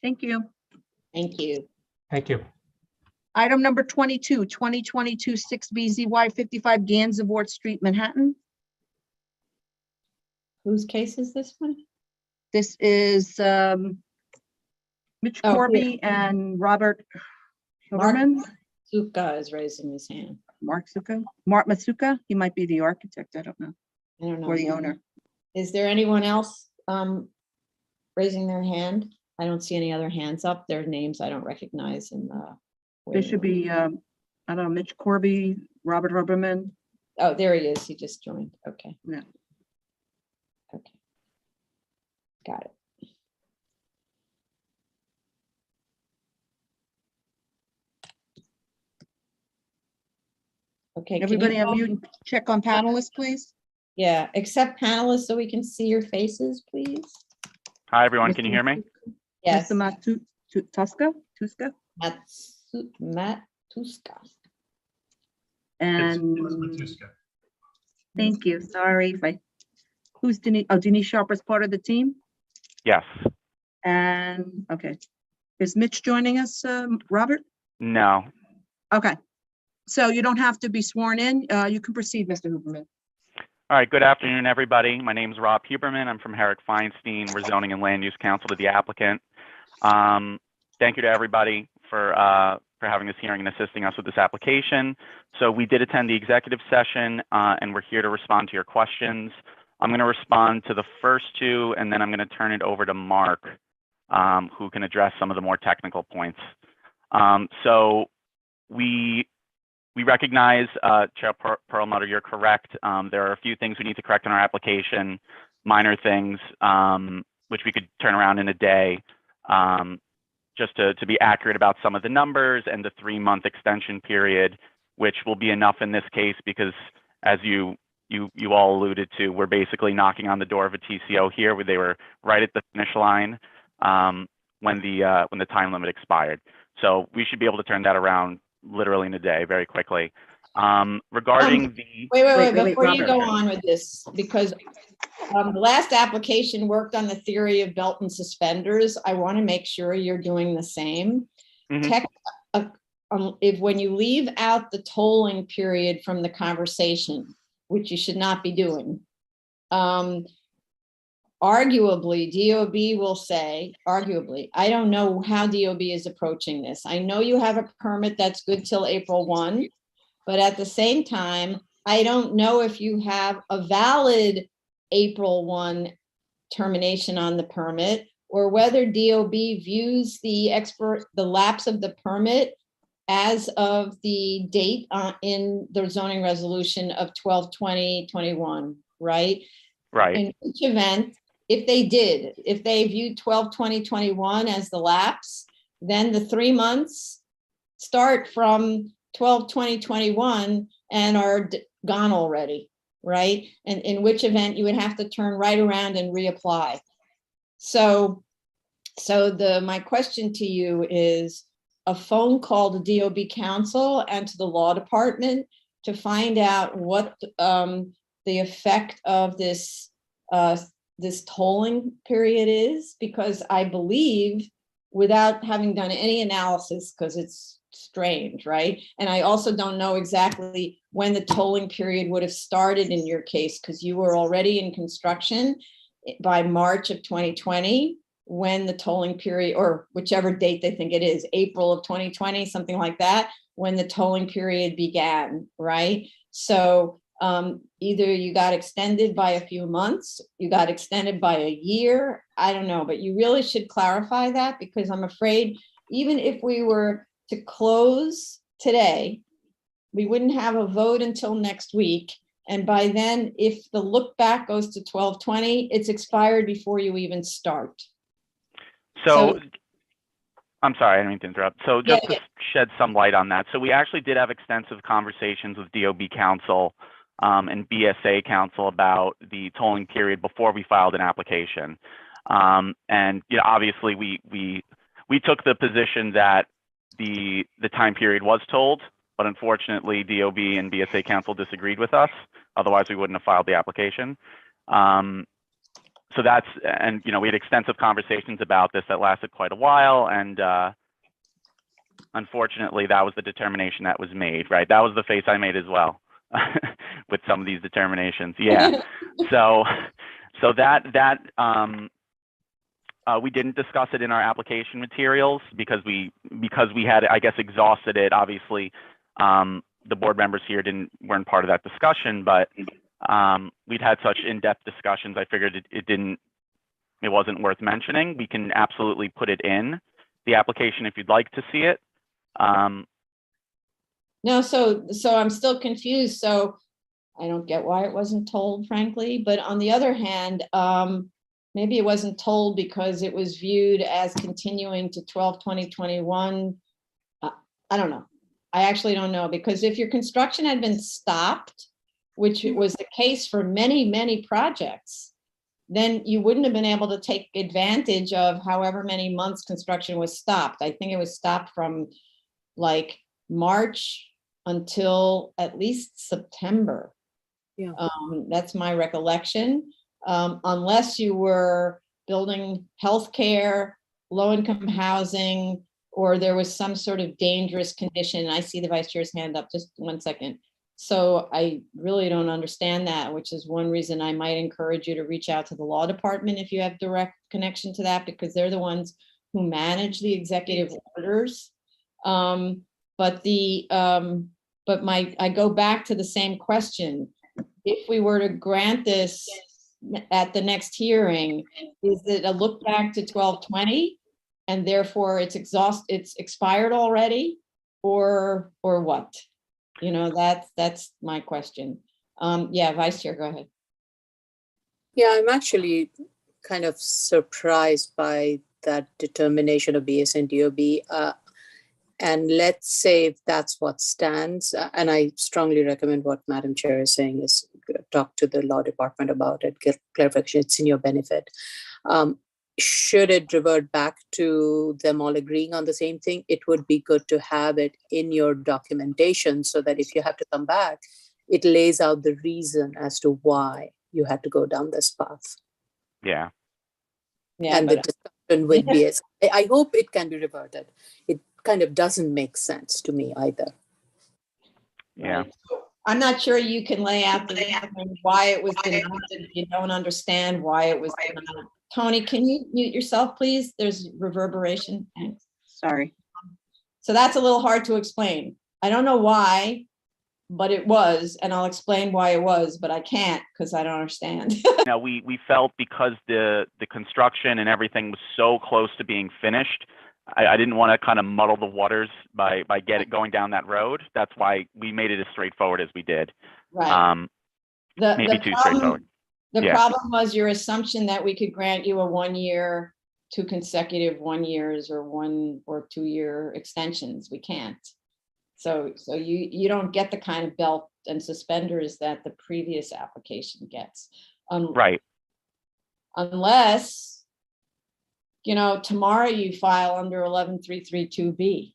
Thank you. Thank you. Thank you. Item number 22, 2022 6BZY 55 Gansevoort Street, Manhattan. Whose case is this one? This is Mitch Oh, Corby and Robert Hilberman. Suka is raising his hand. Mark Matsuka. He might be the architect. I don't know. I don't know. Or the owner. Is there anyone else raising their hand? I don't see any other hands up. Their names I don't recognize in the. There should be, I don't know, Mitch Corby, Robert Hilberman. Oh, there he is. He just joined. Okay. Yeah. Okay. Got it. Okay. can Everybody you- unmute and check on panelists, please. Yeah, accept panelists so we can see your faces, please. Hi, everyone. Can you hear me? Yes. Mr. Tuska? Matt Tuska. And thank you. Sorry if I, who's Denise? Oh, Denise Sharper's part of the team? Yes. And, okay. Is Mitch joining us, Robert? No. Okay. So you don't have to be sworn in. You can proceed, Mr. Huberman. All right. Good afternoon, everybody. My name is Rob Huberman. I'm from Herrick Feinstein. We're zoning and land use counsel to the applicant. Thank you to everybody for having this hearing and assisting us with this application. So we did attend the executive session, and we're here to respond to your questions. I'm going to respond to the first two, and then I'm going to turn it over to Mark, who can address some of the more technical points. So we recognize, Chair Perlmutter, you're correct. There are a few things we need to correct in our application, minor things, which we could turn around in a day, just to be accurate about some of the numbers and the 3-month extension period, which will be enough in this case because, as you all alluded to, we're basically knocking on the door of a TCO here, where they were right at the finish line when the time limit expired. So we should be able to turn that around literally in a day, very quickly. Regarding the Wait, wait, before you Robert. go on with this, because the last application worked on the theory of belt and suspenders. I want to make sure you're doing the same. Mhm. If when you leave out the tolling period from the conversation, which you should not be doing, arguably, DOB will say, arguably, I don't know how DOB is approaching this. I know you have a permit that's good till April 1, but at the same time, I don't know if you have a valid April 1 termination on the permit, or whether DOB views the lapse of the permit as of the date in the zoning resolution of 12/20/21, right? right. In which event, if they viewed 12/20/21 as the lapse, then the 3 months start from 12/20/21 and are gone already, right? And in which event you would have to turn right around and reapply. So my question to you is a phone call to DOB counsel and to the law department to find out what the effect of this tolling period is, because I believe, without having done any analysis, because it's strange, right? And I also don't know exactly when the tolling period would have started in your case, because you were already in construction. by March of 2020, when the tolling period, or whichever date they think it is, April of 2020, something like that, when the tolling period began, right? So either you got extended by a few months, you got extended by a year, I don't know, but you really should clarify that, because I'm afraid even if we were to close today, we wouldn't have a vote until next week. And by then, if the look back goes to 12/20, it's expired before you even start. So I'm sorry, I didn't mean to interrupt. So just Yeah, to shed some light on that. So we actually did have extensive conversations with DOB counsel and BSA counsel about the tolling period before we filed an application. And you know, obviously we took the position that the time period was tolled, but unfortunately DOB and BSA counsel disagreed with us. Otherwise we wouldn't have filed the application. So that's, and you know, we had extensive conversations about this that lasted quite a while, and unfortunately that was the determination that was made, right? That was the face I made as well with some of these determinations. Yeah. So we didn't discuss it in our application materials because we had, I guess, exhausted it. Obviously, the board members here weren't part of that discussion, but we'd had such in-depth discussions. I figured it wasn't worth mentioning. We can absolutely put it in the application if you'd like to see it. No, so I'm still confused. So I don't get why it wasn't told, frankly. But on the other hand, maybe it wasn't told because it was viewed as continuing to 12/20/21. I don't know. I actually don't know, because if your construction had been stopped, which was the case for many, many projects, then you wouldn't have been able to take advantage of however many months construction was stopped. I think it was stopped from like March until at least September. Yeah. That's my recollection. Unless you were building healthcare, low-income housing, or there was some sort of dangerous condition. I see the vice chair's hand up, just 1 second. So I really don't understand that, which is one reason I might encourage you to reach out to the law department if you have direct connection to that, because they're the ones who manage the executive orders. But I go back to the same question. If we were to grant this at the next hearing, is it a look back to 12/20 and therefore it's expired already, or what? You know, that's my question. Yeah, Vice Chair, go ahead. Yeah, I'm actually kind of surprised by that determination of BS and DOB. And let's say if that's what stands, and I strongly recommend what Madam Chair is saying, is talk to the law department about it, get clarification, it's in your benefit. Should it revert back to them all agreeing on the same thing, it would be good to have it in your documentation so that if you have to come back, it lays out the reason as to why you had to go down this path. Yeah. And the discussion with BS. I hope it can be reverted. It kind of doesn't make sense to me either. Yeah. I'm not sure you can lay out why it was denied if you don't understand why it was denied. Tony, can you mute yourself, please? There's reverberation. Thanks. Sorry. So that's a little hard to explain. I don't know why, but it was, and I'll explain why it was, but I can't because I don't understand. Now we felt because the construction and everything was so close to being finished, I didn't want to kind of muddle the waters by going down that road. That's why we made it as straightforward as we did. Right. Maybe too straightforward. The problem was your assumption that we could grant you a 1 year, 2 consecutive 1 years, or 1 or 2 year extensions. We can't. So you don't get the kind of belt and suspenders that the previous application gets. Right. Unless, you know, tomorrow you file under 11332B.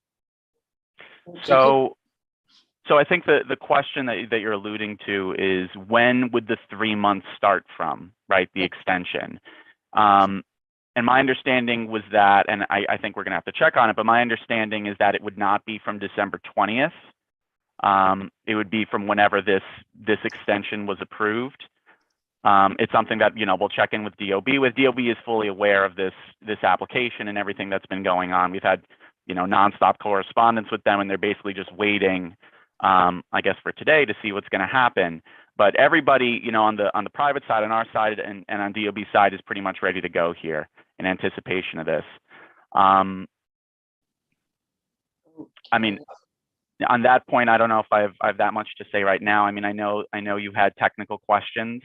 So I think the question that you're alluding to is, when would the 3 months start from, right? The extension. And my understanding was that, and I think we're gonna have to check on it, but my understanding is that it would not be from December 20th. It would be from whenever this extension was approved. It's something that, we'll check in with DOB. DOB is fully aware of this application and everything that's been going on. We've had, nonstop correspondence with them, and they're basically just waiting, I guess, for today to see what's going to happen. But everybody, on the private side, on our side, and on DOB side is pretty much ready to go here in anticipation of this. I mean, on that point, I don't know if I have that much to say right now. I mean, I know you had technical questions,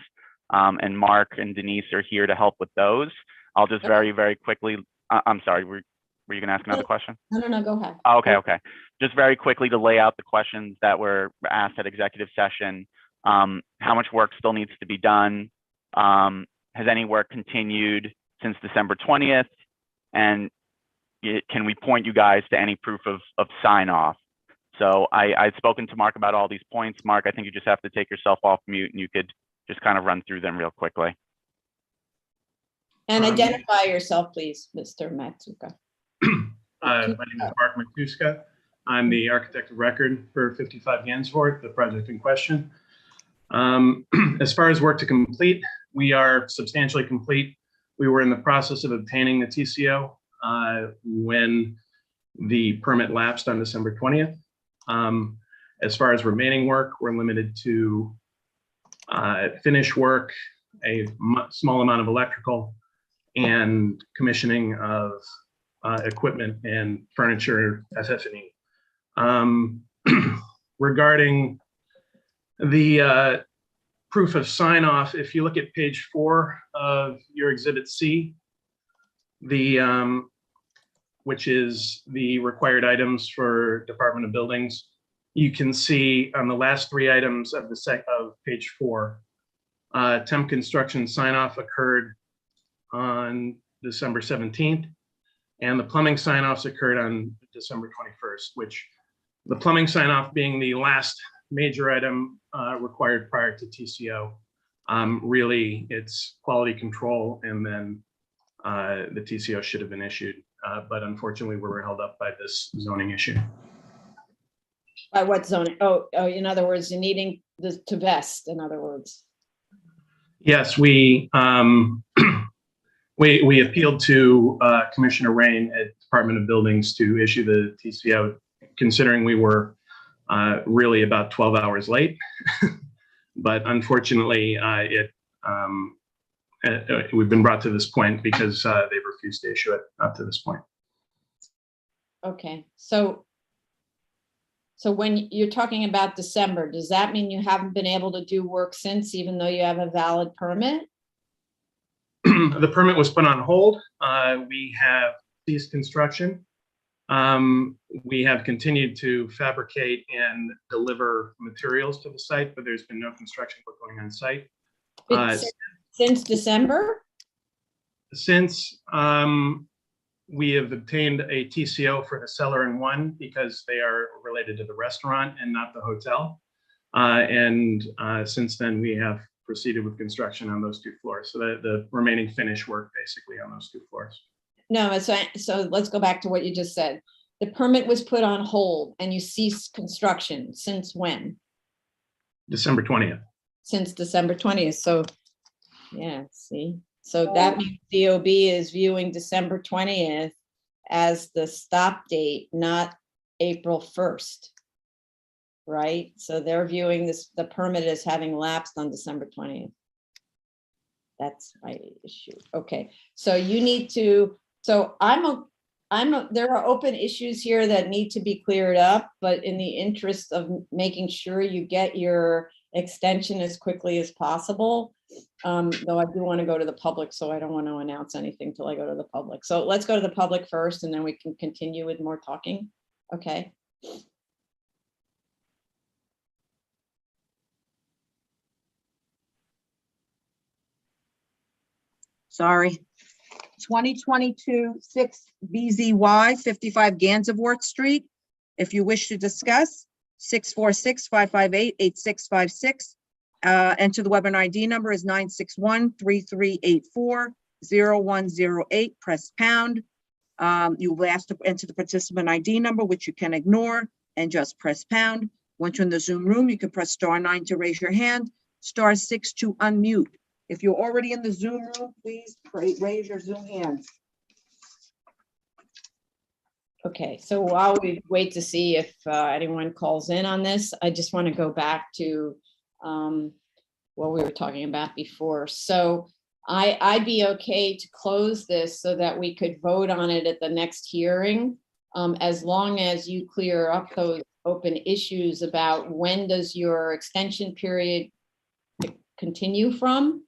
and Mark and Denise are here to help with those. I'll just very, very quickly. I'm sorry. Were you going to ask another question? No, go ahead. Oh, okay. Just very quickly to lay out the questions that were asked at executive session. How much work still needs to be done? Has any work continued since December 20th? And can we point you guys to any proof of sign off? So I've spoken to Mark about all these points. Mark, I think you just have to take yourself off mute and you could just kind of run through them real quickly. And identify yourself, please, Mr. Matsuka. My name is Mark Matuska. I'm the architect of record for 55 Gansevoort, the project in question. As far as work to complete, we are substantially complete. We were in the process of obtaining the TCO when the permit lapsed on December 20th. As far as remaining work, we're limited to finish work, a small amount of electrical, and commissioning of equipment and furniture, FF&E. Regarding the proof of sign off, if you look at page 4 of your Exhibit C, which is the required items for Department of Buildings, you can see on the last 3 items of of page 4, temp construction sign off occurred on December 17th, and the plumbing sign offs occurred on December 21st, which the plumbing sign off being the last major item required prior to TCO. Really, it's quality control, and then the TCO should have been issued. But unfortunately, we were held up by this zoning issue. By what zoning? Oh, in other words, you're needing this to vest, in other words. Yes, we appealed to Commissioner Rain at Department of Buildings to issue the TCO, considering we were really about 12 hours late. But unfortunately, we've been brought to this point because they've refused to issue it up to this point. Okay, so when you're talking about December, does that mean you haven't been able to do work since, even though you have a valid permit? The permit was put on hold. We have ceased construction. We have continued to fabricate and deliver materials to the site, but there's been no construction work going on site. Since December? Since we have obtained a TCO for the cellar and 1 because they are related to the restaurant and not the hotel. And since then, we have proceeded with construction on those 2 floors. So the remaining finish work basically on those 2 floors. No, so let's go back to what you just said. The permit was put on hold and you ceased construction. Since when? December 20th. Since December 20th. So, yeah, see. So that means DOB is viewing December 20th as the stop date, not April 1st. Right? So they're viewing the permit as having lapsed on December 20th. That's my issue. Okay. So you need to, so there are open issues here that need to be cleared up, but in the interest of making sure you get your extension as quickly as possible, though I do want to go to the public, so I don't want to announce anything till I go to the public. So let's go to the public first, and then we can continue with more talking. Okay. Sorry. 2022 6 BZY 55 Gansevoort Street. If you wish to discuss, 646-558-8656. Enter the webinar ID number is 961-3384-0108. Press pound. You will ask to enter the participant ID number, which you can ignore, and just press pound. Once you're in the Zoom room, you can press *9 to raise your hand, *6 to unmute. If you're already in the Zoom room, please raise your Zoom hands. Okay, so while we wait to see if anyone calls in on this, I just want to go back to what we were talking about before. So I'd be okay to close this so that we could vote on it at the next hearing, as long as you clear up those open issues about when does your extension period continue from?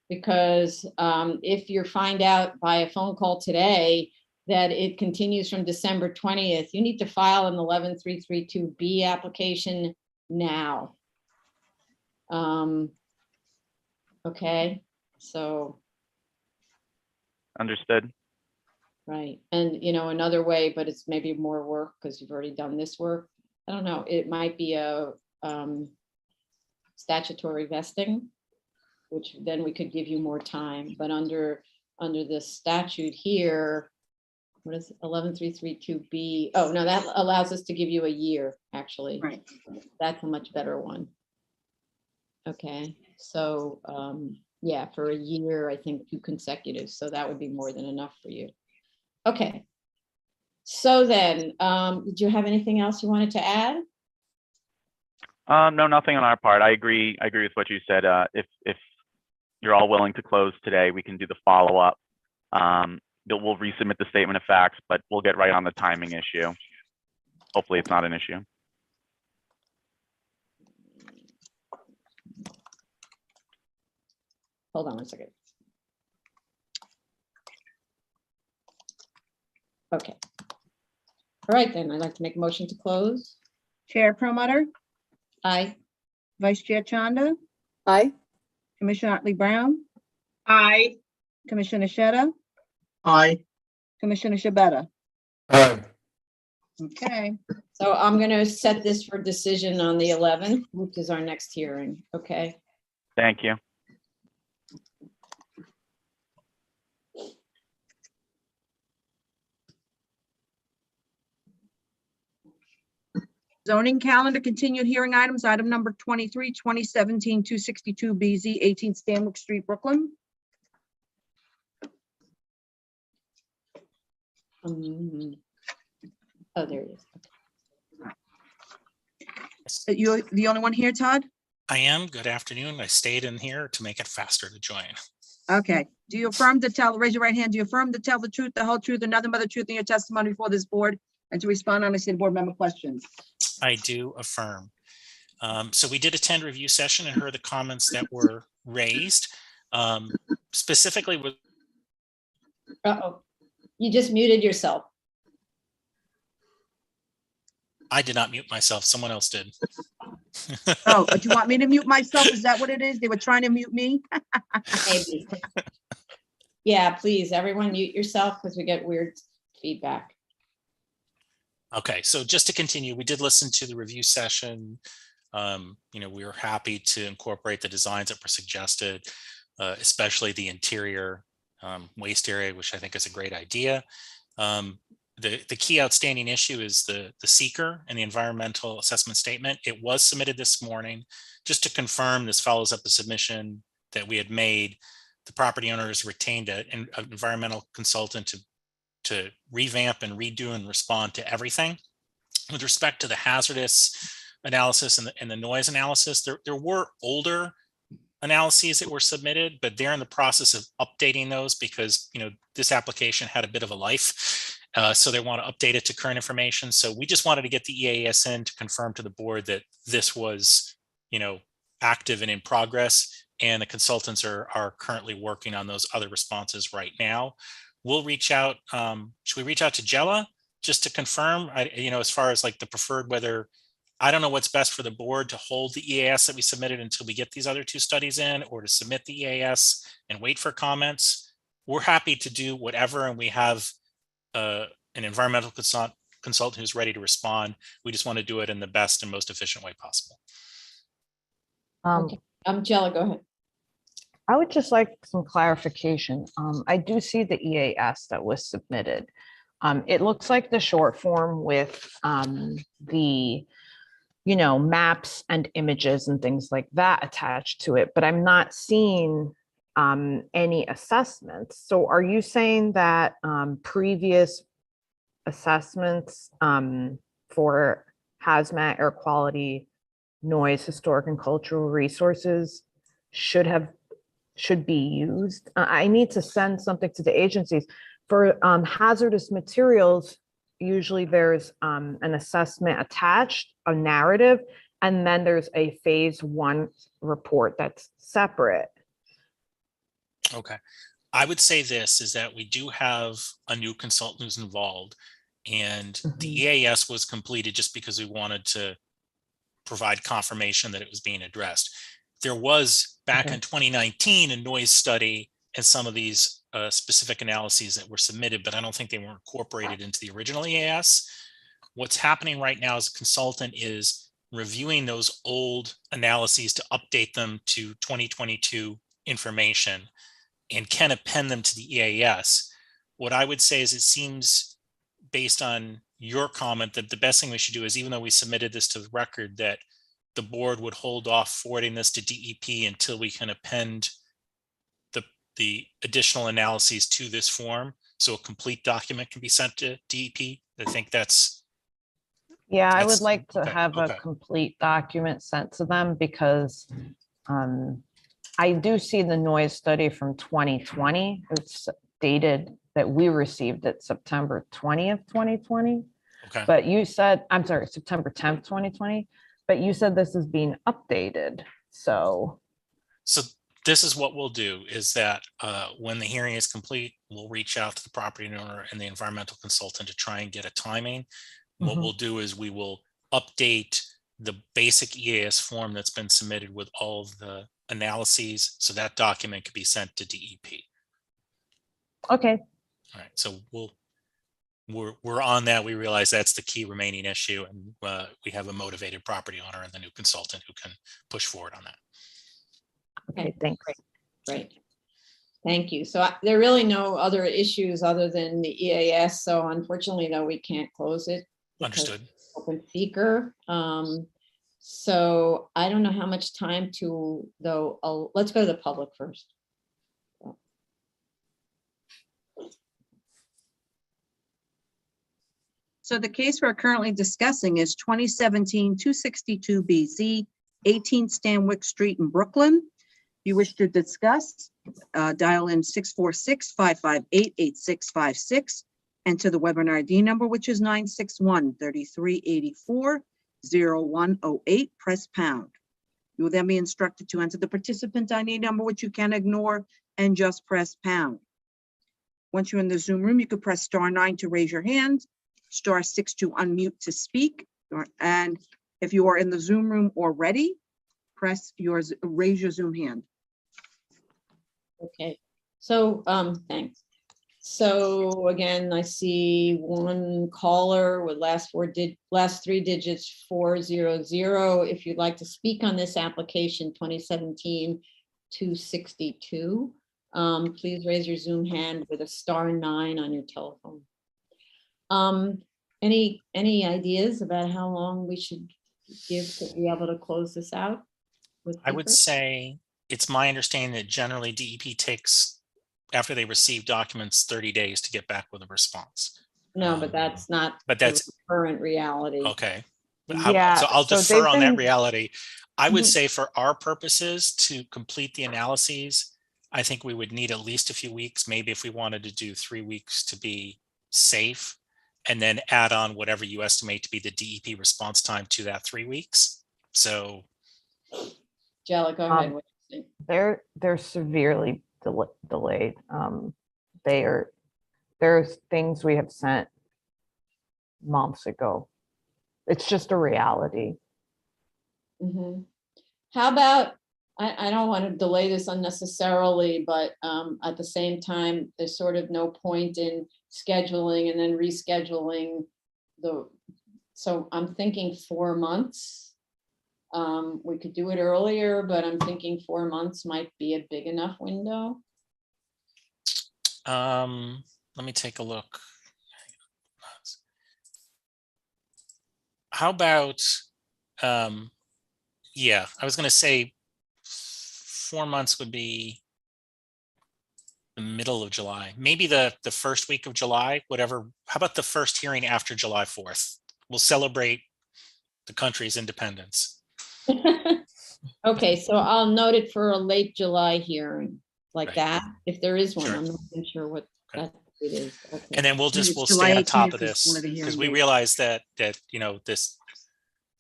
Because if you find out by a phone call today that it continues from December 20th, you need to file an 11332B application now. Okay, so, Understood. right. And, you know, another way, but it's maybe more work because you've already done this work. I don't know, it might be a statutory vesting, which then we could give you more time, but under the statute here, what is 11332B? Oh, no, that allows us to give you a year, actually. Right. That's a much better one. Okay, so, yeah, for a year, I think 2 consecutive, so that would be more than enough for you. Okay. So then, did you have anything else you wanted to add? No, nothing on our part. I agree with what you said. If you're all willing to close today, we can do the follow-up. We'll resubmit the statement of facts, but we'll get right on the timing issue. Hopefully it's not an issue. Hold on one second. Okay. All right, then I'd like to make a motion to close. Chair Perlmutter, Aye. Vice Chair Chanda, Aye. Commissioner Otley Brown, Aye. Commissioner Sheta, Aye. Commissioner Shabeta. Aye. Okay, So I'm going to set this for decision on the 11th, which is our next hearing. Okay. Thank you. zoning calendar, continued hearing items, item number 23, 2017-262 BZ, 18 Stanwick Street, Brooklyn. Oh, there it is. You're the only one here, Todd? I am. Good afternoon. I stayed in here to make it faster to join. Okay. Do you affirm to tell, raise your right hand, do you affirm to tell the truth, the whole truth, and nothing but the truth in your testimony before this board, and to respond honestly to board member questions? I do affirm. So we did attend review session and heard the comments that were raised. Specifically with Uh-oh, you just muted yourself. I did not mute myself. Someone else did. Oh, but you want me to mute myself? Is that what it is? They were trying to mute me? Maybe. Yeah, please, everyone mute yourself because we get weird feedback. Okay, so just to continue, we did listen to the review session. We were happy to incorporate the designs that were suggested, especially the interior waste area, which I think is a great idea. The key outstanding issue is the seeker and the environmental assessment statement. It was submitted this morning. Just to confirm, this follows up a submission that we had made. The property owners retained an environmental consultant to revamp and redo and respond to everything. With respect to the hazardous analysis and the noise analysis, there were older analyses that were submitted, but they're in the process of updating those because this application had a bit of a life. So they want to update it to current information. So we just wanted to get the EAS in to confirm to the board that this was, active and in progress, and the consultants are currently working on those other responses right now. We'll reach out. Should we reach out to Jella just to confirm? As far as like the preferred, whether I don't know what's best for the board to hold the EAS that we submitted until we get these other 2 studies in, or to submit the EAS and wait for comments. We're happy to do whatever, and we have an environmental consultant who's ready to respond. We just want to do it in the best and most efficient way possible. Okay. Jella, go ahead. I would just like some clarification. I do see the EAS that was submitted. It looks like the short form with the, maps and images and things like that attached to it, but I'm not seeing any assessments. So are you saying that previous assessments for hazmat, air quality, noise, historic and cultural resources should be used? I need to send something to the agencies. For hazardous materials, usually there's an assessment attached, a narrative, and then there's a phase 1 report that's separate. Okay. I would say this is that we do have a new consultant who's involved, and the EAS was completed just because we wanted to provide confirmation that it was being addressed. There was back in 2019 a noise study and some of these specific analyses that were submitted, but I don't think they were incorporated into the original EAS. What's happening right now as a consultant is reviewing those old analyses to update them to 2022 information and can append them to the EAS. What I would say is it seems, based on your comment, that the best thing we should do is, even though we submitted this to the record, that the board would hold off forwarding this to DEP until we can append the additional analyses to this form, so a complete document can be sent to DEP. I think that's. Yeah, I would like to have a complete document sent to them, because I do see the noise study from 2020. It's dated that we received it September 20th, 2020. Okay. But you said, I'm sorry, September 10th, 2020. But you said this is being updated. So this is what we'll do, is that when the hearing is complete, we'll reach out to the property owner and the environmental consultant to try and get a timing. What we'll do is we will update the basic EAS form that's been submitted with all of the analyses, so that document could be sent to DEP. Okay. All right. So we're on that. We realize that's the key remaining issue, and we have a motivated property owner and the new consultant who can push forward on that. Okay, thanks. Great. Thank you. So there are really no other issues other than the EAS. So unfortunately, though, we can't close it. Understood. Open seeker. So I don't know how much time to, though. Let's go to the public first. So the case we're currently discussing is 2017-262 BZ, 18 Stanwyck Street in Brooklyn. If you wish to discuss, dial in 646-558-8656, enter the webinar ID number, which is 961-3384-0108, press pound. You will then be instructed to enter the participant ID number, which you can ignore, and just press pound. Once you're in the Zoom room, you can press *9 to raise your hand, *6 to unmute to speak, and if you are in the Zoom room already, raise your Zoom hand. Okay, so thanks. So again, I see one caller with last three digits 400. If you'd like to speak on this application 2017-262, please raise your Zoom hand with a *9 on your telephone. Any ideas about how long we should give to be able to close this out? I would say it's my understanding that generally DEP takes, after they receive documents, 30 days to get back with a response. No, but that's not. But that's the current reality. okay. Yeah, so I'll defer on that been- reality. I would say for our purposes to complete the analyses, I think we would need at least a few weeks. Maybe if we wanted to do 3 weeks to be safe, and then add on whatever you estimate to be the DEP response time to that 3 weeks. So, Jella, go ahead. What do you think? They're severely delayed. There's things we have sent months ago. It's just a reality. Mm-hmm. How about, I don't want to delay this unnecessarily, but at the same time, there's sort of no point in scheduling and then rescheduling so I'm thinking 4 months. We could do it earlier, but I'm thinking 4 months might be a big enough window. let me take a look. How about, yeah, I was going to say 4 months would be the middle of July, maybe the first week of July, whatever. How about the first hearing after July 4th? We'll celebrate the country's independence. Okay, so I'll note it for a late July hearing like Right. that, if there is one. Sure. I'm not even sure what Okay. that it is. Okay. And then we'll It's stay July on top 18th of is this one of the because hearing we dates. realize that that's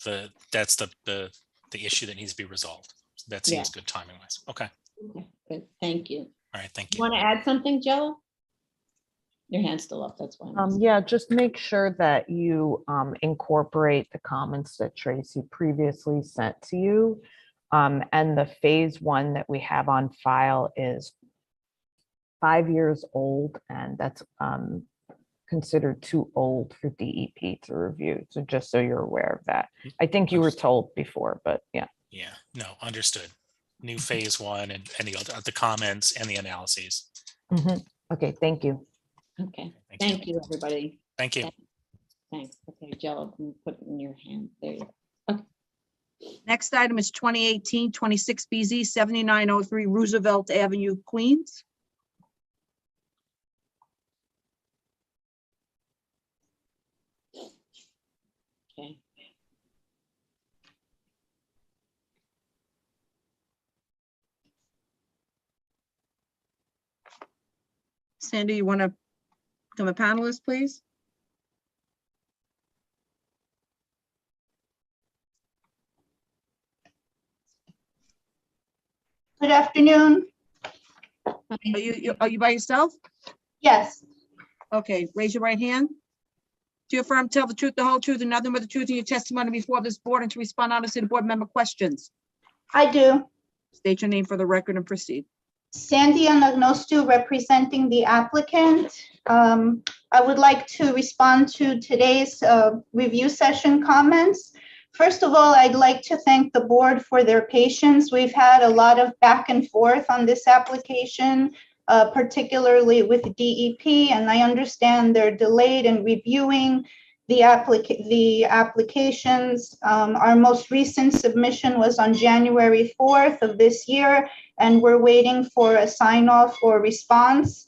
the issue that needs to be resolved. That seems Yeah. good timing wise. Okay. Okay, good, thank you. All right. Thank you. Want to add something, Joe? Your hand's still up, that's why. I'm asking. Yeah, just make sure that you incorporate the comments that Tracy previously sent to you. And the phase 1 that we have on file is 5 years old, and that's considered too old for DEP to review. So just so you're aware of that. I think you were told before, but yeah. Yeah. No, understood. New phase 1 and the comments and the analyses. Mhm. Okay, thank you. Okay, thank you, everybody. Thank you. Thanks. Okay, Joe, I'm putting in your hand. There you go. Next item is 2018-26 BZ 7903 Roosevelt Avenue, Queens. Okay. Sandy, you want to become a panelist, please? Good afternoon. Are you by yourself? Yes, Okay, raise your right hand. Do you affirm to tell the truth, the whole truth, and nothing but the truth in your testimony before this board and to respond honestly to board member questions? I do. State your name for the record and proceed. Sandy Anagnostou, representing the applicant. I would like to respond to today's review session comments. First of all, I'd like to thank the board for their patience. We've had a lot of back and forth on this application, particularly with DEP, and I understand they're delayed in reviewing the applications. Our most recent submission was on January 4th of this year, and we're waiting for a sign off or response,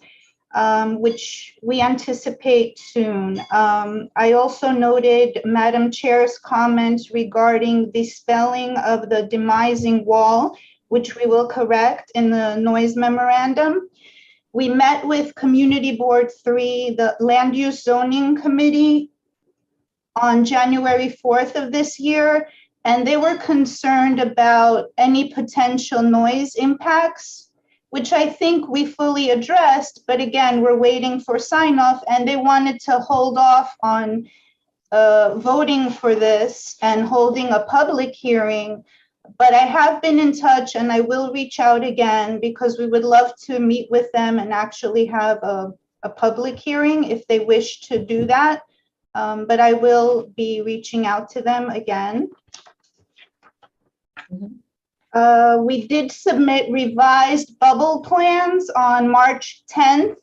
which we anticipate soon. I also noted Madam Chair's comments regarding the spelling of the demising wall, which we will correct in the noise memorandum. We met with Community Board 3, the Land Use Zoning Committee, on January 4th of this year, and they were concerned about any potential noise impacts, which I think we fully addressed, but again, we're waiting for sign off, and they wanted to hold off on voting for this and holding a public hearing. But I have been in touch and I will reach out again because we would love to meet with them and actually have a public hearing if they wish to do that. But I will be reaching out to them again. We did submit revised bubble plans on March 10th.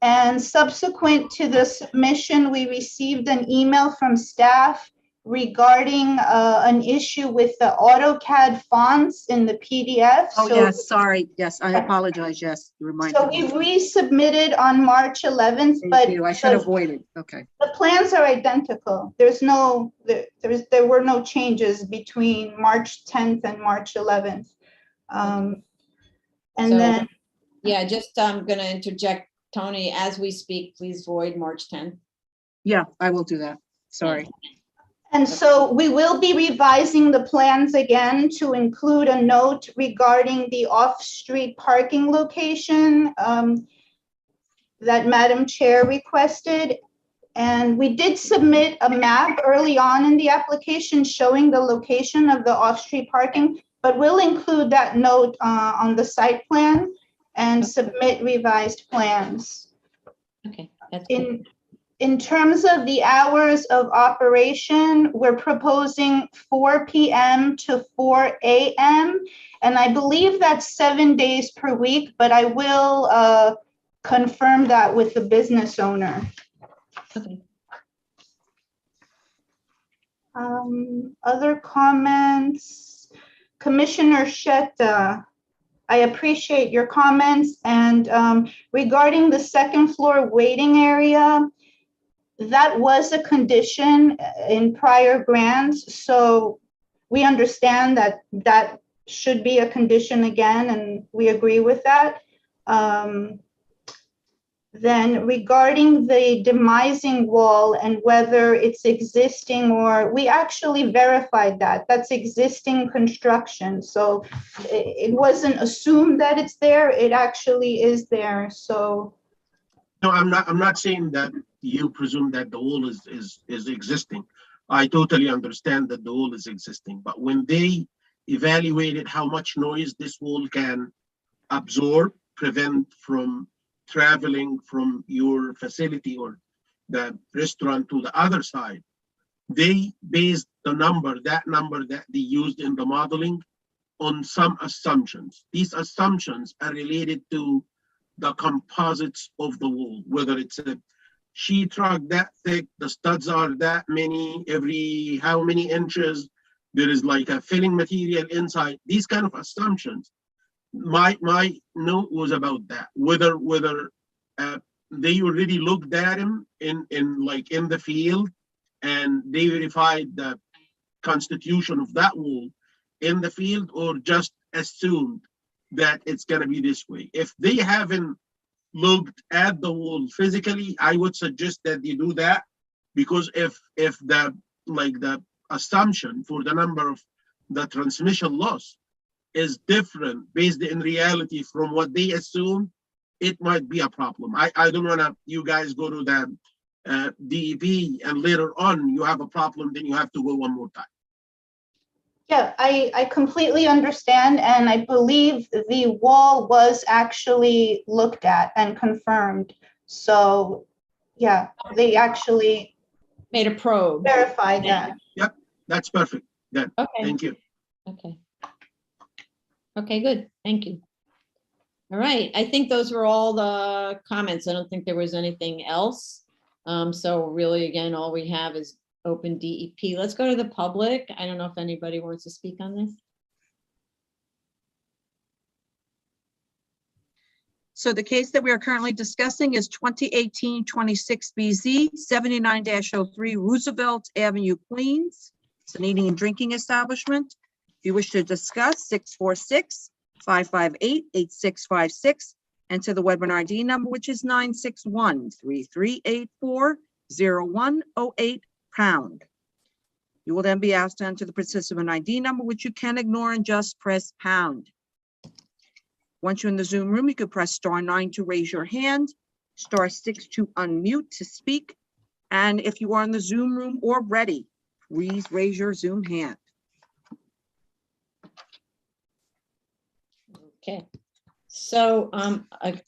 And subsequent to the submission, we received an email from staff regarding an issue with the AutoCAD fonts in the PDF. Oh, So- yes, sorry. Yes, I apologize. Yes, you reminded So me. we resubmitted on March 11th, Thank but you. I should have waited. Okay. the plans are identical. There were no changes between March 10th and March 11th. And So, then, yeah, just I'm gonna interject, Tony, as we speak, please void March 10th. Yeah, I will do that. Sorry. and so we will be revising the plans again to include a note regarding the off-street parking location that Madam Chair requested. And we did submit a map early on in the application showing the location of the off-street parking, but we'll include that note on the site plan and submit revised plans. Okay, that's good. In terms of the hours of operation, we're proposing 4 p.m. to 4 a.m. And I believe that's 7 days per week, but I will confirm that with the business owner. Okay. Other comments? Commissioner Shetta, I appreciate your comments. And regarding the second floor waiting area, that was a condition in prior grants. So we understand that that should be a condition again, and we agree with that. Then regarding the demising wall and whether it's existing, or we actually verified that that's existing construction. So it wasn't assumed that it's there, it actually is there. So No, I'm not saying that you presume that the wall is existing. I totally understand that the wall is existing, but when they evaluated how much noise this wall can absorb, prevent from traveling from your facility or the restaurant to the other side, they based that number that they used in the modeling on some assumptions. These assumptions are related to the composites of the wall, whether it's a sheetrock that thick, the studs are that many, every how many inches, there is like a filling material inside, these kind of assumptions. My note was about that, whether they already looked at him in the field and they verified the constitution of that wall in the field, or just assumed that it's going to be this way. If they haven't looked at the wall physically, I would suggest that they do that, because if the assumption for the number of the transmission loss is different based in reality from what they assume, it might be a problem. I don't want to, you guys go to the DEP and later on you have a problem, then you have to go one more time. yeah, I completely understand, and I believe the wall was actually looked at and confirmed. So yeah, they actually Made a probe. verified that. Yep, that's perfect. Then, Okay. thank you. Okay. Okay, good. Thank you. All right. I think those were all the comments. I don't think there was anything else. So really, again, all we have is open DEP. Let's go to the public. I don't know if anybody wants to speak on this. So the case that we are currently discussing is 2018-26BZ 79-03 Roosevelt Avenue, Queens. It's an eating and drinking establishment. If you wish to discuss, 646-558-8656, enter the webinar ID number, which is 961-3384-0108#. You will then be asked to enter the participant ID number, which you can ignore and just press pound. Once you're in the Zoom room, you could press *9 to raise your hand, *6 to unmute to speak. And if you are in the Zoom room already, please raise your Zoom hand. Okay. So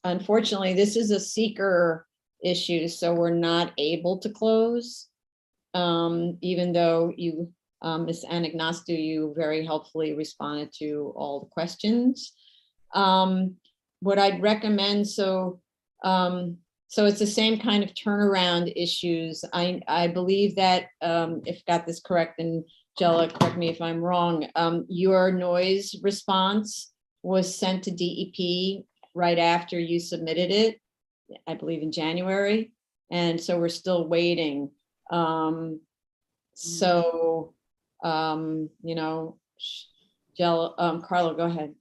unfortunately, this is a seeker issue, so we're not able to close. Even though you, Ms. Anagnostou, you very helpfully responded to all the questions. What I'd recommend, so it's the same kind of turnaround issues. I believe that, if I got this correct, and Jella, correct me if I'm wrong, your noise response was sent to DEP right after you submitted it, I believe in January. And so we're still waiting. You know, Jella, Carlo, go ahead.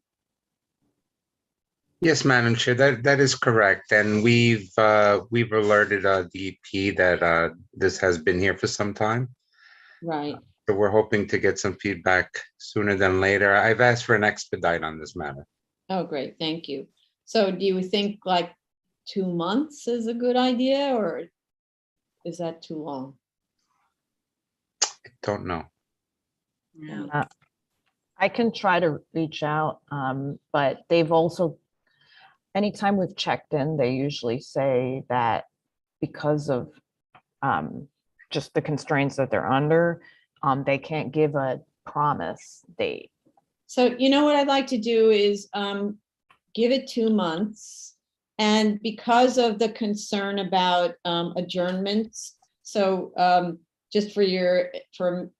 Yes, Madam Chair, that is correct. And we've alerted DEP that this has been here for some time. Right. So we're hoping to get some feedback sooner than later. I've asked for an expedite on this matter. Oh, great. Thank you. So do you think like 2 months is a good idea, or is that too long? I don't know. Yeah. I can try to reach out, but they've also, anytime we've checked in, they usually say that because of just the constraints that they're under, they can't give a promise date. So you know what I'd like to do is give it 2 months. And because of the concern about adjournments, so just for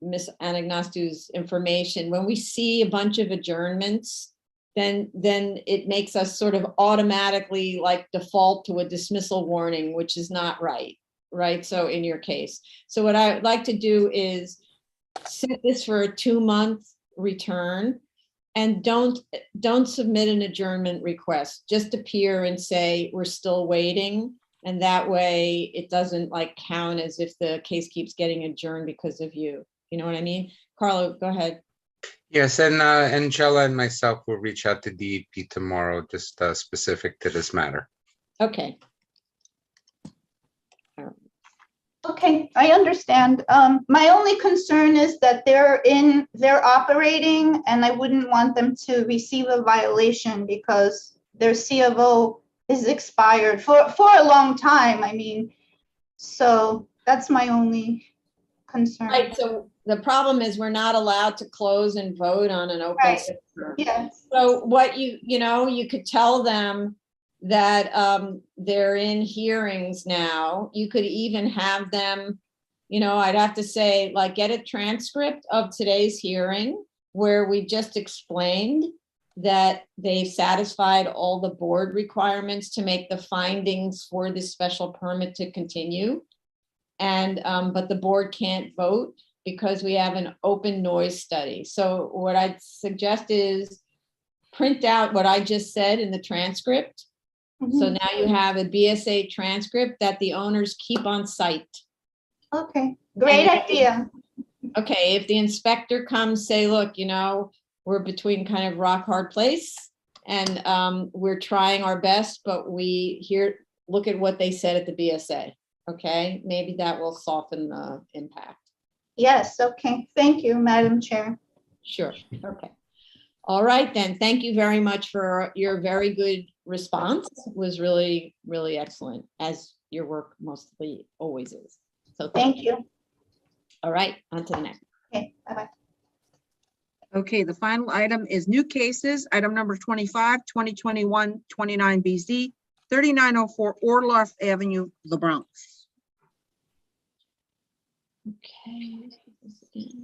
Ms. Anagnostou's information, when we see a bunch of adjournments, then it makes us sort of automatically like default to a dismissal warning, which is not right, right? So in your case. So what I would like to do is set this for a 2-month return, and don't submit an adjournment request. Just appear and say, we're still waiting. And that way it doesn't like count as if the case keeps getting adjourned because of you. You know what I mean? Carlo, go ahead. Yes, and Angela and myself will reach out to DEP tomorrow, just specific to this matter. Okay. Okay, I understand. My only concern is that they're operating, and I wouldn't want them to receive a violation because their C of O is expired for a long time. I mean, so that's my only concern. Right, so the problem is we're not allowed to close and vote on an open Right. session. Yes. So what you could tell them that they're in hearings now. You could even have them, I'd have to say, like, get a transcript of today's hearing where we just explained that they've satisfied all the board requirements to make the findings for this special permit to continue. And but the board can't vote because we have an open noise study. So what I'd suggest is print out what I just said in the transcript. So now you have a BSA transcript that the owners keep on site. Okay, great idea. Okay, if the inspector comes, say, look, we're between kind of rock hard place and we're trying our best, but look at what they said at the BSA. Okay, maybe that will soften the impact. Yes, okay. Thank you, Madam Chair. Sure, okay. All right, then. Thank you very much for your very good response. It was really, really excellent, as your work mostly always is. So thank you. All right, on to the next. Okay, bye-bye. Okay, the final item is new cases. Item number 25, 2021, 29BZ, 3904 Orloff Avenue, the Bronx. Okay. Is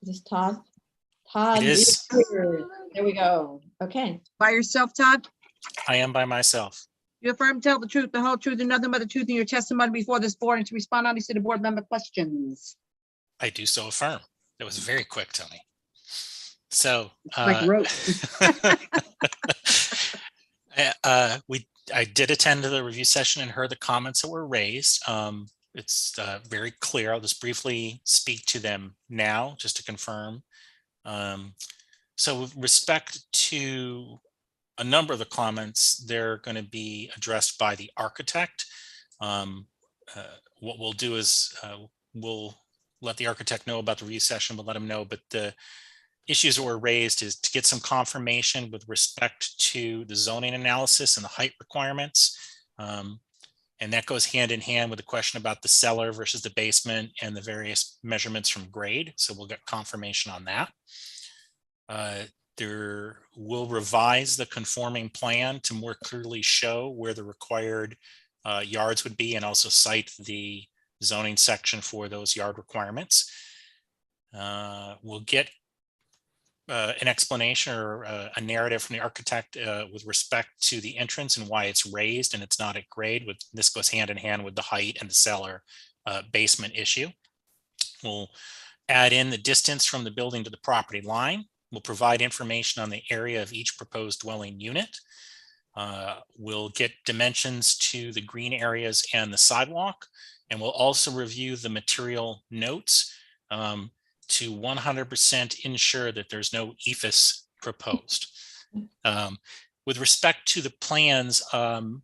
this Todd? Todd, It is. there we go. Okay. By yourself, Todd? I am by myself. You affirm to tell the truth, the whole truth, and nothing but the truth in your testimony before this board and to respond honestly to the board member questions. I do so affirm. That was very quick, Tony. So Like rote. I did attend to the review session and heard the comments that were raised. It's very clear. I'll just briefly speak to them now, just to confirm. So with respect to a number of the comments, they're going to be addressed by the architect. What we'll do is we'll let the architect know about the review session, we'll let him know, but the issues that were raised is to get some confirmation with respect to the zoning analysis and the height requirements. And that goes hand in hand with the question about the cellar versus the basement and the various measurements from grade. So we'll get confirmation on that. We'll revise the conforming plan to more clearly show where the required yards would be and also cite the zoning section for those yard requirements. We'll get an explanation or a narrative from the architect with respect to the entrance and why it's raised and it's not at grade. This goes hand in hand with the height and the cellar basement issue. We'll add in the distance from the building to the property line. We'll provide information on the area of each proposed dwelling unit. We'll get dimensions to the green areas and the sidewalk, and we'll also review the material notes to 100% ensure that there's no EFS proposed. With respect to the plans, and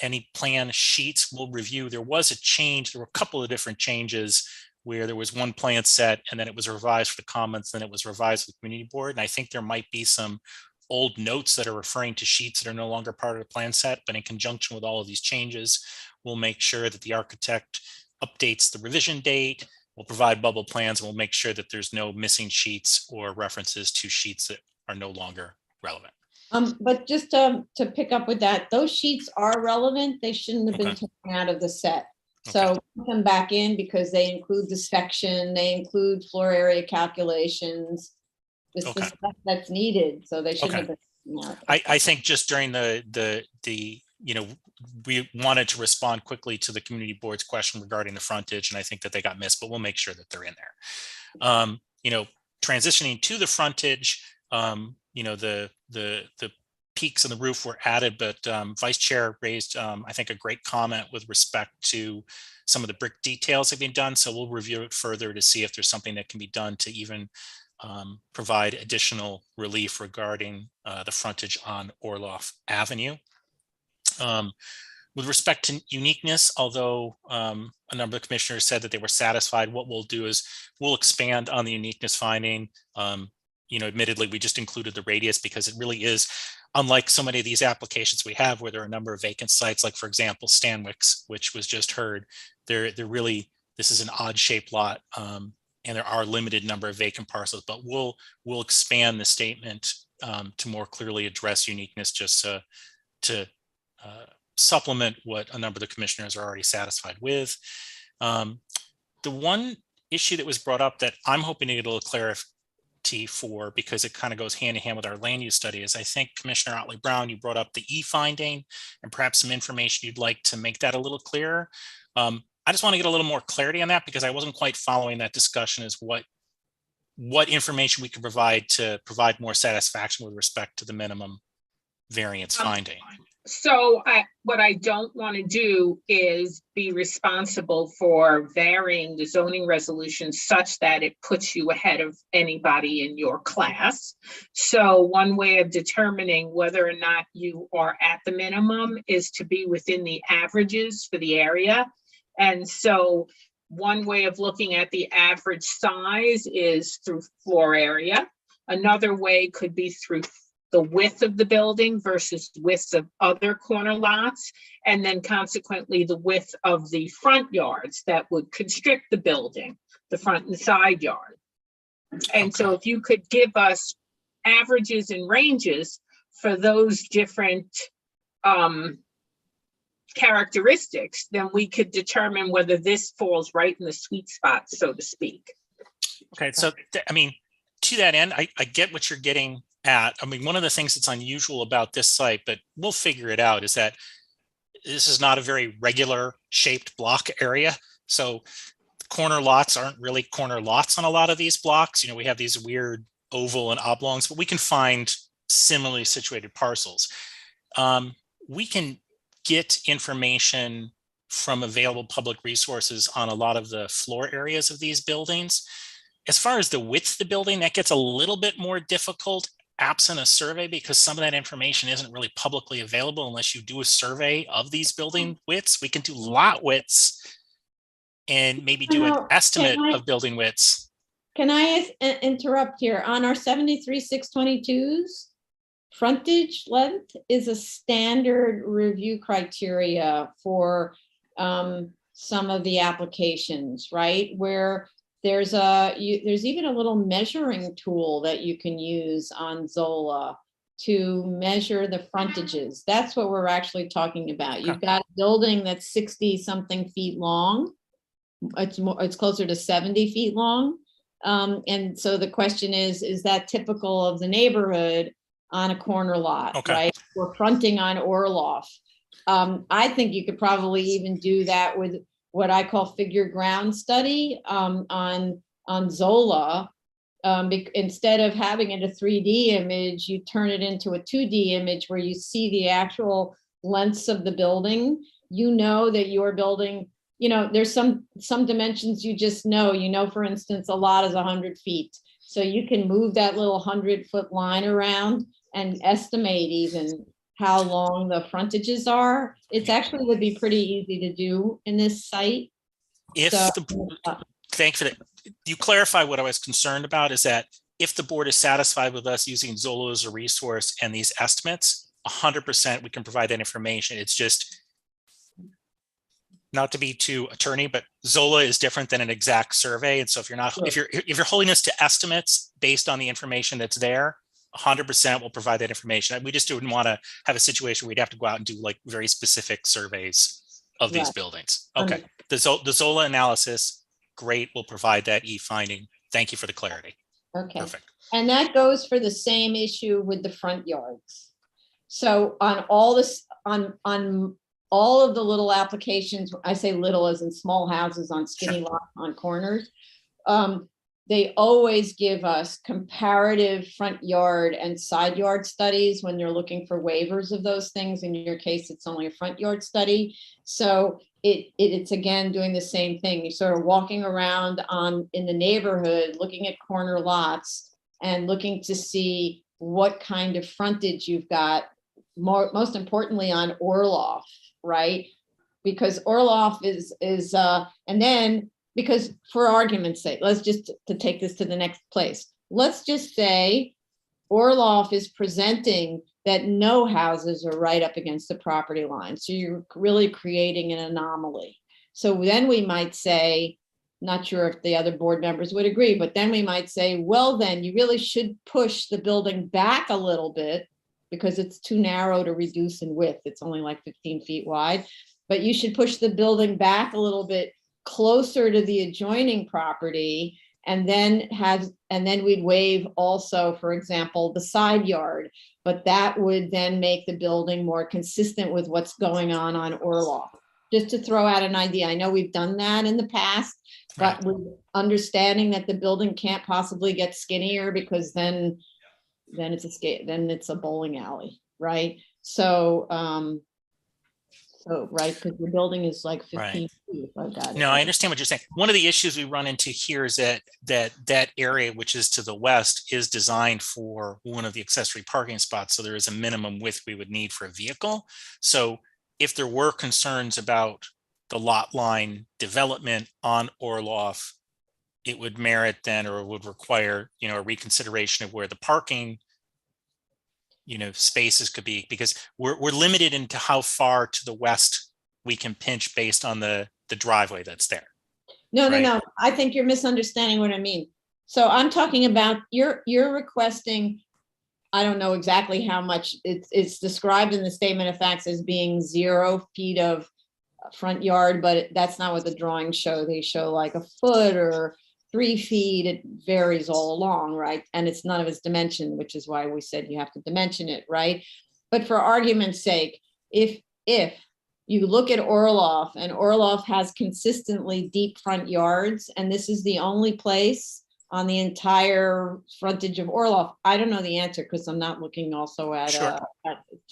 any plan sheets we'll review, there was a change. There were a couple of different changes where there was one plan set and then it was revised for the comments, then it was revised for the community board. And I think there might be some old notes that are referring to sheets that are no longer part of the plan set, but in conjunction with all of these changes, we'll make sure that the architect updates the revision date. We'll provide bubble plans and we'll make sure that there's no missing sheets or references to sheets that are no longer relevant. But just to pick up with that, those sheets are relevant. They shouldn't have been taken out of the set. So put them back in because they include the section, they include floor area calculations. This is the stuff that's needed, so they shouldn't have been No. I think just during the we wanted to respond quickly to the community board's question regarding the frontage, and I think that they got missed, but we'll make sure that they're in there. Transitioning to the frontage, the peaks in the roof were added, but Vice Chair raised, I think, a great comment with respect to some of the brick details that have been done. So we'll review it further to see if there's something that can be done to even provide additional relief regarding the frontage on Orloff Avenue. With respect to uniqueness, although a number of commissioners said that they were satisfied, what we'll do is we'll expand on the uniqueness finding. Admittedly, we just included the radius because it really is, unlike so many of these applications we have where there are a number of vacant sites, like for example, Stanwix, which was just heard, they're really, this is an odd shaped lot. And there are a limited number of vacant parcels, but we'll expand the statement to more clearly address uniqueness, just to supplement what a number of the commissioners are already satisfied with. The one issue that was brought up that I'm hoping to get a little clarity for, because it kind of goes hand in hand with our land use study, is I think Commissioner Otley Brown, you brought up the finding and perhaps some information you'd like to make that a little clearer. I just want to get a little more clarity on that because I wasn't quite following that discussion as what information we could provide to provide more satisfaction with respect to the minimum variance finding. So what I don't want to do is be responsible for varying the zoning resolution such that it puts you ahead of anybody in your class. So one way of determining whether or not you are at the minimum is to be within the averages for the area. And so one way of looking at the average size is through floor area. Another way could be through the width of the building versus widths of other corner lots, and then consequently the width of the front yards that would constrict the building, the front and side yard. And so if you could give us averages and ranges for those different characteristics, then we could determine whether this falls right in the sweet spot, so to speak. Okay, so I mean, to that end, I get what you're getting at. I mean, one of the things that's unusual about this site, but we'll figure it out, is that this is not a very regular shaped block area. So corner lots aren't really corner lots on a lot of these blocks. We have these weird oval and oblongs, but we can find similarly situated parcels. We can get information from available public resources on a lot of the floor areas of these buildings. As far as the width of the building, that gets a little bit more difficult absent a survey, because some of that information isn't really publicly available unless you do a survey of these building widths. We can do lot widths and maybe do an estimate of building widths. Can I interrupt here? On our 73-622s, frontage length is a standard review criteria for some of the applications, right? Where there's even a little measuring tool that you can use on Zola to measure the frontages. That's what we're actually talking about. You've got a building that's 60 something feet long. It's closer to 70 feet long. And so the question is that typical of the neighborhood on a corner lot, right? We're fronting on Orloff. I think you could probably even do that with what I call figure ground study on Zola. Instead of having it a 3D image, you turn it into a 2D image where you see the actual lengths of the building. You know that your building, there's some dimensions you just know, for instance, a lot is 100 feet. So you can move that little 100-foot line around and estimate even how long the frontages are. It's actually would be pretty easy to do in this site. Thanks for that. You clarify what I was concerned about, is that if the board is satisfied with us using Zola as a resource and these estimates, 100% we can provide that information. It's just, not to be too attorney, but Zola is different than an exact survey. And so if you're holding us to estimates based on the information that's there, 100% will provide that information. We just didn't want to have a situation where we'd have to go out and do like very specific surveys of these buildings. Okay, the Zola analysis, great, we'll provide that finding. Thank you for the clarity. Okay. Perfect. And that goes for the same issue with the front yards. So on all this, on all of the little applications, I say little as in small houses on skinny lots on corners, they always give us comparative front yard and side yard studies when they're looking for waivers of those things. In your case, it's only a front yard study. So it's again doing the same thing. You're sort of walking around in the neighborhood, looking at corner lots and looking to see what kind of frontage you've got, most importantly on Orloff, right? Because Orloff is and then, because for argument's sake, let's just to take this to the next place. Let's just say Orloff is presenting that no houses are right up against the property line. So you're really creating an anomaly. So then we might say, not sure if the other board members would agree, but then we might say, well, then you really should push the building back a little bit because it's too narrow to reduce in width. It's only like 15 feet wide, but you should push the building back a little bit closer to the adjoining property, and then we'd waive also, for example, the side yard, but that would then make the building more consistent with what's going on Orloff. Just to throw out an idea. I know we've done that in the past, but with understanding that the building can't possibly get skinnier because then it's a bowling alley, right? So right, because the building is like 15 feet, if I got it. No, I understand what you're saying. One of the issues we run into here is that area, which is to the west, is designed for one of the accessory parking spots. So there is a minimum width we would need for a vehicle. So if there were concerns about the lot line development on Orloff, it would merit then, or would require, a reconsideration of where the parking spaces could be, because we're limited into how far to the west we can pinch based on the driveway that's there. No. I think you're misunderstanding what I mean. So I'm talking about you're requesting, I don't know exactly how much it's described in the statement of facts as being 0 feet of front yard, but that's not what the drawings show. They show like a foot or 3 feet. It varies all along, right? And it's none of its dimension, which is why we said you have to dimension it, right? But for argument's sake, if you look at Orloff, and Orloff has consistently deep front yards, and this is the only place on the entire frontage of Orloff. I don't know the answer because I'm not looking also at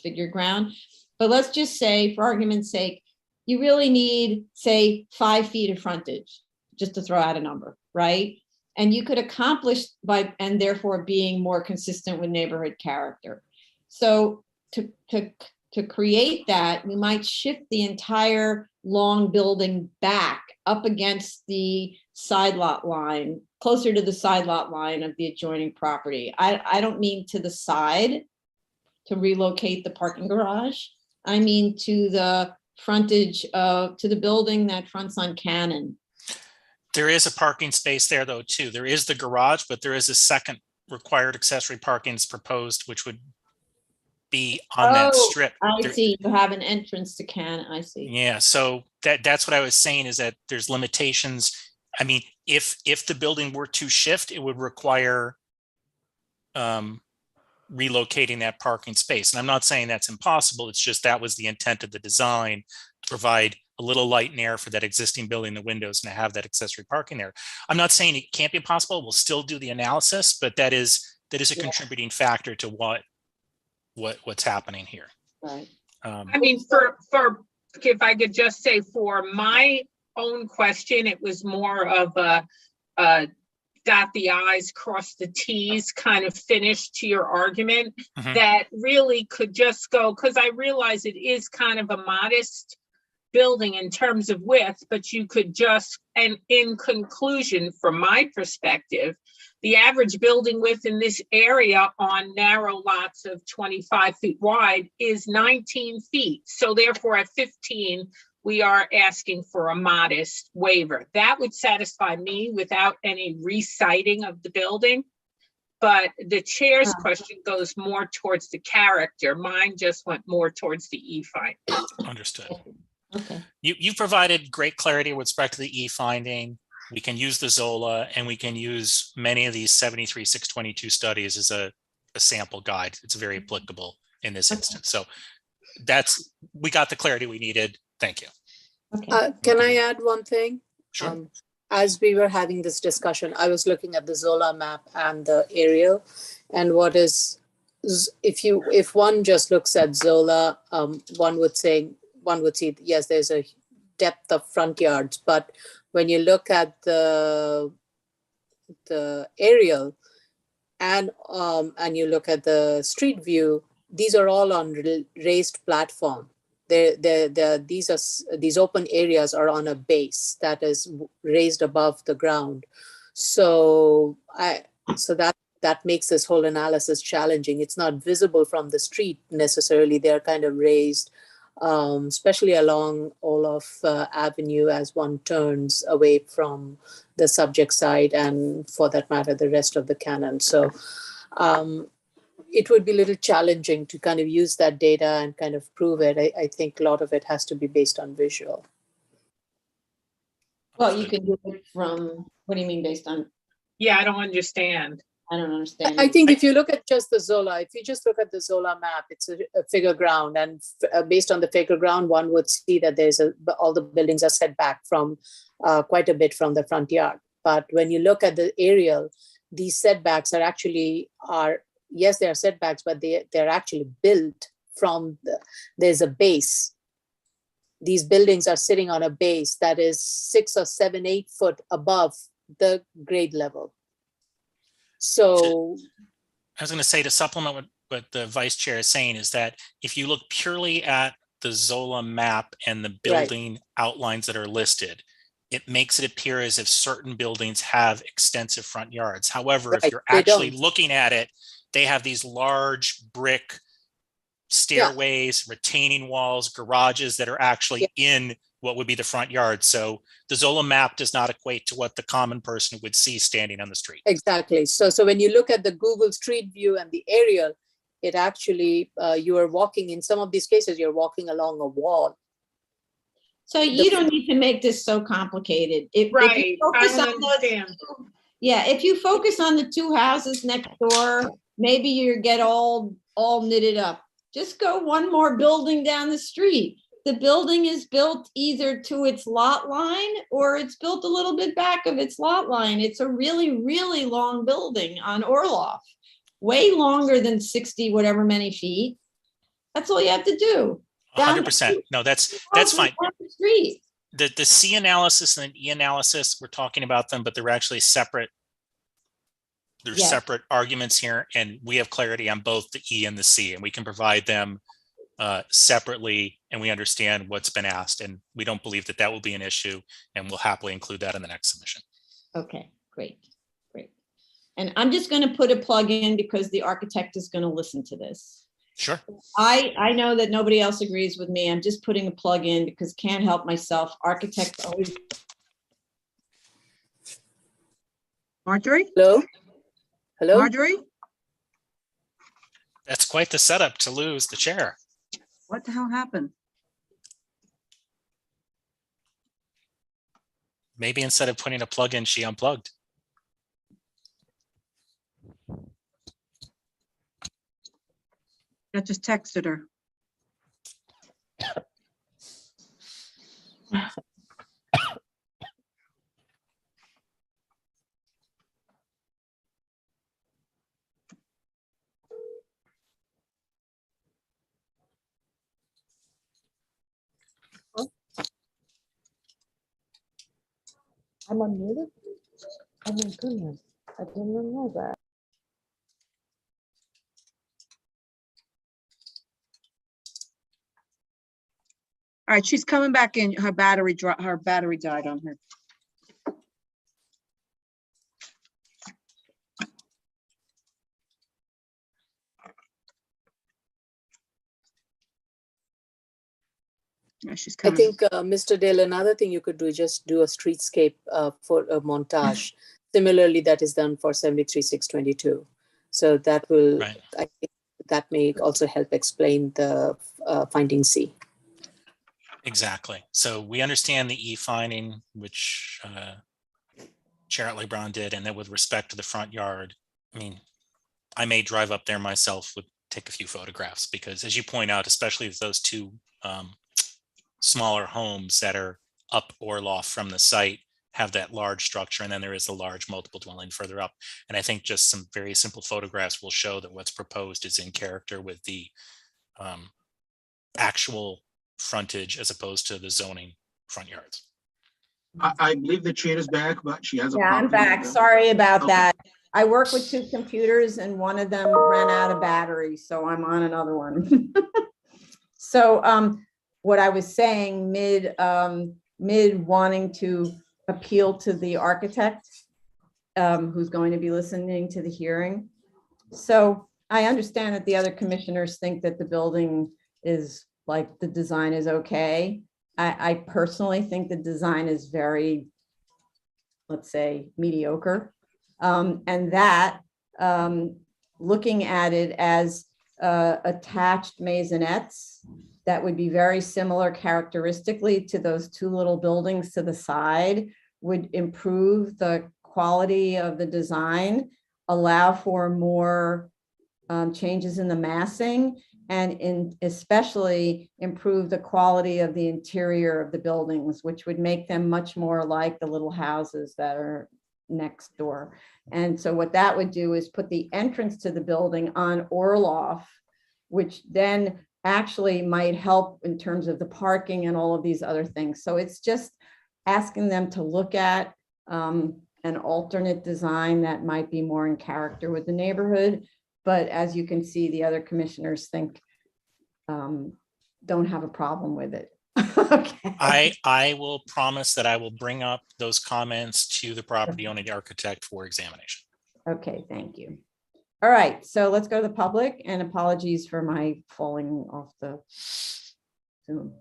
figure ground. But let's just say, for argument's sake, you really need, say, 5 feet of frontage, just to throw out a number, right? And you could accomplish and therefore being more consistent with neighborhood character. So to create that, we might shift the entire long building back up against the side lot line, closer to the side lot line of the adjoining property. I don't mean to the side to relocate the parking garage. I mean to the frontage to the building that fronts on Cannon. There is a parking space there though too. There is the garage, but there is a second required accessory parking proposed, which would be on that strip. I see. You have an entrance to Cannon. I see. Yeah. So that's what I was saying, is that there's limitations. I mean, if the building were to shift, it would require relocating that parking space. And I'm not saying that's impossible. It's just that was the intent of the design, to provide a little light and air for that existing building, the windows, and to have that accessory parking there. I'm not saying it can't be possible. We'll still do the analysis, but that is a contributing factor to what's happening here. Right. I mean, for if I could just say, for my own question, it was more of a dot the I's, cross the T's kind of finish to your argument, that really could just go, because I realize it is kind of a modest building in terms of width, but you could just, and in conclusion, from my perspective, the average building width in this area on narrow lots of 25 feet wide is 19 feet. So therefore at 15, we are asking for a modest waiver. That would satisfy me without any reciting of the building. But the chair's question goes more towards the character. Mine just went more towards the E finding. Understood. Okay. You provided great clarity with respect to the E finding. we can use the Zola, and we can use many of these 73-622 studies as a sample guide. It's very applicable in this instance. So we got the clarity we needed. Thank you. Can I add one thing? Sure. As we were having this discussion, I was looking at the Zola map and the aerial, and if one just looks at Zola, one would see, yes, there's a depth of front yards, but when you look at the aerial and you look at the street view, these are all on raised platform. These open areas are on a base that is raised above the ground. So that makes this whole analysis challenging. It's not visible from the street necessarily. They're kind of raised, especially along Olaf Avenue as one turns away from the subject side, and for that matter, the rest of the canon. So it would be a little challenging to kind of use that data and kind of prove it. I think a lot of it has to be based on visual. Well, you can do it from, what do you mean based on? Yeah, I don't understand. I don't understand. I think if you look at just the Zola, if you just look at the Zola map, it's a figure ground, and based on the figure ground, one would see that all the buildings are set back from quite a bit from the front yard. But when you look at the aerial, these setbacks yes, they are setbacks, but they're actually built from there's a base. These buildings are sitting on a base that is 6 or 7, 8 foot above the grade level. So I was going to say, to supplement what the vice chair is saying, is that if you look purely at the Zola map and the building outlines that are listed, it makes it appear as if certain buildings have extensive front yards. However, if you're actually looking at it, they have these large brick stairways, retaining walls, garages that are actually in what would be the front yard. So the Zola map does not equate to what the common person would see standing on the street. Exactly. So when you look at the Google Street View and the aerial, it actually, you are walking, in some of these cases, you're walking along a wall. So you don't need to make this so complicated. If you focus on if you focus on the two houses next door, maybe you get all knitted up. Just go one more building down the street. The building is built either to its lot line or it's built a little bit back of its lot line. It's a really, really long building on Orloff, way longer than 60, whatever many feet. That's all you have to do. 100%. No, that's fine. The C analysis and the E analysis, we're talking about them, but they're actually separate. There's separate arguments here, and we have clarity on both the E and the C, and we can provide them separately, and we understand what's been asked, and we don't believe that that will be an issue, and we'll happily include that in the next submission. Okay, great. And I'm just going to put a plug in because the architect is going to listen to this. Sure. I know that nobody else agrees with me. I'm just putting a plug in because can't help myself. Architects always. Marjorie? Hello? Marjorie? That's quite the setup to lose the chair. What the hell happened? Maybe instead of putting a plug in, she unplugged. I just texted her. I'm unmuted? Oh my goodness, I didn't know that. All right, she's coming back in. Her battery died on her. Yeah, she's I coming. think, Mr. Dale, another thing you could do is just do a streetscape for a montage. Similarly, that is done for 73-622. So that will, I think that may also help explain the finding C. Exactly. So we understand the E finding, which Chair LeBron did, and then with respect to the front yard, I mean, I may drive up there myself, would take a few photographs, because as you point out, especially with those two smaller homes that are up or loft from the site, have that large structure, and then there is a large multiple dwelling further up. And I think just some very simple photographs will show that what's proposed is in character with the actual frontage as opposed to the zoning front yards. I believe the chair is back, but she has a Yeah, I'm problem. back. Sorry about Okay. that. I work with two computers and one of them ran out of battery, so I'm on another one. So what I was saying, mid wanting to appeal to the architect who's going to be listening to the hearing. So I understand that the other commissioners think that the building is like, the design is okay. I personally think the design is very, let's say, mediocre. And that looking at it as attached maisonettes that would be very similar characteristically to those two little buildings to the side would improve the quality of the design, allow for more changes in the massing, and especially improve the quality of the interior of the buildings, which would make them much more like the little houses that are next door. And so what that would do is put the entrance to the building on Orloff, which then actually might help in terms of the parking and all of these other things. So it's just asking them to look at an alternate design that might be more in character with the neighborhood. But as you can see, the other commissioners think don't have a problem with it. Okay. I will promise that I will bring up those comments to the property owner, the architect, for examination. Okay, thank you. All right, so let's go to the public, and apologies for my falling off the Zoom.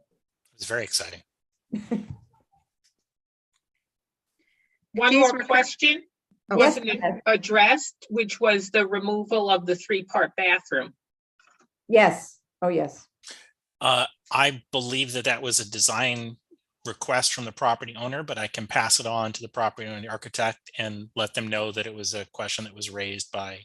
It's very exciting. One more question Yes, wasn't addressed, which was the removal of the 3-part bathroom. yes. Oh, yes. I believe that that was a design request from the property owner, but I can pass it on to the property owner, the architect, and let them know that it was a question that was raised by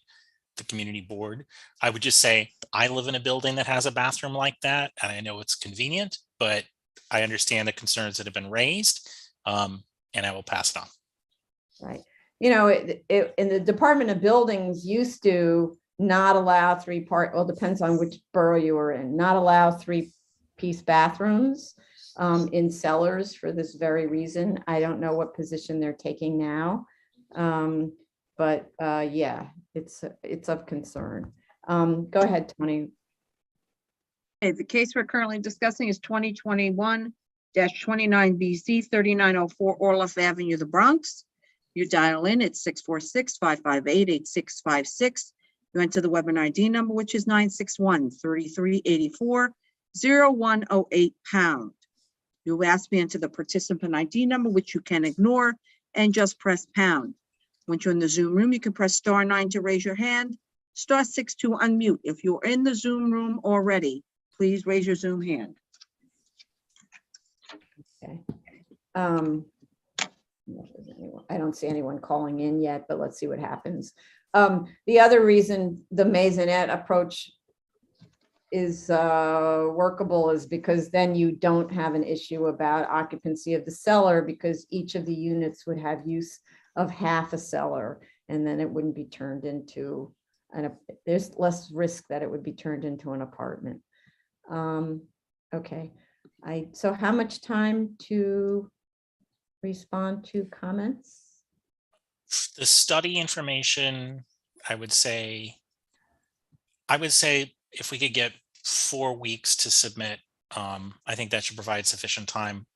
the community board. I would just say, I live in a building that has a bathroom like that, and I know it's convenient, but I understand the concerns that have been raised, and I will pass it on. Right. You know, in the Department of Buildings used to not allow 3-part, well, depends on which borough you were in, not allow 3-piece bathrooms in cellars for this very reason. I don't know what position they're taking now. But yeah, it's of concern. Go ahead, Tony. Okay, the case we're currently discussing is 2021-29 BC 3904 Orloff Avenue, the Bronx. You dial in at 646-558-8656. You enter the webinar ID number, which is 961-3384-0108#. You ask me enter the participant ID number, which you can ignore, and just press pound. Once you're in the Zoom room, you can press *9 to raise your hand, *6 to unmute. If you're in the Zoom room already, please raise your Zoom hand. Okay. I don't see anyone calling in yet, but let's see what happens. The other reason the maisonette approach is workable is because then you don't have an issue about occupancy of the cellar, because each of the units would have use of half a cellar, and then it wouldn't be turned into there's less risk that it would be turned into an apartment. Okay, so how much time to respond to comments? The study information, I would say if we could get 4 weeks to submit, I think that should provide sufficient time.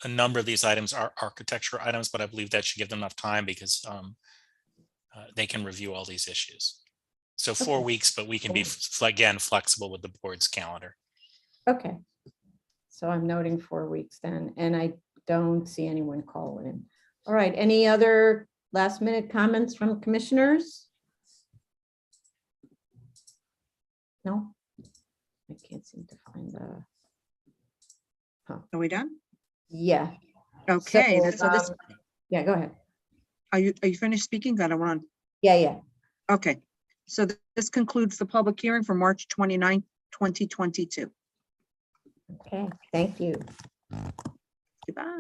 A number of these items are architecture items, but I believe that should give them enough time because they can review all these issues. So 4 weeks, but we can be, again, flexible with the board's calendar. Okay. So I'm noting 4 weeks then, and I don't see anyone call in. All right, any other last minute comments from commissioners? No? I can't seem to find the. Are we done? Yeah. Okay, So, so this, yeah, go ahead. Are you finished speaking? Gotta run. Yeah. Okay, so this concludes the public hearing for March 29th, 2022. Okay, thank you. Goodbye.